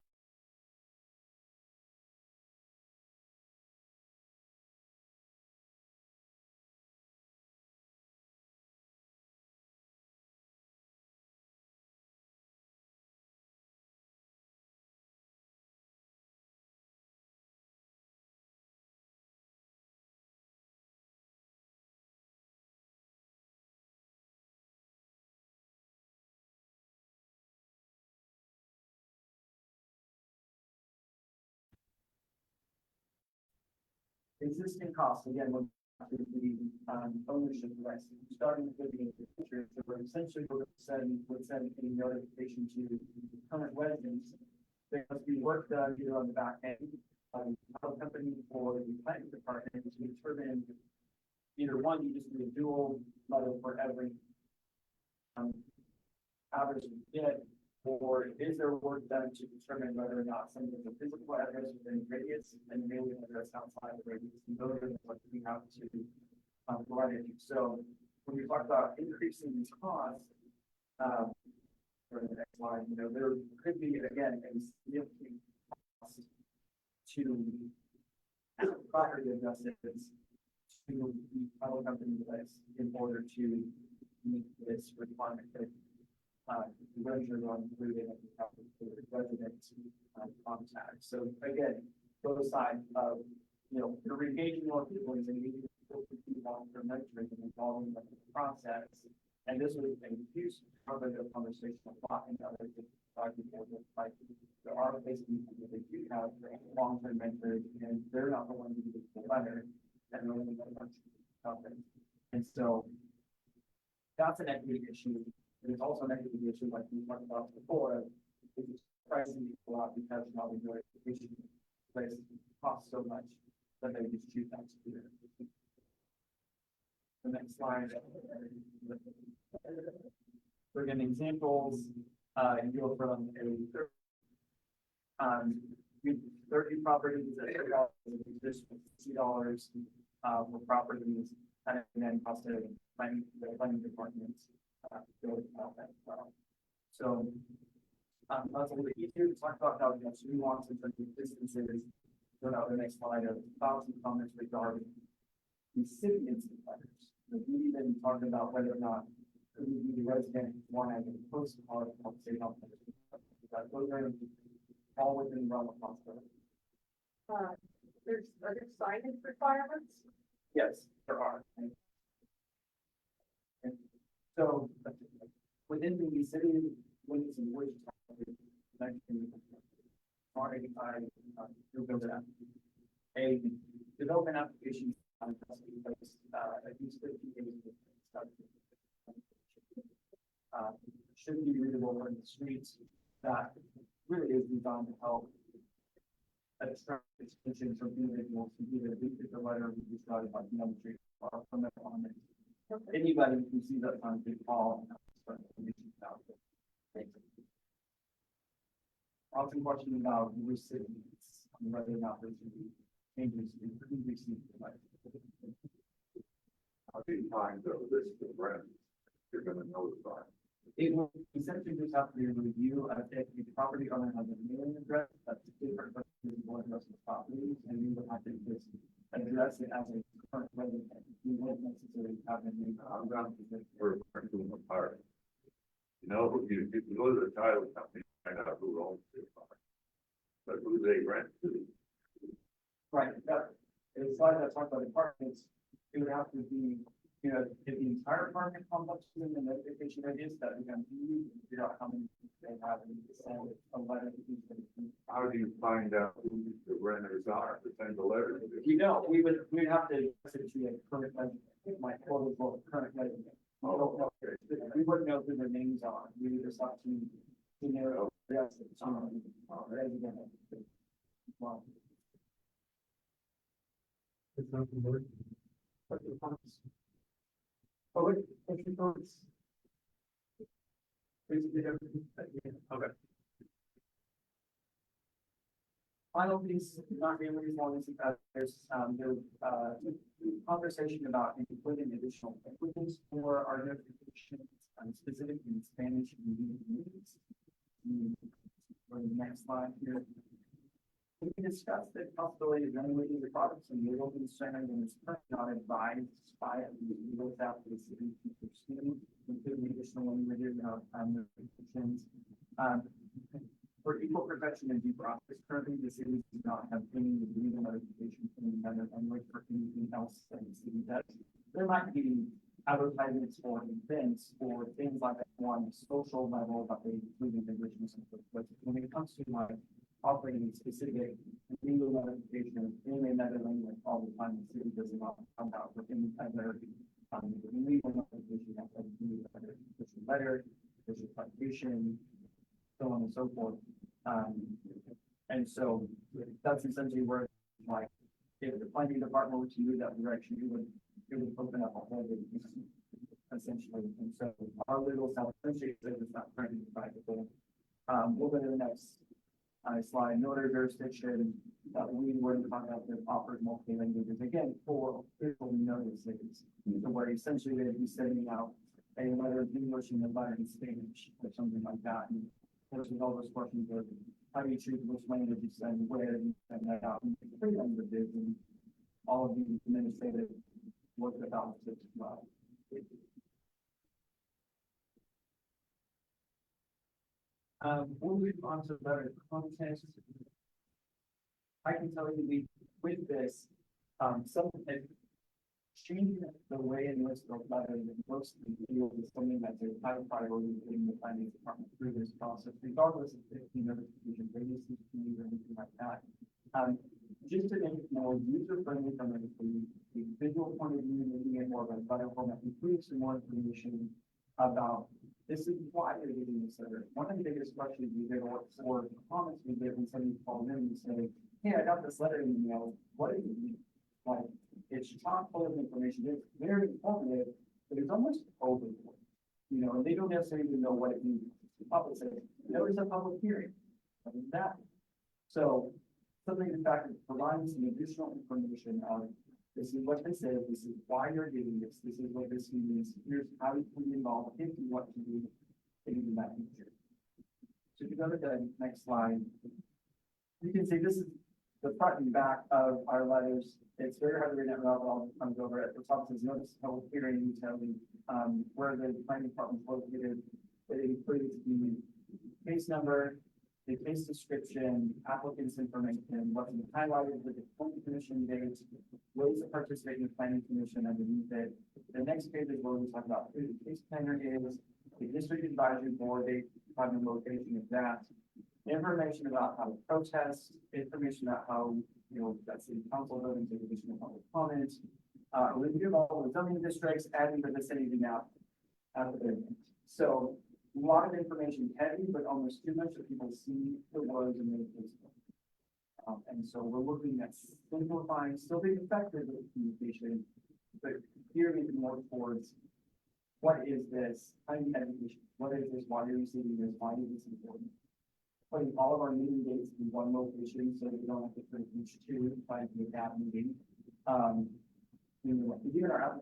[SPEAKER 7] Existing costs, again, we're the ownership rights, starting with the future, so we're essentially would send a notification to current residents. There must be work done either on the back end, our company or the planning department to determine either one, you just do a dual letter for every average you get, or is there work done to determine whether or not something is a physical address within radius and mailing address outside the radius? And those are what we have to provided you. So when we talk about increasing these costs, for the next line, you know, there could be, again, a significant cost to property adjustments to the title company place in order to meet this requirement that the renters are included in the resident contact. So again, both sides of, you know, you're engaging more people and engaging long-term renters and involving them in the process. And this was a huge part of the conversation a lot in other documents, like there are places that they do have long-term renters and they're not the ones who get the letter and they're only going to and so that's an equity issue. There's also an equity issue like we talked about before. It's pricing people out because now we know education place costs so much that they just choose not to do it. The next slide. We're getting examples, and go from a 30 properties at just $60 for properties, and then cost of planning, the planning departments, building out that as well. So, that's a little bit easier to talk about how much nuance in terms of distances. Go to the next slide of thoughts and comments regarding recipients of letters. We even talked about whether or not could we be the resident one as a postcard of state office. Those are all within the realm of possibility.
[SPEAKER 9] Are there signage requirements?
[SPEAKER 7] Yes, there are. And so within the city limits and Wichita, R85, you'll go to that. A development application at least 15 days. Should be readable in the streets. That really is designed to help attract attention from individuals who either read the letter or be started by the other street or from their comments. Anybody who sees that sign can call and start information about it. Often questioning about recipients and whether or not there should be changes in who receives the letter.
[SPEAKER 2] How do you find the list of rent you're gonna notify?
[SPEAKER 7] It will essentially just have to be a review of if the property owner has a mailing address, that's different from the address of properties, and you would have to just address it as a current resident. You wouldn't necessarily have a new.
[SPEAKER 2] I'm not for doing a part. You know, you go to the title company, find out who owns it. But who they rent to.
[SPEAKER 7] Right, that, in the slide that talked about apartments, it would have to be, you know, if the entire apartment complex is in the notification radius that we're going to use, figure out how many they have and send a letter to each of them.
[SPEAKER 2] How do you find out who the renters are to send the letter to?
[SPEAKER 7] You know, we'd have to send to a current resident, my quote unquote current resident. We wouldn't know who their names are, we would just have to, you know, residents on, resident. Well.
[SPEAKER 6] It's not the word.
[SPEAKER 7] Oh, wait, what's your thoughts? Basically everything, okay. Final piece, not really as long as there's conversation about including additional languages for our notifications, specific in Spanish and English. For the next slide here. We discussed the possibility of renovating the products and legal concern and it's currently not advised by the legal staff of the city to pursue, including additional languages in our notifications. For equal protection and due process, currently the city does not have any legal notification from another language for anything else that the city does. There might be advertisements for events or things like that on a social level, but they include English and so forth. But when it comes to like offering specific legal notification in another language all the time, the city does not come out with any other legal notification that can be either official letter, official publication, so on and so forth. And so that's essentially where, like, if the planning department were to move that direction, it would open up a whole new thing, essentially. And so our legal self essentially says it's not currently practical. We'll go to the next slide, no other jurisdiction that we were in contact with offers multiple languages, again, for official notices. So where essentially they'd be sending out a letter in English and a letter in Spanish or something like that. And there's all those questions of how do you choose which language you send, where you send that out, and three languages, and all of the administrative work about it as well. Moving on to letter content. I can tell you with this, changing the way in which the letter looks in the field is something that's a high priority in the finance department through this process, regardless of if you know the division radius or anything like that. Just to make it more user-friendly from a visual point of view, making it more of a letter format, includes some more information about this is why you're getting this letter. One of the biggest questions we get or comments we get when somebody calls in and say, hey, I got this letter in the mail, what do you mean? Like, it's chock full of information, it's very informative, but it's almost overboard. You know, and they don't necessarily know what it means. The public says, there was a public hearing. What is that? So, something in fact that provides some additional information of this is what they said, this is why you're getting this, this is what this means, here's how you can be involved, if you want to do things in that future. So if you go to the next slide, you can see this is the front and back of our letters. It's very hard to read it well, comes over at the top, says notice public hearing, telling where the planning department is located. It includes the case number, the case description, applicant's information, what's been highlighted with the planning commission date, ways to participate in the planning commission underneath it. The next page is where we talk about who the case planner is, the district advisory board, they find the location of that, information about how to protest, information about how, you know, that's the council voting to additional public comments, review of all the zoning districts, adding to the city map at the beginning. So a lot of information heavy, but almost too much that people see the words and make it. And so we're looking at simplifying, still being effective with communication, but gearing it more towards what is this? How do you education? What is this? Why are you receiving this? Why is this important? Putting all of our meeting dates in one location so that we don't have to put each two by the that meeting. You know, even our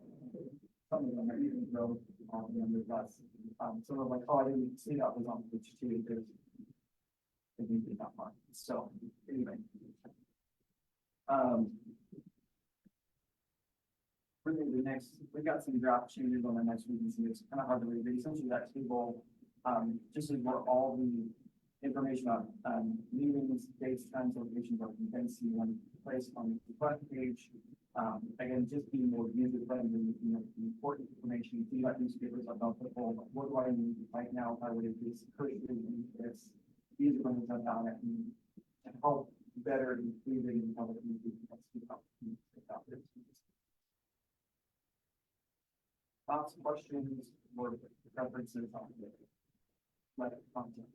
[SPEAKER 7] some of them are even grow on the under less. Some of like, oh, I didn't see that was on page 2 because they didn't get that far. So anyway. Really the next, we got some draft changes on the next meeting, so it's kind of hard to read, but essentially that table, just is where all the information on meetings, dates, times, locations are condensed in one place on the front page. Again, just being more user friendly, you know, the important information, see like newspapers are about the whole, what do I need right now, if I would have this person, this, these are going to jump down at me and help better including in public meetings. Lots of questions or preferences on the content.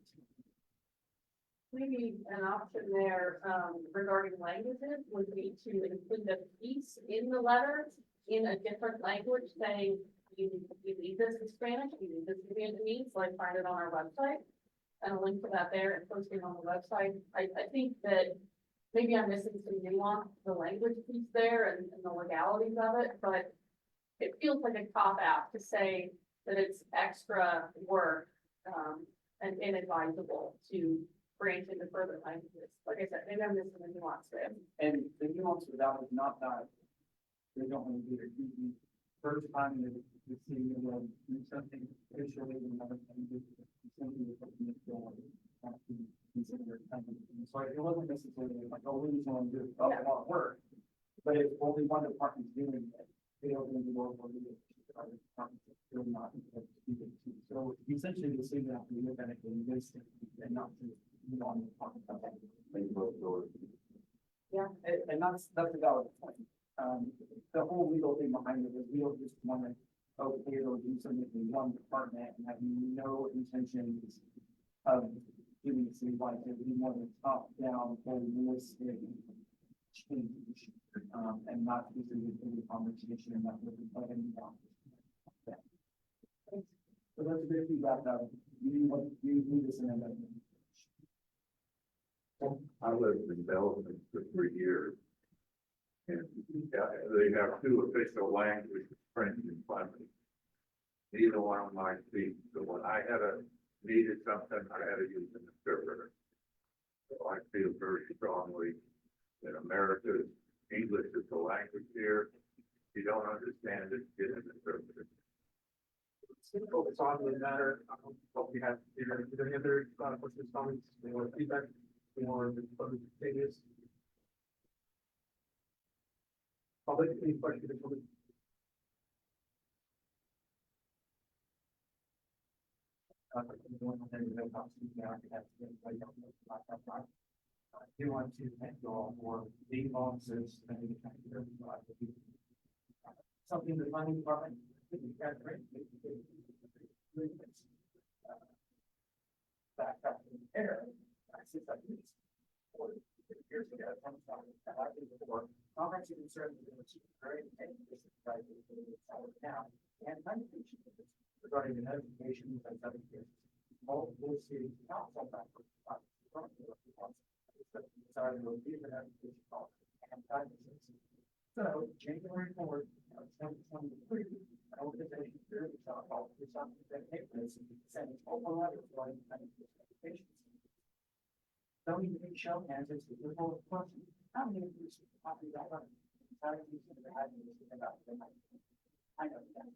[SPEAKER 9] Maybe an option there, regarding languages would be to include a piece in the letter in a different language saying, you need this in Spanish, you need this in Vietnamese, like find it on our website. And a link to that there and posting on the website. I think that maybe I'm missing some nuance, the language piece there and the legalities of it, but it feels like a cop out to say that it's extra work, and inadvisable to branch into further languages. Like I said, maybe I'm missing the nuance there.
[SPEAKER 7] And the nuance of that is not that they don't want to do it. The first time that the city will do something officially, another thing is simply something that they want to consider. So it wasn't necessarily like, oh, we just want to do a lot of work, but if only one department's doing it, they don't need to go for the other departments that still not. So essentially, the city have to look at it in this and not to move on to talk about that.
[SPEAKER 9] Yeah.
[SPEAKER 7] And that's a valid point. The whole legal thing behind it is we don't just want to okay or do something in one department and have no intentions of doing it citywide. We want to top down holistic change, and not just a conversation and not really letting down. So that's a good feedback. You need this in a
[SPEAKER 2] I lived in Belgium for 3 years. And they have two official languages, French and Flemish. Neither one of them I speak, so when I needed something, I had to use an interpreter. So I feel very strongly that America's English is the language here. If you don't understand it, get an interpreter.
[SPEAKER 1] Let's focus on the matter, what we have here. Is there any other, questions, comments, or feedback, or other changes? Public, any questions?
[SPEAKER 7] I do want to thank you all for being officers and being kind to everybody. Something the planning department, I think we've got great. Back up in the air, since I used 40 years ago, from that I did before, comprehensive concerns which is very now, and notification regarding the notifications and other cases. Multiple city council members. Sorry, we'll leave the notification policy and guidances. So, January 4th, 2023, an organization here in South Hall, which I'm sending open letters regarding notifications. Zoning being shown as it's the report person. How many of you copy that letter? How many of you have about the night? I know that.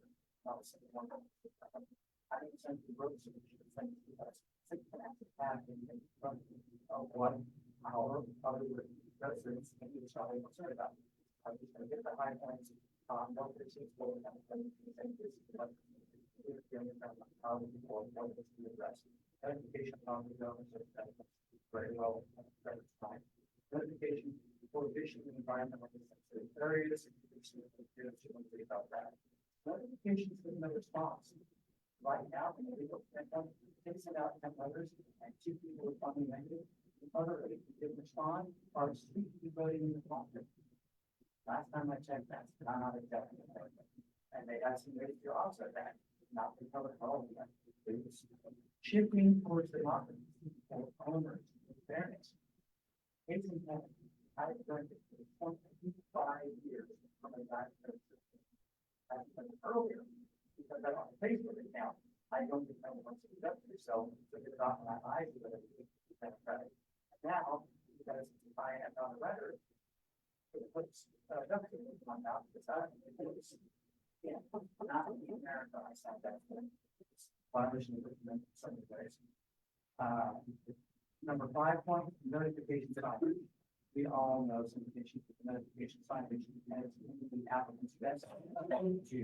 [SPEAKER 7] I'll send one. I didn't send the road solution. Send it to us. Six minutes back in front of 1 hour, probably with residents and each other concerned about. I'm just going to get the high points. No, this is what I'm going to say. This is what we're doing how before what is the address. Notification on the government system very well at the time. Notification for efficient environmental sensitive areas. About that. Notifications with no response. Right now, the legal takes it out 10 letters and 2 people are funding negative. The other 8 who didn't respond are speaking voting in the conflict. Last time I checked, that's not exactly right. And they had some ways to offset that, not to cover all of that. Shifting towards democracy for owners and fairness. Case in point, I've done it for 25 years from a guy earlier, because I'm on Facebook account. I don't think I want to conduct yourself to get it off my eyes with it. Now, because I am on a letter, it puts nothing on top of the side. Not in America, I said that. Violation of the some ways. Number 5 point, notification signage. We all know some issues with notification signage, and it's the applicant's best to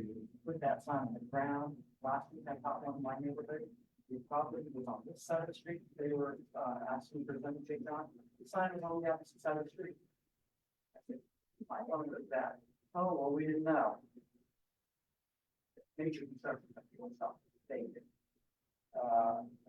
[SPEAKER 7] put that sign on the ground. Last week I caught one in my neighborhood. The property was on this side of the street. They were asking for them to take on. The sign was on the opposite side of the street. I said, I wondered that. Oh, well, we didn't know. Nature construction company will stop. They did.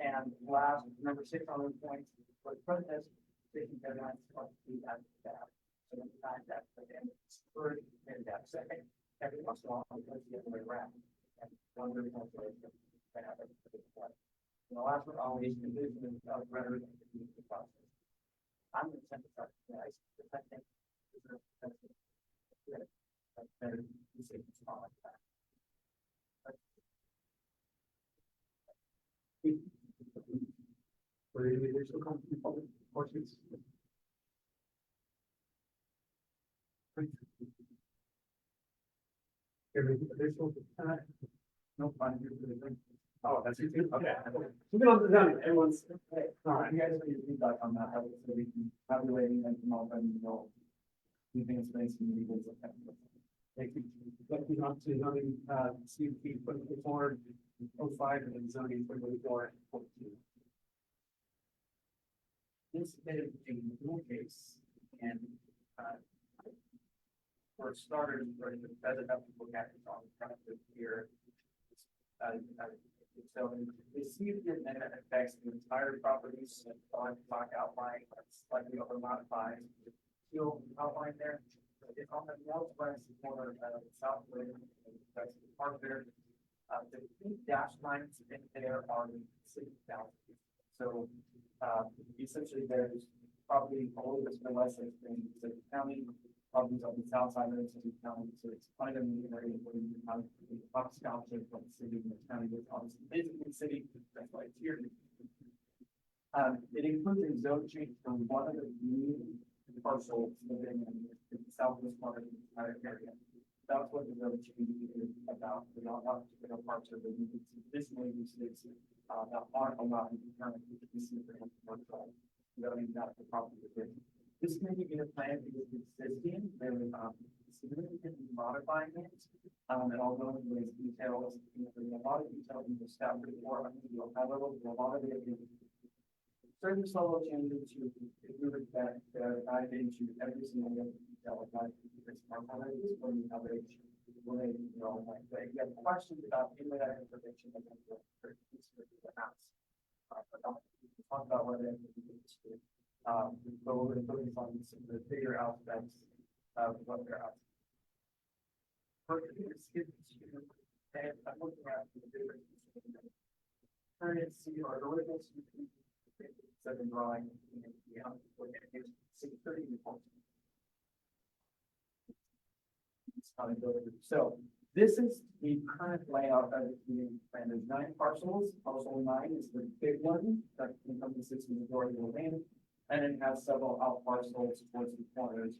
[SPEAKER 7] And last, number 6 on the points, for protest, taking deadlines to be at that. So in time that it's first and that second, every once in a while, it goes the other way around. And one very consolation that happens. And the last one always condition of rhetoric and the process. I'm going to send this out to guys, because I think that's better to say it's not like that.
[SPEAKER 1] For any additional comments, public questions? Additional?
[SPEAKER 7] No fun here for the thing.
[SPEAKER 1] Oh, that's you too? Okay. Moving on to zoning, everyone's.
[SPEAKER 7] All right, you guys have your feedback on that, how so we can evaluating and come up and go. Keeping space and legal.
[SPEAKER 1] Thank you. Moving on to zoning, Steve Keith, put forward 05 and then zoning for the door.
[SPEAKER 7] This is a dual case and for starters, the doesn't have to look at it on kind of here. So the CUP affects the entire properties and block outline, slightly over modified. Still outline there. It's on the northwest corner of Southwood, that's the park there. The pink dash lines in there are the city boundaries. So essentially there's probably a little bit less than the county, probably on the south side of the county, so it's kind of an area where you have a box scholarship from the city and the county, is obviously basically the city, that's why it's here. It includes a zone change from one of the new parcels within the southwest part of the entire area. That's what the zone change is about, the non-particular parts of the this land use is, that aren't allowed to be currently considered commercial. That's the problem with it. This committee in a plan is existing, they're significantly modifying it. And although there's details, there's a lot of detail in the staff report, I think you'll have a lot of it. Certain solo changes to improve that, dive into every single detail of life. It's from the other, when they, you know, like, if you have questions about any of that information, then you'll ask. Talk about what it is. So we're going to focus on some of the bigger aspects of what they're asking. And I'm looking at the difference between currency or original second drawing and the it's 630. So this is the current layout of the community plan. There's 9 parcels. Parcel 9 is the big one that encompasses the majority of the land. And it has several out parcels towards the corners,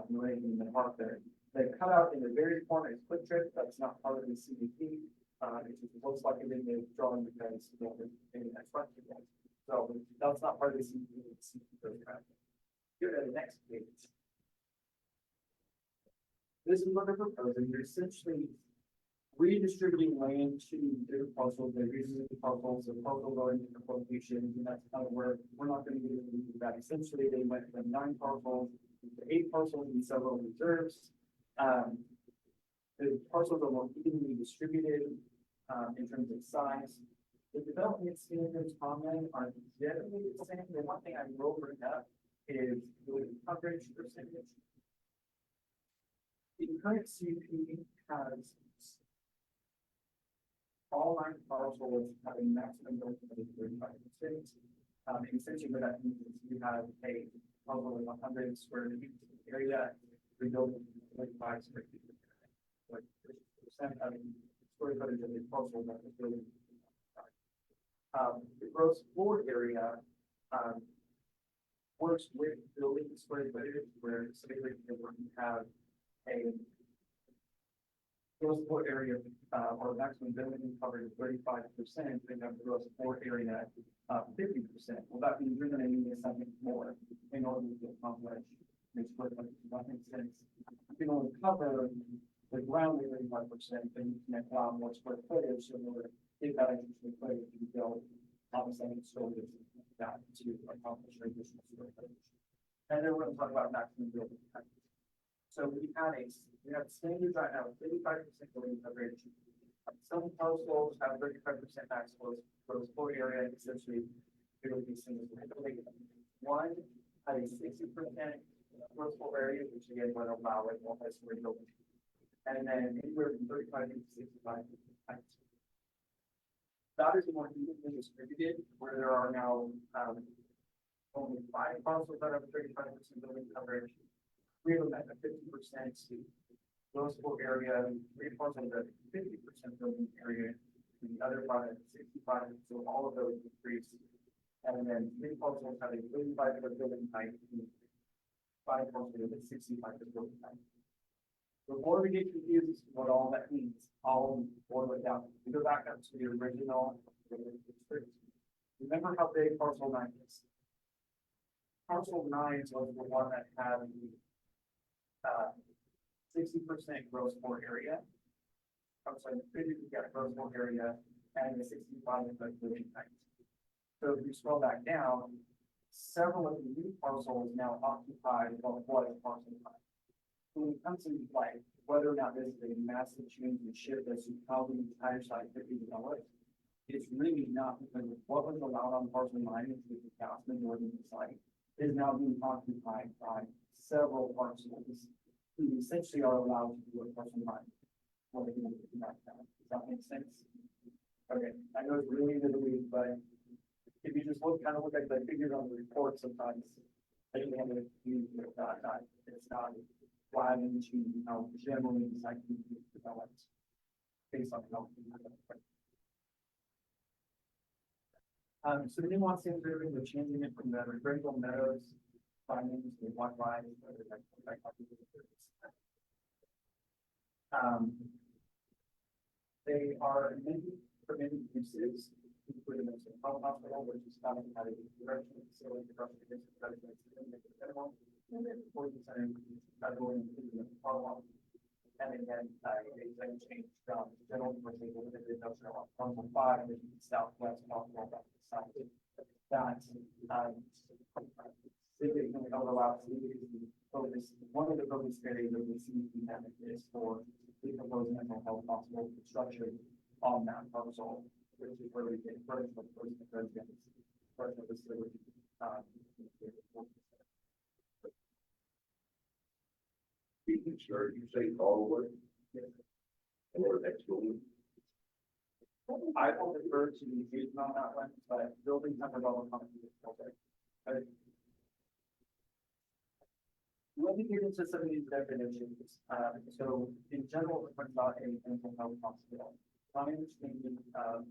[SPEAKER 7] in the park there. They cut out in the very corner is Quick Trip. That's not part of the CDP. It just looks like it in the drawing because you know, maybe that's what you guys. So that's not part of the CDP. Go to the next page. This is what they're proposing. They're essentially redistributing land to different parcels. They're using the parcels and parcel going to different locations, and that's kind of where we're not going to get into that. Essentially, they went from 9 parcels to 8 parcels and several reserves. The parcels are more evenly distributed in terms of size. The development standards on them are generally the same. The one thing I will bring up is the coverage percentage. The current CUP has all 9 parcels have a maximum building of 35%. Essentially what that means is you have a parcel of 100 square feet area, we build 25 square feet. Like 50% of the square footage of the parcel that is building. The gross floor area works with building square footage where say you have a gross floor area or maximum building coverage of 35%, then have the gross floor area 50%. Well, that means you're going to need something more in order to accomplish this square footage. That makes sense. If you only cover the ground at 35%, then you can allow more square footage in order to get that extra square footage to build on the same storage that to accomplish additional square footage. And then we're going to talk about maximum building height. So we have standards right now, 35% building coverage. Some parcels have 35% max gross floor area, essentially it will be single building. One had a 60% gross floor area, which again would allow it multi-story building. And then anywhere from 35 to 65 height. That is more evenly distributed, where there are now only 5 parcels that have 35% building coverage. 3 of them at 50% gross floor area, 3 parcels at 50% building area, and the other 5 at 65. So all of those increase. And then 3 parcels have a 35% building height, and 5 parcels at 65% building height. Before we get confused as to what all that means, I'll boil it down. We go back up to the original. Remember how big parcel 9 is? Parcel 9 was the one that had 60% gross floor area. I'm sorry, 50% gross floor area and the 65% building height. So if you scroll back down, several of the new parcels now occupy what was parcel 9. When it comes to like whether or not this is a massive change in shift as to how the entire site could be developed, it's really not, because what was allowed on parcel 9 is the vast majority of the site is now being occupied by several parcels who essentially are allowed to do a parcel 9. What are you going to do that? Does that make sense? Okay, I know it's really into the weeds, but if you just look at the figures on the report sometimes,
[SPEAKER 10] I didn't have to use that, it's not flying into, generally design developed based on health. So the nuance in there, we're changing it from the Rainbow Meadows findings to one line. They are amended for many uses, including the health hospital, which is found in the direction facility, the residential federal, and then 40% federal, including the follow-up. And again, they changed from general commercial to limited industrial on 115, which is southwest hospital, south. That, significantly overlaps the focus, one of the focus areas of the CDP is for the proposed mental health hospital structure on that parcel, which is where we get first of the residents, first of the facility.
[SPEAKER 2] Sure, you say all the way. Or next building.
[SPEAKER 10] I will refer to the vision on that one, but building number one. Let me get into some of these definitions. So in general, we're talking about a mental health hospital. My understanding of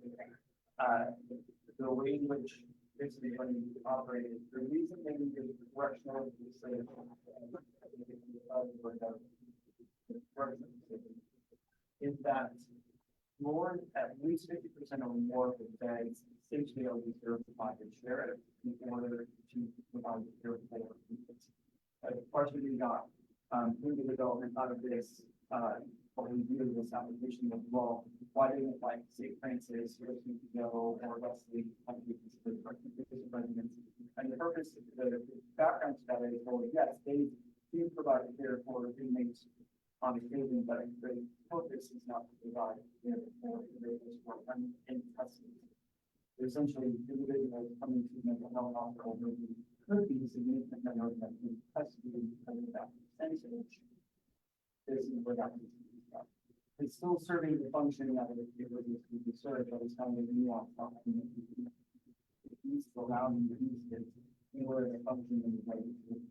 [SPEAKER 10] the way in which this is going to be operated, the reason they need to correctional is that more, at least 50% or more of the beds seem to be able to serve the population share in order to provide care for people. Partially not, through the development out of this, or review this application of law, why didn't like St. Francis or Yellow or Wesley have to be considered residents? And the purpose of the background to that is, well, yes, they do provide care for inmates on occasion, but the purpose is not to provide care for individuals who are in custody. Essentially, individuals coming to mental health hospital could be significant number of them in custody because of that percentage. This is where that needs to be done. It's still serving the function that it would need to be served, but it's kind of nuanced. It needs to allow them to use it in order to function in the way it's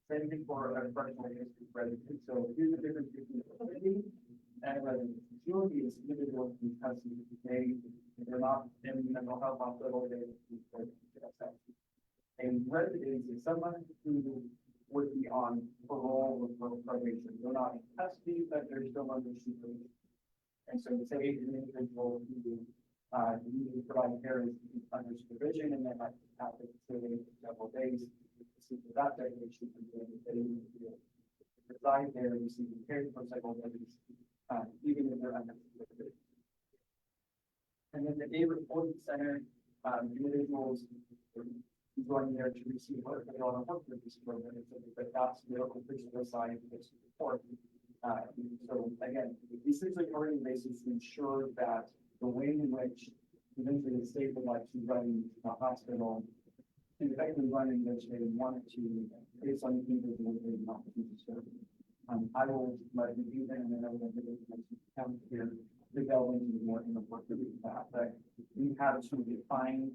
[SPEAKER 10] same thing for a freshman history resident. So here's the difference between community and residence. Usually is individuals in custody. They're not in mental health hospital. And residence is someone who would be on parole or probation. They're not in custody, but they're still under supervision. And so say an individual who needs to provide care is under supervision and then might have to facility for several days. For that definition, they reside there, receiving care for several days, even if they're under supervision. And then the day reporting center, individuals going there to receive work, they don't work with this program, but that's the local physical side of this report. So again, essentially covering basis to ensure that the way in which eventually the state would like to run a hospital and effectively running which they want to based on the individual not to serve. I will let you do that and then I will come here to delve into more in the work that we have. But we have to define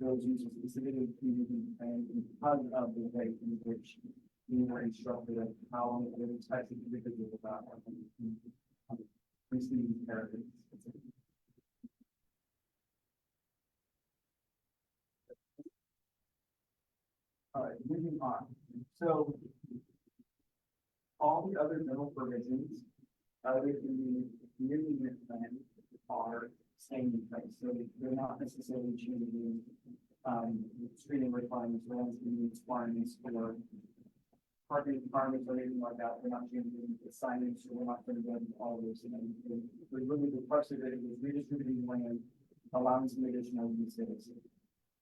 [SPEAKER 10] those uses specifically community and because of the way in which we were instructed of how the types of individuals about receiving therapy. All right, moving on. So all the other middle provisions other than the community unit plan are staying in place. So they're not necessarily changing screening requirements or landscaping requirements for parking requirements or anything like that. We're not changing the signage, so we're not going to go into all of those. And we really the parts of it is redistributing land, allowing some additional uses.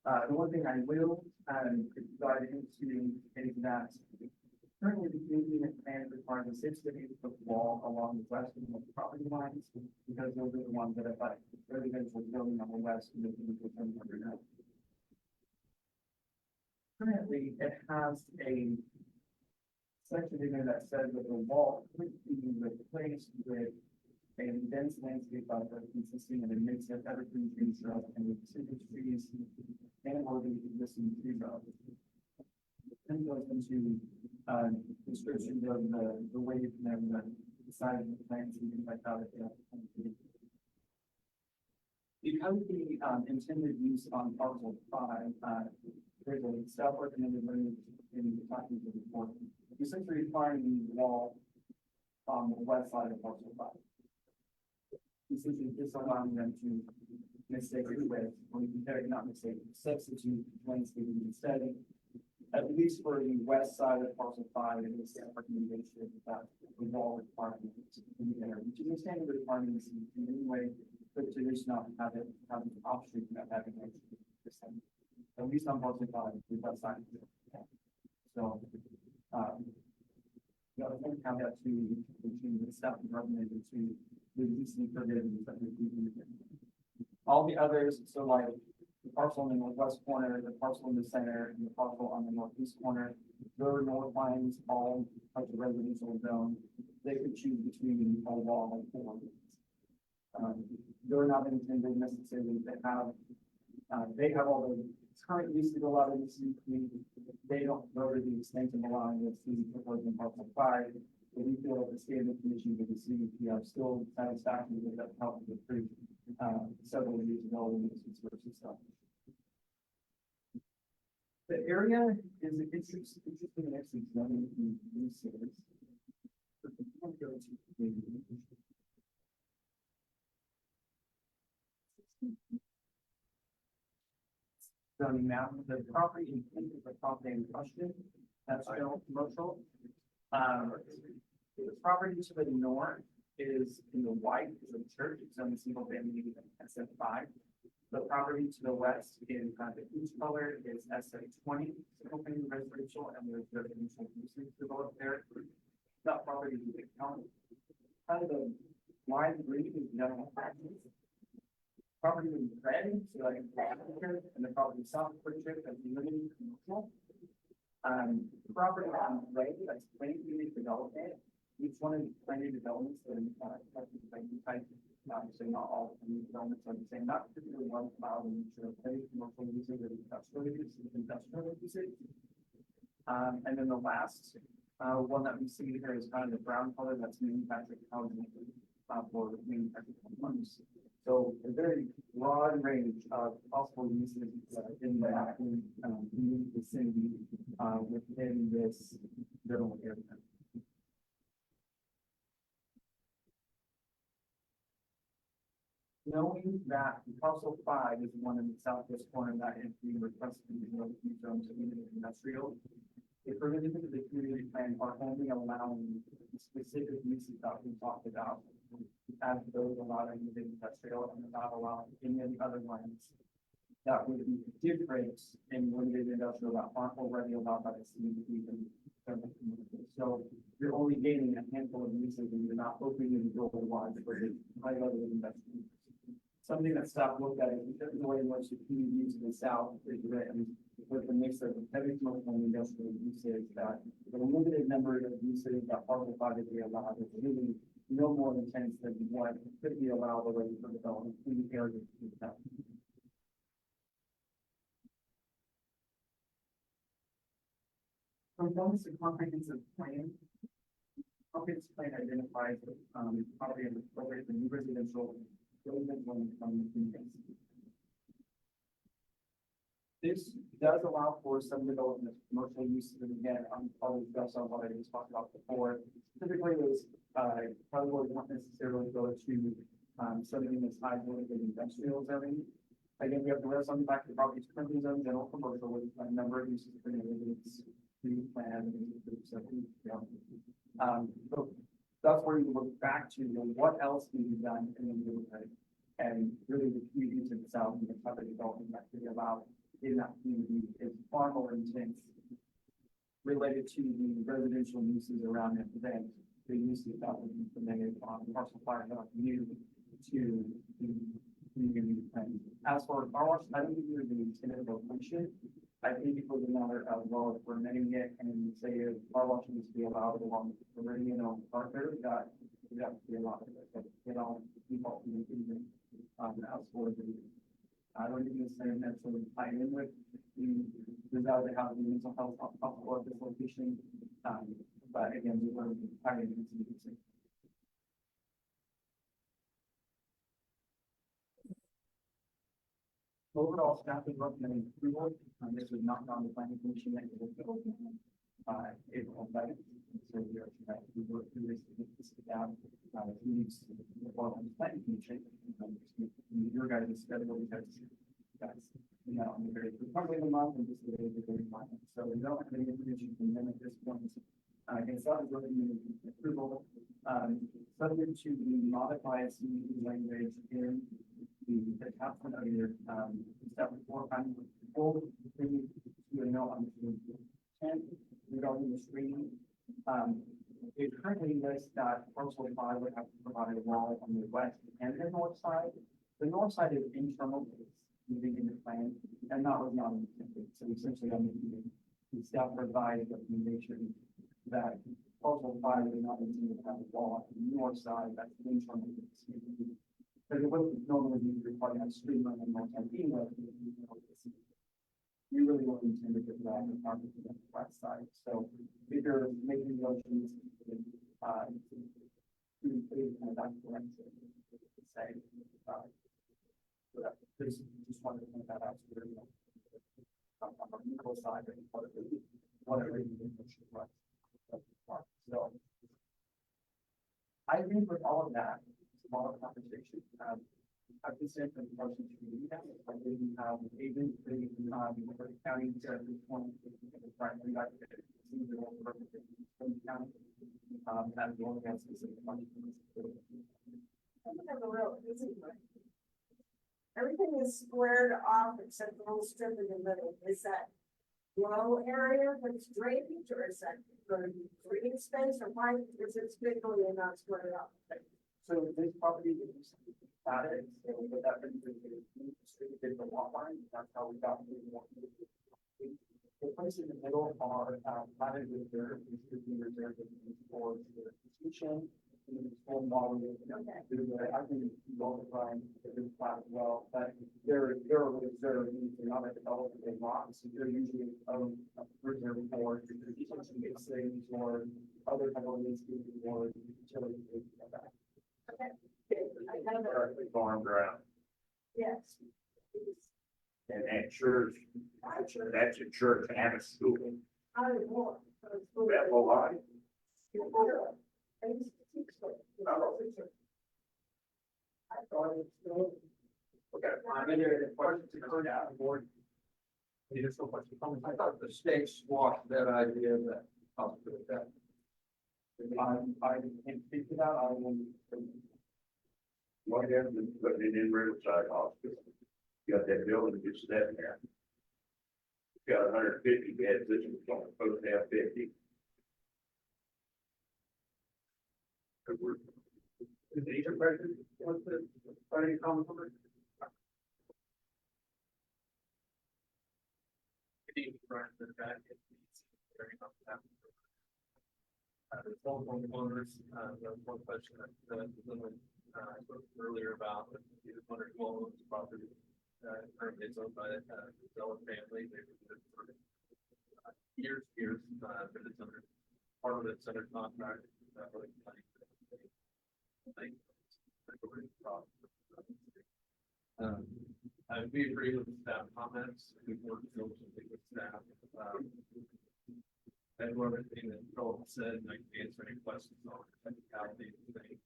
[SPEAKER 10] The one thing I will dive into is that currently the community unit plan requires a 6 to 8 foot wall along the west of the property lines because those are the ones that affect residential building on the west and the community. Currently, it has a section in there that says that the wall could be replaced with a dense landscape buffer consisting of a mix of evergreen trees and deciduous trees and or the existing tree row.
[SPEAKER 7] then goes into, descriptions of the wave and the size of the plants and things like that. Because the, intended use on parcel five, there's a self-recommended limit in the talking to the report. Essentially requiring the wall on the west side of parcel five. Essentially disallowing them to mistake it with, or not mistake, substitute landscaping instead. At least for the west side of parcel five, it is a recommendation that the wall requirement in there, which is a standard requirement in any way, but to just not have it, have an option of having it. At least on parcel five, we've got signed. So, the other thing, caveat to the staff recommended to reduce the provisions that we do. All the others, so like the parcel in the northwest corner, the parcel in the center, and the parcel on the northeast corner, their north lines, all of the residential zone, they could choose between a wall and four. They're not intended necessarily to have, they have all the current use to go out in the city. They don't go to the extent of allowing the city proposed in parcel five. But we feel that the standard commission with the city, we are still satisfactory with that help with pre, several years ago when this was first established. The area is interesting and actually zoning in uses. Zoning map, the property in the property in question, that's still commercial. The property to the north is in the white, is a church, it's on the single family SF5. The property to the west in kind of each color is SF20, single family residential, and there's residential uses developed there. That property is kind of a wide green is general practice. Property in red, so like and the property south of Quick as limited commercial. The property on the right, that's planned unit development. Each one of the planned developments that type, obviously not all new developments are the same, not particularly one allowed in heavy commercial usage or industrial usage. And then the last one that we see here is kind of the brown color, that's manufactured housing for manufactured homes. So a very broad range of possible uses in that vicinity within this general area. Knowing that parcel five is one in the southwest corner that is being requested to be zones of industrial, the provisions of the community plan are only allowing the specific uses that we talked about, as those allowing the industrial and not allowing any of the other ones that would be different in limited industrial that aren't already allowed by the CDP and so you're only gaining a handful of uses and you're not opening the door wide for the high level of investment. Something that staff looked at is the way in which the community to the south is written with a mix of heavy commercial and industrial uses that the limited number of uses that parcel five would be allowed is really no more intense than what could be allowed already for development in the area of the south. Components of comprehensive plan. Comprehensive plan identifies property and the new residential buildings on the This does allow for some development of commercial uses, and again, I'm probably discuss on what I just talked about before. Typically, those probably won't necessarily go to something that's high limited industrial zoning. Again, we have the rest on the back of the property currently zone, general commercial with a number of uses for plan. So that's where you look back to what else can be done in the neighborhood, and really the communities in the south and the type of development that could be allowed in that community is far more intense related to the residential uses around it than the uses that would be permitted on parcel five new to the community plan. As for car wash, I don't think there's an intended location. I think it was a matter of, well, if we're amending it and say if car wash needs to be allowed along the Meridian on Parker, that to be allowed. It all default to the as for the I don't even say necessarily tie in with we desire to have the mental health of this location. But again, we were hiring contingency. Overall, staff is recommending approval. This was not on the planning commission that was April 11th. So we worked through this down. Who needs to report on the planning commission? Your guys' schedule because guys, on the very probably the month and just the very final. So we don't have any information from them at this point. I guess that was recommending approval. Subject to the modified CED language in the attachment of your step report. I'm full to a note on the 10 regarding the screening. It currently lists that parcel 5 would have to provide a wall on the west and the north side. The north side is internal, it's moving in the plan, and that was not intended. So essentially, I'm the staff provided recommendation that parcel 5 would not intended to have a wall on the north side, that's internal. Because it wasn't normally required to have stream on the north side anyway. We really weren't intended to that in the west side. So if you're making motions, to kind of that correct say, so that just wanted to point that out. So there's on the equal side, whatever you think it should run. So I think with all of that, it's a lot of conversation. I've been sent some questions to you guys. I didn't have an agent, the county said this one, frankly, I could see the whole purpose from the county. That is one of specific questions.
[SPEAKER 8] Everything is squared off except the little strip in the middle. Is that low area that's drainage, or is that going to be green space, or why is it strictly and not squared off?
[SPEAKER 7] So this property is added, so we put that into the lot line. That's how we got the place in the middle are planted reserve, reserved for the institution. Full model. I can multiply this plot as well, but they're reserved, they're not a development they want, so they're usually reserved for savings or other type of needs or utility.
[SPEAKER 8] Okay. I have a
[SPEAKER 11] Farm ground.
[SPEAKER 8] yes.
[SPEAKER 11] And at church, that's a church and a school.
[SPEAKER 8] I would want.
[SPEAKER 11] That whole lot.
[SPEAKER 8] I thought it was still.
[SPEAKER 11] Okay.
[SPEAKER 7] I'm in there, questions to come down the board.
[SPEAKER 1] Any additional questions?
[SPEAKER 7] I thought the state squashed that idea that hospital that. I can't speak to that, I will.
[SPEAKER 11] What happened, putting it in Riverside Hospital? You got that building just sitting there. It's got 150 beds, this was supposed to have 50.
[SPEAKER 1] Is the agent present? What's the, any comments on it?
[SPEAKER 12] The telephone owners, there was one question that the spoke earlier about the hundred dwelling property. Currently it's owned by the Zeller family. They've been for years, but it's under, part of it's under contract. We agree with the staff comments. We've worked diligently with staff. And everything that Joel said, and I can answer any questions on the technicality of things.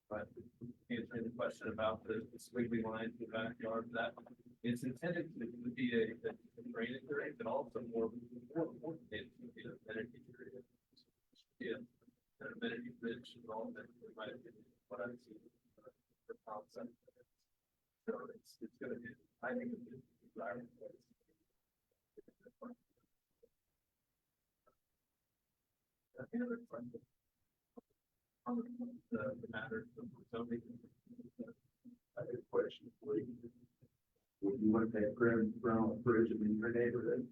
[SPEAKER 12] But answering the question about the squiggly lines in the backyard, that it's intended to be a drainage area, but also more important, it's to be an amenity area. Yeah, an amenity rich and all that, in my opinion, what I've seen, the concept. So it's gonna be, I think it's a desirable place. Any other questions? On the matter of zoning.
[SPEAKER 11] I have a question for you. Would you want that ground bridge in your neighborhood?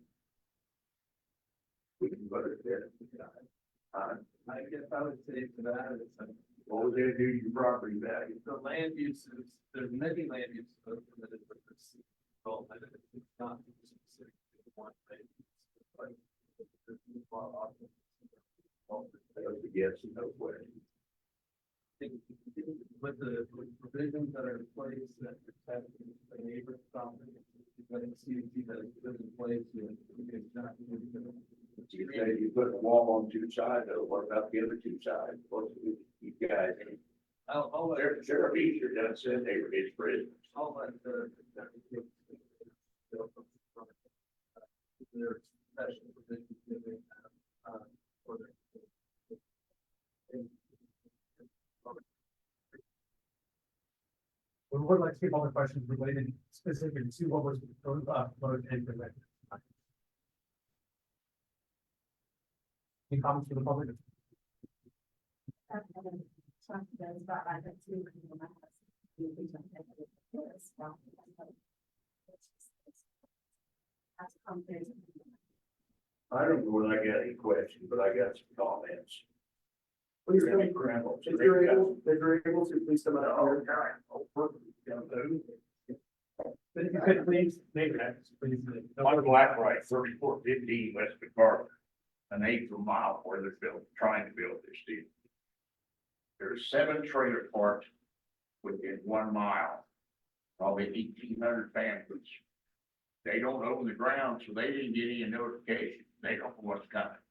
[SPEAKER 11] We can put it there.
[SPEAKER 12] I guess I would say to that,
[SPEAKER 2] What was gonna do to your property value?
[SPEAKER 12] The land uses, there's many land uses that are permitted with this development, and it's not specific to one land use. Like, there's a lot of options.
[SPEAKER 2] That was a yes and no question.
[SPEAKER 12] With the provisions that are in place that protect the neighbor's property, you've got a CUP that is put in place, and it's not.
[SPEAKER 2] You say you put a wall on two sides, though, what about the other two sides? What do you guys?
[SPEAKER 12] I'll let,
[SPEAKER 2] Sheriff Easter done said they were his prisoners.
[SPEAKER 12] I'll let there's special provisions given, for the.
[SPEAKER 1] We would like to keep all the questions related specifically to what was voted and presented. Any comments from the public?
[SPEAKER 2] I don't know whether I got any questions, but I got some comments.
[SPEAKER 10] Please come,
[SPEAKER 2] Any gravel?
[SPEAKER 10] if you're able to, please come up here.
[SPEAKER 1] But if you could please, maybe that's please.
[SPEAKER 11] Michael Blackbright, 3415 West McCarver, an eighth of a mile where they're trying to build this deal. There's 7 trailer parks within 1 mile, probably 1,800 families. They don't own the ground, so they didn't get any notification. They don't know what's coming.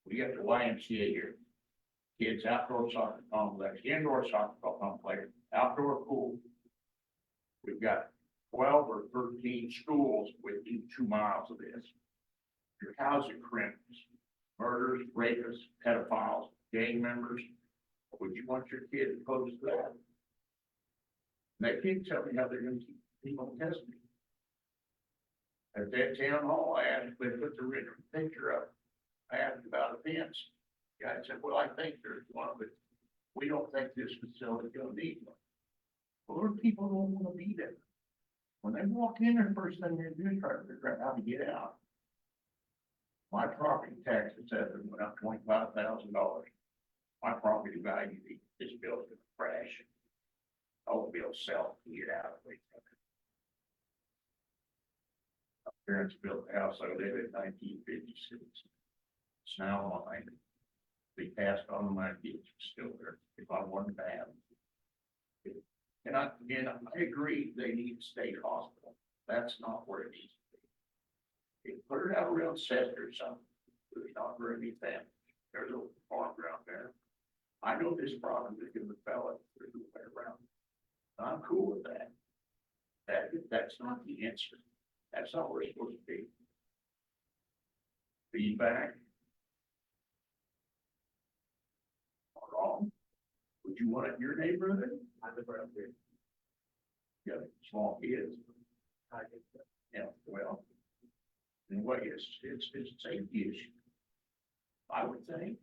[SPEAKER 11] We got the YMCA here. Kids outdoor soccer complex, indoor soccer complex, outdoor pool. We've got 12 or 13 schools within 2 miles of this. Your housing criminals, murders, rapists, pedophiles, gang members. Would you want your kid close to that? And they can't tell me how they're gonna keep people in custody. At that town hall, I asked, they put the written picture up. I asked about a fence. Guy said, well, I think there's one, but we don't think this facility gonna need one. Well, people don't wanna be there. When they walk in there, first thing they do is try to figure out how to get out. My property tax assessment went up $25,000. My property value, this bill's gonna crash. I'll be able to sell and get out of it. My parents built the house I live in 1956. It's now mine. They passed on my kids, still there, if I wanted to have. And I agree, they need a state hospital. That's not where it needs to be. They put it out around Center or something. There's not very many families. There's a farm around there. I know this problem is gonna develop through the way around. I'm cool with that. That's not the answer. That's not where it's supposed to be. Feedback. Wrong. Would you want it in your neighborhood? I live around here. You got small kids. I get that. Yeah, well. And what is, it's a safety issue. I would think.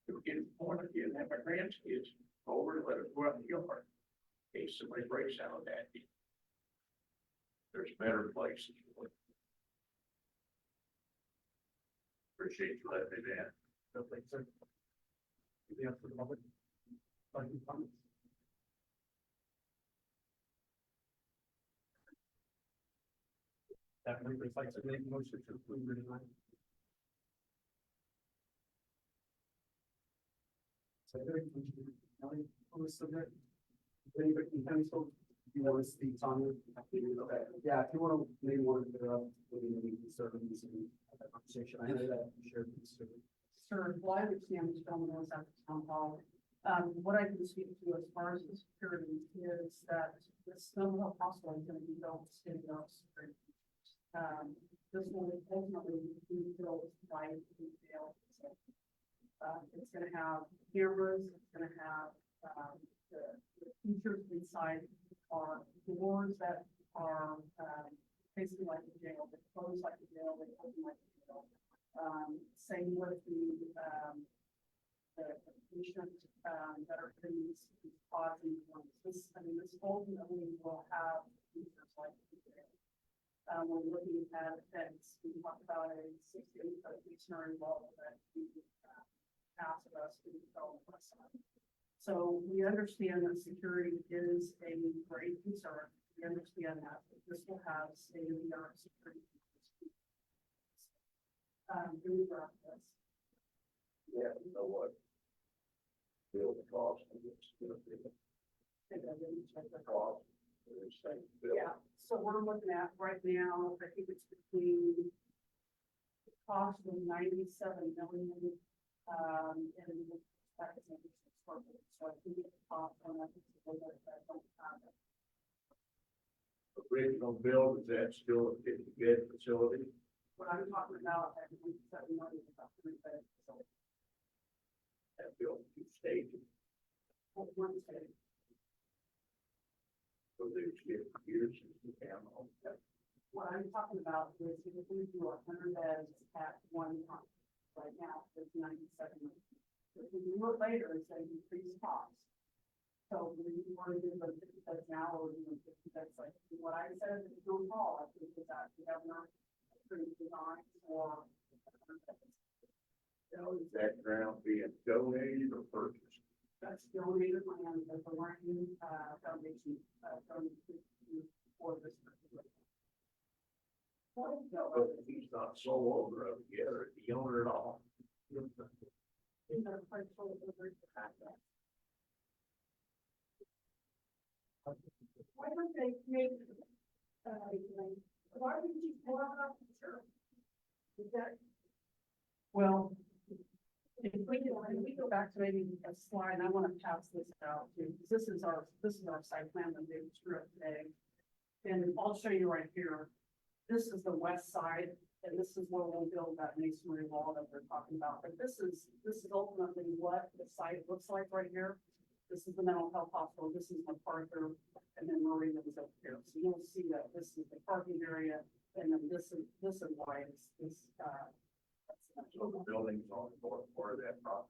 [SPEAKER 11] It would get to the point of getting have my grandkids over and let us go out in the yard. In case somebody breaks out of that. There's better places. for it. Appreciate you letting me in.
[SPEAKER 1] Okay, sir. Anything else for the public? Any comments? That brings us to make a motion to approve the line. So, on the subject, anybody can cancel,
[SPEAKER 10] You want to speak on it? Okay, yeah, if you want to, maybe want to put it up, maybe we can start with using that conversation. I know that you shared this.
[SPEAKER 8] Sure, well, I understand Mr. Bellman was at the town hall. What I can speak to as far as the security is that the Snowball Hospital is gonna be built state-of-the-art security. This will ultimately be built by retail. It's gonna have cameras, it's gonna have, the features inside are doors that are, basically like a jail, they close like a jail, they open like a jail. Same with the patients, that are in these pods and rooms. This ultimately will have features like the jail. We're looking at fence, we talked about a 6 to 8 foot masonry wall that we, asked us to develop.
[SPEAKER 4] So we understand that security is a great concern. We understand that, but this will have state-of-the-art security. Do we drop this?
[SPEAKER 11] Yeah, you know what? Bill the cost of this, you know,
[SPEAKER 4] I think I didn't check the
[SPEAKER 11] cost. It's saying bill.
[SPEAKER 4] Yeah, so we're looking at right now, I think it's between the cost of 97 million, and the tax and so I think the cost on that is a little bit of
[SPEAKER 11] Original build, is that still a 50-bed facility?
[SPEAKER 4] what I'm talking about, I think 7 million is about 3 beds, so
[SPEAKER 11] That built 2 stages,
[SPEAKER 4] one state.
[SPEAKER 11] so there's 50 years since the town owned that.
[SPEAKER 4] What I'm talking about is if we do 100 beds at one time, right now, it's 97 million. If we do it later, it's going to increase costs. So we want to do the 50 beds now, or do 50 beds like what I said, is no call, I think that we have not approved design for.
[SPEAKER 11] Now, is that ground being donated or purchased?
[SPEAKER 4] That's donated land that the Martin Foundation donated for this particular.
[SPEAKER 11] But he's not sole owner of it yet, or the owner at all.
[SPEAKER 4] In the partial over the contract.
[SPEAKER 8] Why don't they make, why would you pull out of the church? Is that,
[SPEAKER 4] Well, if we go back to maybe a slide, I want to pass this out too, because this is our site plan that they drew up today. And I'll show you right here. This is the west side, and this is where we'll build that masonry wall that we're talking about. But this is ultimately what the site looks like right here. This is the mental health hospital, this is MacArthur, and then Marina was up here. So you'll see that this is the parking area, and then this is why it's.
[SPEAKER 11] So the building's on the north part of that property.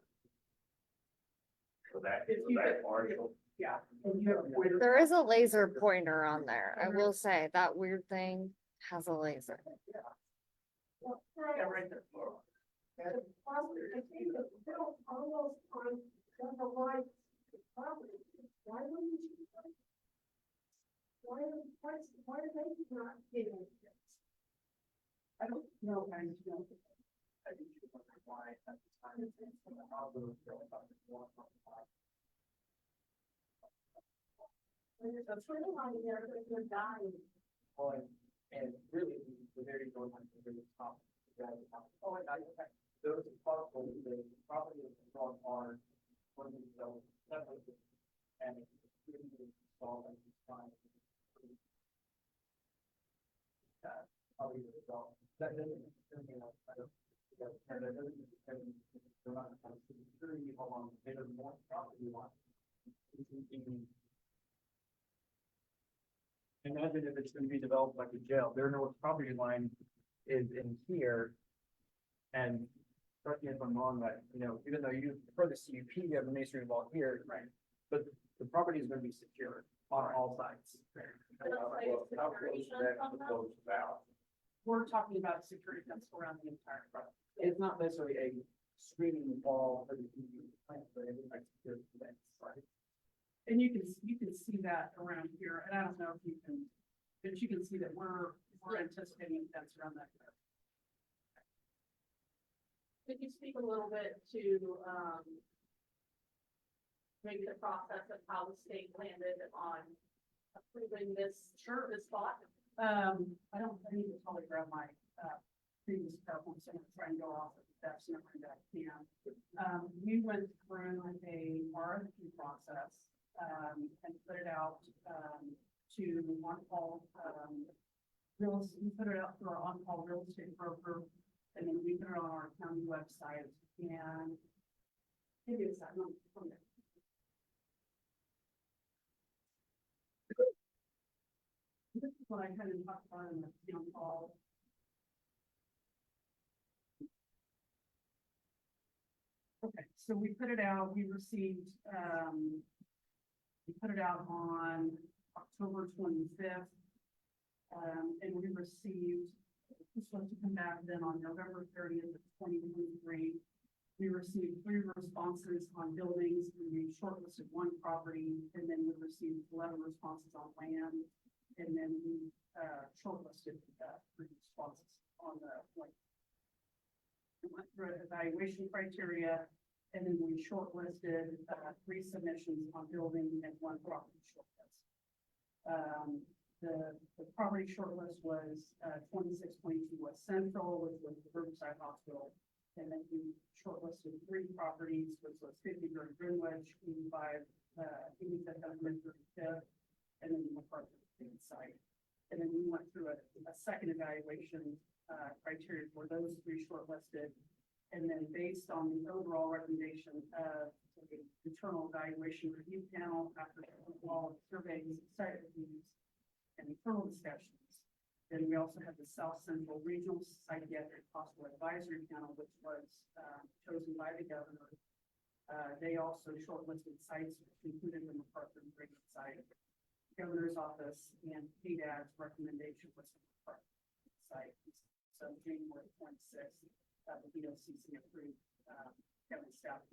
[SPEAKER 11] So that,
[SPEAKER 4] If
[SPEAKER 11] so
[SPEAKER 4] you
[SPEAKER 11] that
[SPEAKER 4] get-
[SPEAKER 11] partial,
[SPEAKER 4] Yeah. And you have pointer-
[SPEAKER 3] There is a laser pointer on there. I will say that weird thing has a laser.
[SPEAKER 8] well,
[SPEAKER 4] Yeah, right there.
[SPEAKER 8] I think that Bill almost on the right property, why wouldn't you? Why are they not getting this?
[SPEAKER 4] I don't know, I just know.
[SPEAKER 11] I think you wonder why at the time it's from the house was built up in 1.5.
[SPEAKER 8] When there's a tree line there, that you're dying.
[SPEAKER 1] And really, the very going on to the top. Oh, and I, those are possible, the property is on our, one of the, separately. And it's really installed at this time. Probably the result. That doesn't, you know, I don't. That doesn't, they're not kind of security along the bit of more property line. Imagine if it's gonna be developed like a jail, their north property line is in here. And correct me if I'm wrong, but, you know, even though you, for the CUP, you have a masonry wall here. Right. But the property is gonna be secure on all sides.
[SPEAKER 11] Well, how close is that to the close out?
[SPEAKER 4] We're talking about security fence around the entire property.
[SPEAKER 1] It's not necessarily a screening wall for the plant, but it's like security fence, right?
[SPEAKER 4] And you can see that around here, and I don't know if you can, but you can see that we're anticipating a fence around that.
[SPEAKER 9] Could you speak a little bit to, maybe the process of how the state landed on approving this, this spot?
[SPEAKER 4] I need to probably grab my, previous PowerPoint, so I'm gonna try and go off of that, so I can. We went through a RFP process, and put it out, to on-call, we put it out to our on-call real estate broker, and then we put it on our county website, and maybe it's that number from there. This is what I kind of talked about in the town hall. Okay, so we put it out, we received, we put it out on October 25th. And we received, this was supposed to come back then on November 30th of 2023. We received 3 responses on buildings, and we shortlisted 1 property, and then we received 11 responses on land. And then we, shortlisted, 3 responses on the, like, we went through evaluation criteria, and then we shortlisted, 3 submissions on building and 1 property shortlist. The property shortlist was, 2622 West Central, which was the Riverside Hospital. And then we shortlisted 3 properties, which was 50 Gary Greenwich, 85, 8535, and then the McCarthy site. And then we went through a second evaluation, criteria for those 3 shortlisted. And then based on the overall recommendation of the internal evaluation review panel after all surveys, site reviews, and internal discussions. Then we also have the South Central Regional Psychiatric Hospital Advisory Panel, which was chosen by the governor. They also shortlisted sites, which included the McArthur Brigade site. Governor's office and PDAD's recommendation was the McArthur site. So January 26th, the BOCC approved Kevin staff.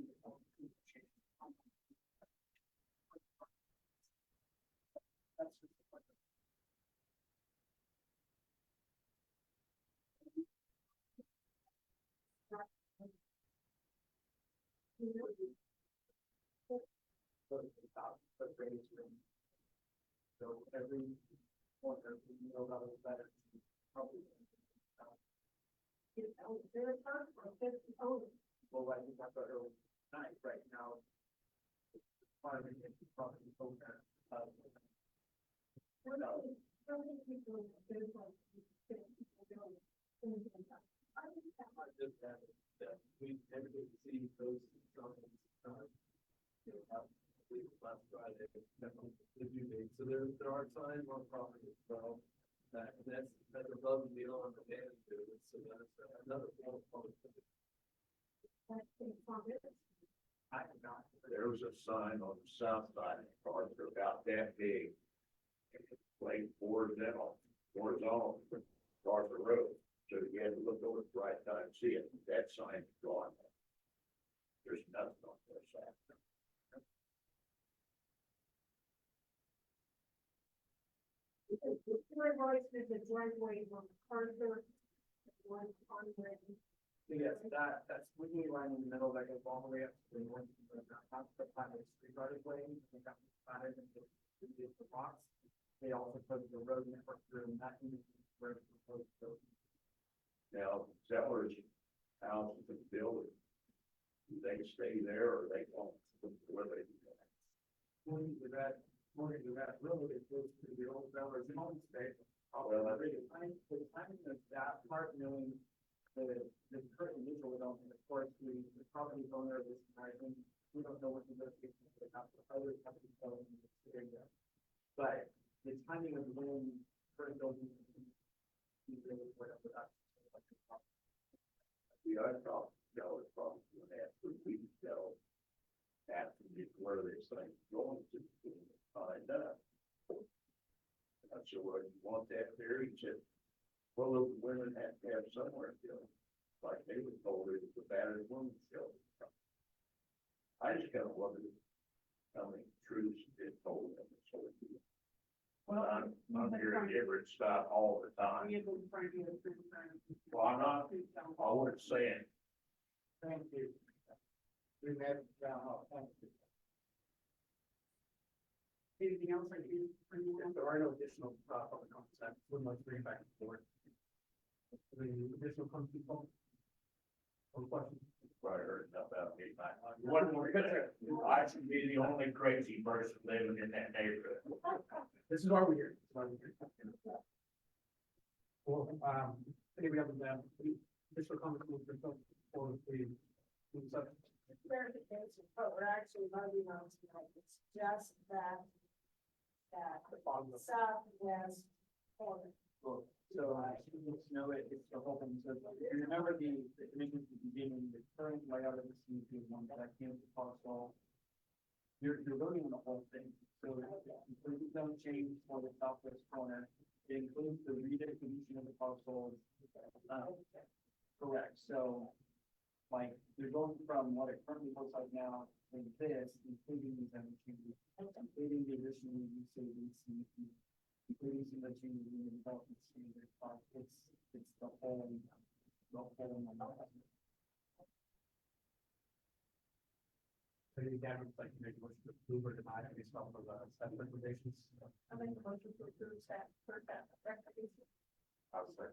[SPEAKER 4] That's just the point.
[SPEAKER 1] So every one of you know about it better. Probably. Well, like we talked about earlier tonight, right now. Farming and property program.
[SPEAKER 12] Just that we tend to see those signs, last Friday, the due date. So there are signs on property as well. That's above and beyond the man do. So that's another form of public.
[SPEAKER 11] There was a sign on the south side of the park about that big. Like horizontal, Arthur Road. So you had to look over at the right time to see it. That sign is gone. There's nothing on that side.
[SPEAKER 8] There's a driveway on McArthur, one on Redmond.
[SPEAKER 1] Yes, that's Whitney line in the middle that goes all the way up to the north, that's the Platte Street right away, we got platted and the box. They also put the road network through and that is where it's proposed to.
[SPEAKER 11] Now, sellers, houses and buildings, do they stay there or they don't? Where they do that?
[SPEAKER 1] Morning to that road, it goes to the old sellers in home state.
[SPEAKER 11] Well,
[SPEAKER 1] The timing of that part, knowing the current individual development, of course, the property owner of this housing, we don't know what negotiations they have with other property owners in this area. But the timing of when current building is really whatever that.
[SPEAKER 11] Yeah, I thought, it's probably going to have to be sell. After where this thing's going to find out. I'm sure where you want that there, he said, well, those women have to have somewhere to go. Like they were told it was a battered woman's shelter. I just kind of wondered how many truths it told them. Well, I'm hearing different stuff all the time. Well, I'm not, I wasn't saying.
[SPEAKER 1] Thank you. We met down off.
[SPEAKER 4] Anything else I can bring you?
[SPEAKER 1] If there are no additional, public comments, I would like to bring it back to the board. Any additional people? Or questions?
[SPEAKER 11] I heard enough about me. One more, I should be the only crazy person living in that neighborhood.
[SPEAKER 1] This is why we're here. Well, anybody else have additional comments for the
[SPEAKER 8] Clarification, but we're actually voting on tonight, it's just that southwest corner.
[SPEAKER 1] So, just know it's the whole thing, so remember the commission's beginning, the current layout of the CUP is one that I can't follow. You're voting on the whole thing, so the zone change for the southwest corner, it includes the redistribution of the parcels. Correct, so
[SPEAKER 4] like, they're going from what it currently looks like now, in this, including these other changes, including the additional use of including some of the changes in the development standard, it's the whole.
[SPEAKER 1] So you can, like, make a motion to approve or deny based off of, staff recommendations.
[SPEAKER 9] I make a motion to approve staff for that recommendation.
[SPEAKER 11] I'll say.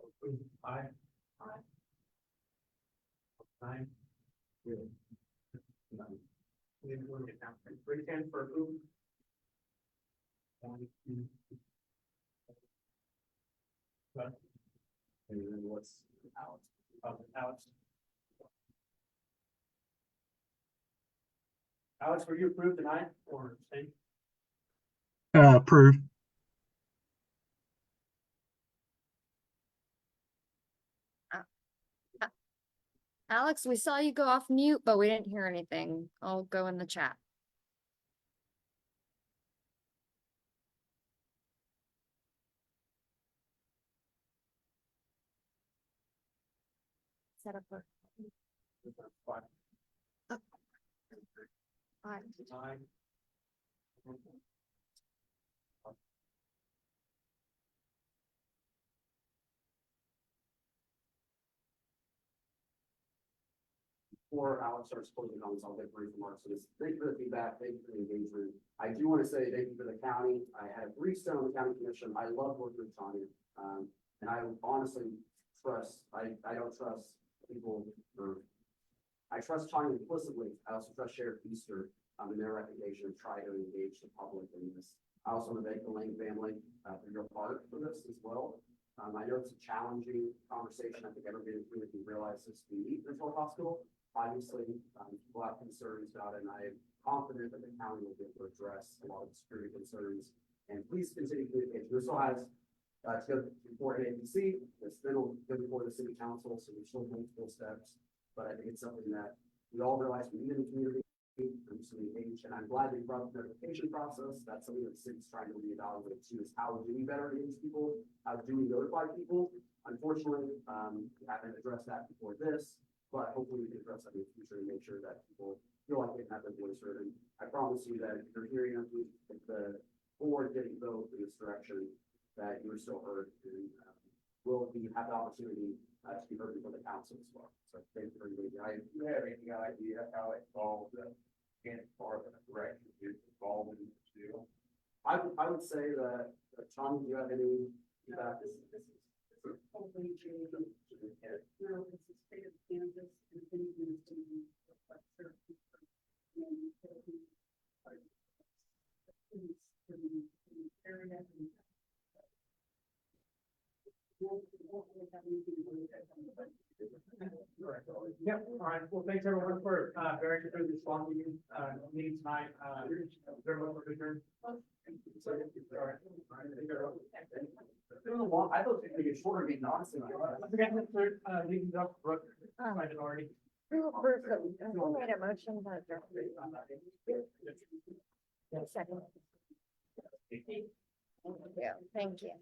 [SPEAKER 1] Approve, aye.
[SPEAKER 9] Aye.
[SPEAKER 1] Nine. Really? None. We didn't really get down. 310 for approval. 1, 2. But,
[SPEAKER 10] And then what's out?
[SPEAKER 1] Alex. Alex, were you approved tonight or abstained?
[SPEAKER 6] Approve.
[SPEAKER 3] Alex, we saw you go off mute, but we didn't hear anything. I'll go in the chat. Set up a.
[SPEAKER 1] Fine.
[SPEAKER 3] Aye.
[SPEAKER 1] Aye.
[SPEAKER 10] Before Alex starts closing on this, I'll get brief remarks. So this, thank you for the feedback, thank you for the engagement. I do want to say thank you for the county. I had a brief stint on the county commission. I love working with Tanya. And I honestly trust, I don't trust people or I trust Tanya implicitly. I also trust Sheriff Easter in their reputation of trying to engage the public in this. I also want to thank the Lang family for your part for this as well. I know it's a challenging conversation. I think everybody really can realize this to be Mental Hospital. Obviously, people have concerns about it, and I am confident that the county will be able to address a lot of the security concerns. And please continue communication. This still has to go before ABC. It's then will go before the city council, so there's still multiple steps. But I think it's something that we all realize we need in the community. And I'm glad that you brought up the notification process. That's something that the city's trying to reevaluate too, is how do we better engage people? How do we notify people? Unfortunately, we haven't addressed that before this, but hopefully we can address that in the future and make sure that people feel like they can have their voice heard. And I promise you that if you're hearing the board getting vote in this direction, that you're still heard and will be have the opportunity to be heard before the council as well. So thank you for engaging.
[SPEAKER 11] Do you have any idea how it involved the part of the direction is involved in this deal?
[SPEAKER 10] I would say that, Tom, do you have any feedback?
[SPEAKER 8] This is totally changed. Now, it's the state of Kansas, and things need to be reflect certain. And it'll be part of the area. Won't have anything to do with it.
[SPEAKER 1] Yep, all right, well, thanks everyone for, bearing through this long meeting tonight, very much for adjourned. All right.
[SPEAKER 10] I thought it was gonna get shorter, being nonsense.
[SPEAKER 1] I forgot to put, meetings up, Brooke, minority.
[SPEAKER 3] Who approved it? Who made a motion to adjourn? Second. Yeah, thank you.